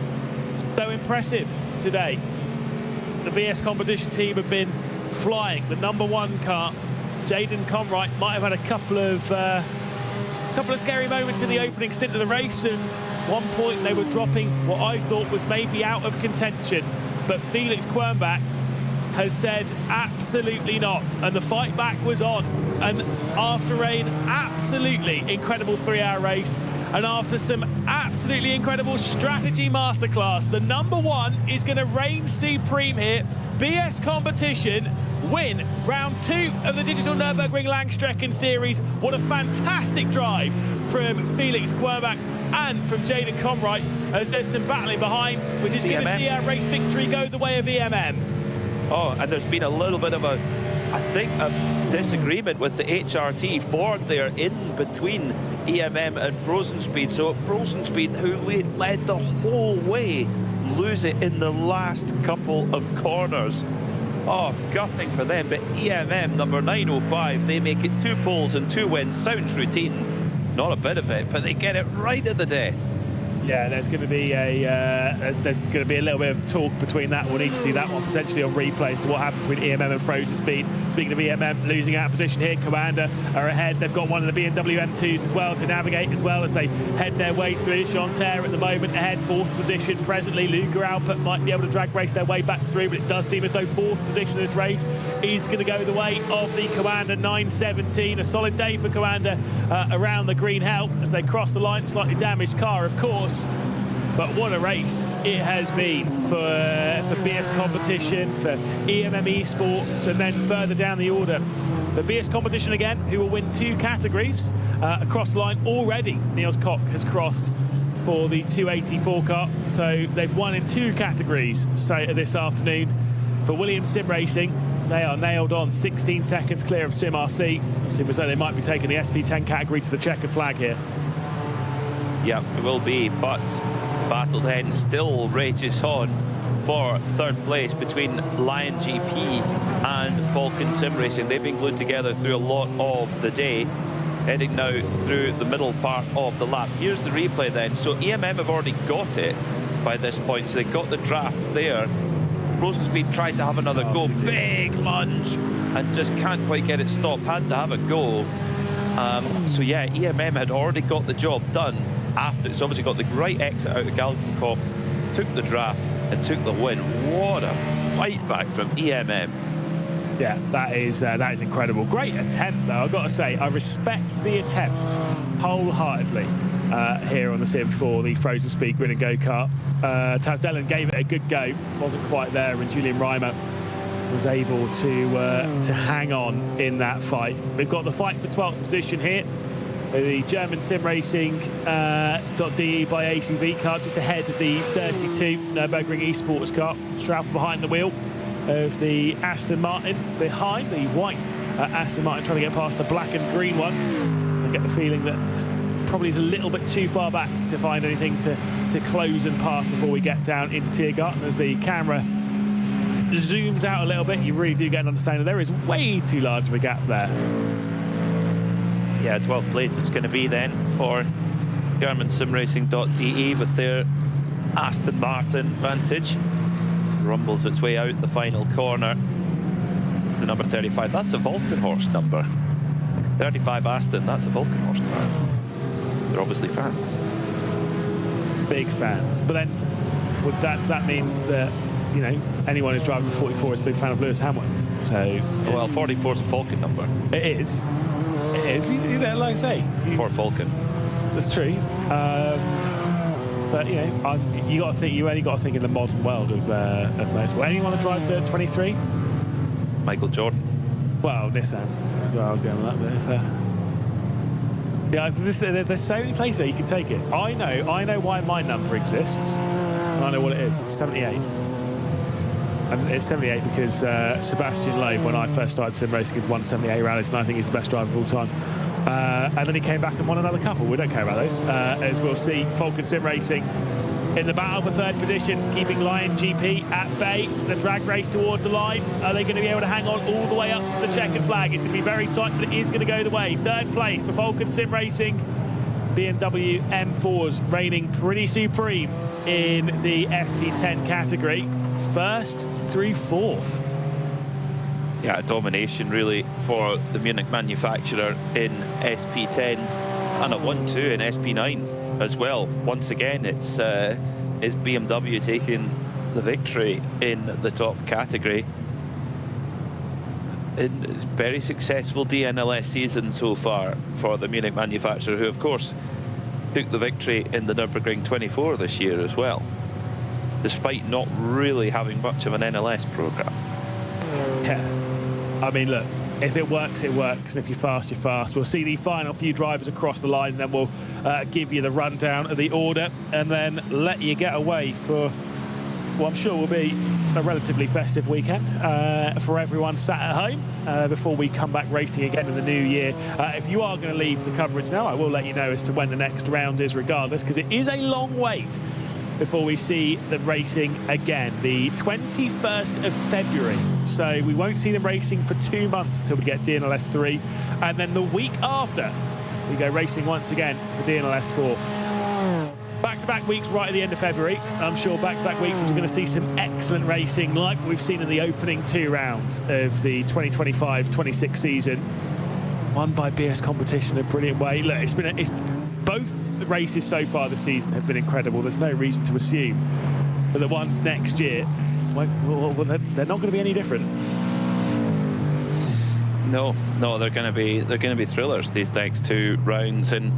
so impressive today. The BS competition team have been flying. The #1 car, Jaden Conwright, might have had a couple of scary moments in the opening stint of the race, and one point they were dropping what I thought was maybe out of contention, but Felix Quernbach has said absolutely not, and the fight back was on. And after an absolutely incredible 3-hour race, and after some absolutely incredible strategy masterclass, the #1 is going to reign supreme here. BS competition win round 2 of the Digital Nürburgring Langstrecken Series. What a fantastic drive from Felix Quernbach and from Jaden Conwright, as there's some battling behind, which is going to see our race victory go the way of EMM. Oh, and there's been a little bit of a disagreement with the HRT Ford there in between EMM and Frozen Speed. So Frozen Speed, who led the whole way, lose it in the last couple of corners. Oh, gutting for them. But EMM, number 905, they make it 2 poles and 2 wins. Sounds routine, not a bit of it, but they get it right at the death. Yeah, there's going to be there's going to be a little bit of talk between that. We'll need to see that one potentially on replay as to what happened between EMM and Frozen Speed. Speaking of EMM losing out of position here, Coanda are ahead. They've got one of the BMW M2s as well to navigate as well as they head their way through. Chanterre at the moment ahead, 4th position presently. Luca Alpert might be able to drag race their way back through, but it does seem as though 4th position in this race is going to go the way of the Coanda 917. A solid day for Coanda around the green hell as they cross the line. Slightly damaged car, of course. But what a race it has been for BS competition, for EMM Esports, and then further down the order for BS competition again, who will win 2 categories across the line already. Niels Koch has crossed for the 284 car, so they've won in 2 categories this afternoon. For Williams Sim Racing, they are nailed on, 16 seconds clear of Sim RC. It seems as though they might be taking the SP10 category to the checkered flag here. Yeah, it will be, but the battle then still rages on for 3rd place between Lion GP and Falcon Sim Racing. They've been glued together through a lot of the day, heading now through the middle part of the lap. Here's the replay then. So EMM have already got it by this point, so they got the draft there. Frozen Speed tried to have another go, big lunge, and just can't quite get it stopped, had to have a go. So yeah, EMM had already got the job done. after. It's obviously got the right exit out of Galgenkop, took the draft and took the win. What a fight back from EMM. Yeah, that is incredible. Great attempt, though. I've got to say, I respect the attempt wholeheartedly here on the sim for the Frozen Speed Grid and Go-Kart. Taz Dillon gave it a good go, wasn't quite there, and Julian Reimer was able to hang on in that fight. We've got the fight for 12th position here. The German sim racing .de by ACV car, just ahead of the 32 Nürburgring eSports car, strapped behind the wheel of the Aston Martin, behind the white Aston Martin, trying to get past the black and green one. I get the feeling that probably is a little bit too far back to find anything to close and pass before we get down into Tiergarten. As the camera zooms out a little bit, you really do get an understanding there is way too large of a gap there. Yeah, 12th place it's going to be then for GermanSimRacing.de with their Aston Martin Vantage. Rumbles its way out the final corner. The number 35, that's a Vulcanhorst number. 35 Aston, that's a Vulcanhorst car. They're obviously fans. Big fans. But then, does that mean that, you know, anyone who's driving the 44 is a big fan of Lewis Hamilton? So, well, 44 is a Falcon number. It is. It is. You know, like I say, For Falcon. That's true. But you know, you got to think. You only got to think in the modern world of motorsport. Anyone that drives a 23? Michael Jordan. Well, Nissan. That's where I was going with that. But yeah, there's so many places where you can take it. I know why my number exists, and I know what it is. It's 78. And it's 78 because Sebastian Loeb, when I first started sim racing, had won 78 rallies, and I think he's the best driver of all time. And then he came back and won another couple. We don't care about those. As we'll see, Falcon Sim Racing in the battle for third position, keeping Lion GP at bay. The drag race towards the line. Are they going to be able to hang on all the way up to the checkered flag? It's going to be very tight, but it is going to go the way. Third place for Falcon Sim Racing. BMW M4s reigning pretty supreme in the SP10 category. First through fourth. Yeah, domination really for the Munich manufacturer in SP10 and a 1-2 in SP9 as well. Once again, it's BMW taking the victory in the top category. In a very successful DNLS season so far for the Munich manufacturer, who of course took the victory in the Nürburgring 24 this year as well, despite not really having much of an NLS program. Yeah. I mean, look, if it works, it works. And if you're fast, you're fast. We'll see the final few drivers across the line, and then we'll give you the rundown of the order and then let you get away for what I'm sure will be a relatively festive weekend for everyone sat at home before we come back racing again in the new year. If you are going to leave the coverage now, I will let you know as to when the next round is regardless, because it is a long wait before we see them racing again, the 21st of February. So we won't see them racing for 2 months until we get DNLS 3. And then the week after, we go racing once again for DNLS 4. Back-to-back weeks right at the end of February. I'm sure back-to-back weeks we're going to see some excellent racing like we've seen in the opening 2 rounds of the 2025-26 season. Won by BS Competition in a brilliant way. Look, it's both the races so far this season have been incredible. There's no reason to assume that the ones next year, well, they're not going to be any different. No, they're going to be thrillers these next 2 rounds. And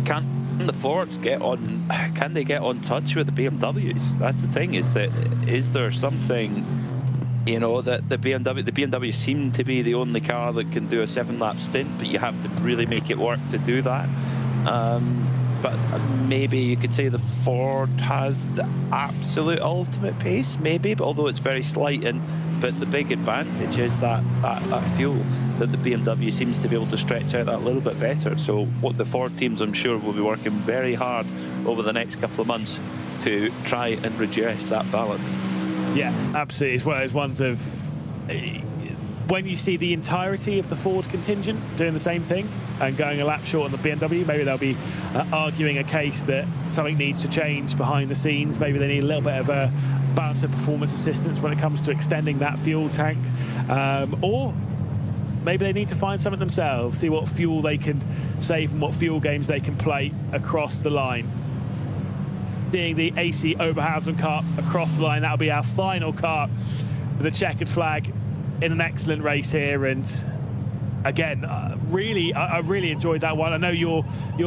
can the Fords get on? Can they get on touch with the BMWs? That's the thing. Is there something? You know, that the BMW seem to be the only car that can do a 7-lap stint, but you have to really make it work to do that. But maybe you could say the Ford has the absolute ultimate pace, maybe, but although it's very slight. But the big advantage is that fuel that the BMW seems to be able to stretch out that little bit better. So what the Ford teams, I'm sure, will be working very hard over the next couple of months to try and redress that balance. Yeah, absolutely. It's one of those ones of when you see the entirety of the Ford contingent doing the same thing and going a lap short on the BMW, maybe they'll be arguing a case that something needs to change behind the scenes. Maybe they need a little bit of a balance of performance assistance when it comes to extending that fuel tank. Or maybe they need to find something themselves, see what fuel they can save and what fuel games they can play across the line. being the AC Oberhausen car across the line. That'll be our final car with the checkered flag in an excellent race here. And again, I really enjoyed that one. I know your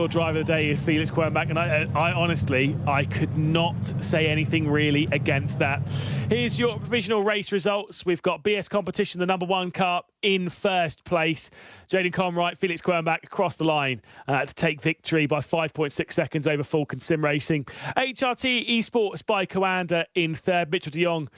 driver of the day is Felix Quernbach, and I honestly, I could not say anything really against that. Here's your provisional race results. We've got BS Competition, the #1 car, in first place. Jaden Conwright, Felix Quernbach across the line to take victory by 5.6 seconds over Falcon Sim Racing. HRT Esports by Coanda in third. Mitchell de Jong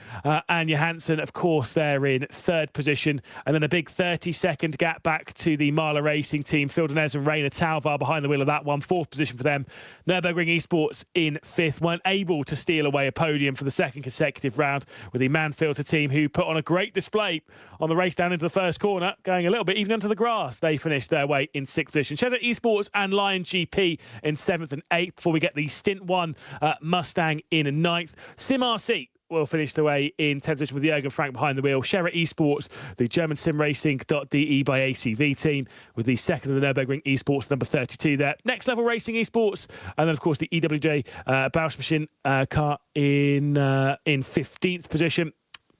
and Johansson, of course, they're in third position. And then a big 30-second gap back to the Marla Racing team. Phil Denez and Rainer Talvar behind the wheel of that one. Fourth position for them. Nürburgring Esports in fifth. Weren't able to steal away a podium for the second consecutive round with the Manfilter team, who put on a great display on the race down into the first corner, going a little bit even onto the grass. They finished their way in sixth position. Chesser Esports and Lion GP in seventh and eighth before we get the Stint 1 Mustang in ninth. Sim RC will finish the way in 10th position with Jürgen Frank behind the wheel. Scherer Esports, the German sim racing.de by ACV team, with the second of the Nürburgring Esports, number 32 there. Next Level Racing Esports, and then of course the EWJ Bauschmachine car in 15th position.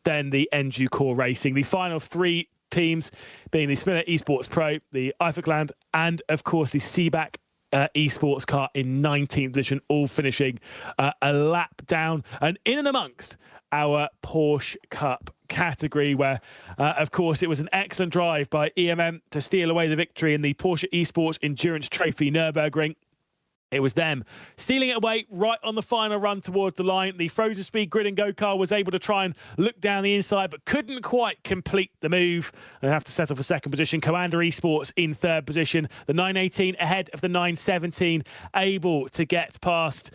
Then the NG Core Racing. The final three teams being the Spinner Esports Pro, the Eiffelland, and of course the Seaback Esports car in 19th position, all finishing a lap down and in and amongst our Porsche Cup category, where of course it was an excellent drive by EMM to steal away the victory in the Porsche Esports Endurance Trophy Nürburgring. It was them stealing it away right on the final run towards the line. The Frozen Speed Grid and Go car was able to try and look down the inside, but couldn't quite complete the move. They have to settle for second position. Coanda Esports in third position. The 918 ahead of the 917, able to get past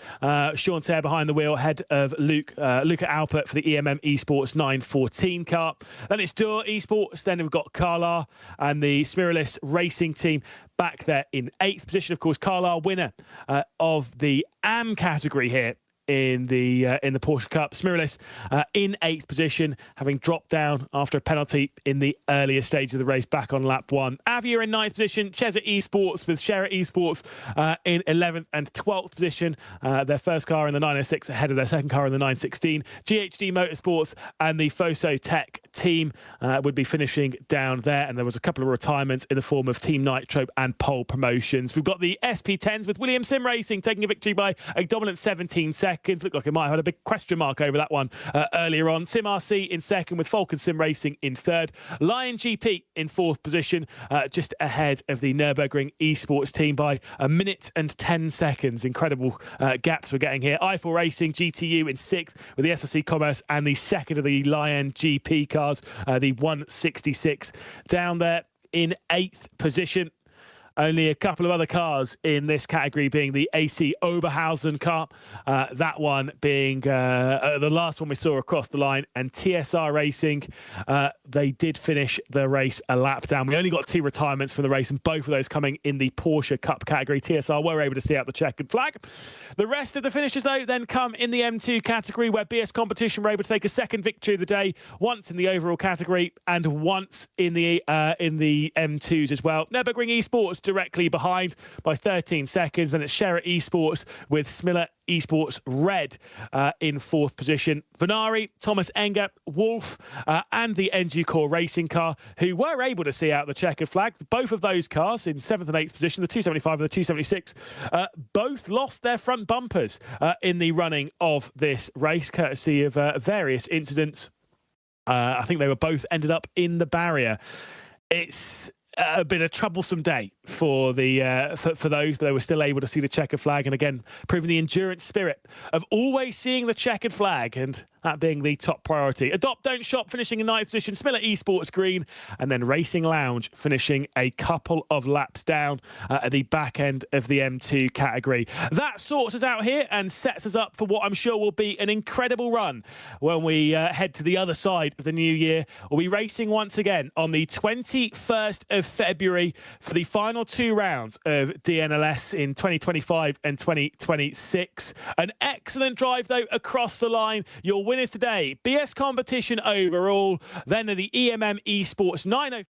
Sean Terre behind the wheel, ahead of Luca Alpert for the EMM Esports 914 car. Then it's Dur Esports. Then we've got Carlar and the Spiralis Racing team back there in 8th position. Of course, Carlar, winner of the AM category here in the Porsche Cup. Spiralis in 8th position, having dropped down after a penalty in the earlier stage of the race back on lap 1. Avia in 9th position. Chesser Esports with Scherer Esports in 11th and 12th position. Their first car in the 906 ahead of their second car in the 916. GHD Motorsports and the Foso Tech team would be finishing down there. And there was a couple of retirements in the form of Team Nitro and Pole Promotions. We've got the SP10s with Williams Sim Racing taking a victory by a dominant 17 seconds. Looked like it might have had a big question mark over that one earlier on. Sim RC in second with Falcon Sim Racing in third. Lion GP in fourth position, just ahead of the Nürburgring Esports team by a minute and 10 seconds. Incredible gaps we're getting here. Eiffel Racing GTU in sixth with the SLC Commerce and the second of the Lion GP cars, the 166 down there in 8th position. Only a couple of other cars in this category being the AC Oberhausen car, that one being the last one we saw across the line, and TSR Racing. They did finish the race a lap down. We only got 2 retirements from the race, and both of those coming in the Porsche Cup category. TSR were able to see out the checkered flag. The rest of the finishes, though, then come in the M2 category, where BS Competition were able to take a second victory of the day, once in the overall category and once in the M2s as well. Nürburgring Esports directly behind by 13 seconds. Then it's Scherer Esports with Smiller Esports Red in fourth position. Venari, Thomas Enger, Wolf, and the NG Core Racing car, who were able to see out the checkered flag. Both of those cars in 7th and 8th position, the 275 and the 276, both lost their front bumpers in the running of this race, courtesy of various incidents. I think they were both ended up in the barrier. It's been a troublesome day for the for those, but they were still able to see the checkered flag, and again proving the endurance spirit of always seeing the checkered flag, and that being the top priority. Adopt Don't Shop finishing in 9th position, Smiller Esports Green, and then Racing Lounge finishing a couple of laps down at the back end of the M2 category. That sorts us out here and sets us up for what I'm sure will be an incredible run when we head to the other side of the new year. We'll be racing once again on the 21st of February for the final 2 rounds of DNLS in 2025 and 2026. An excellent drive, though, across the line. Your winners today, BS Competition overall, then the EMM Esports 90.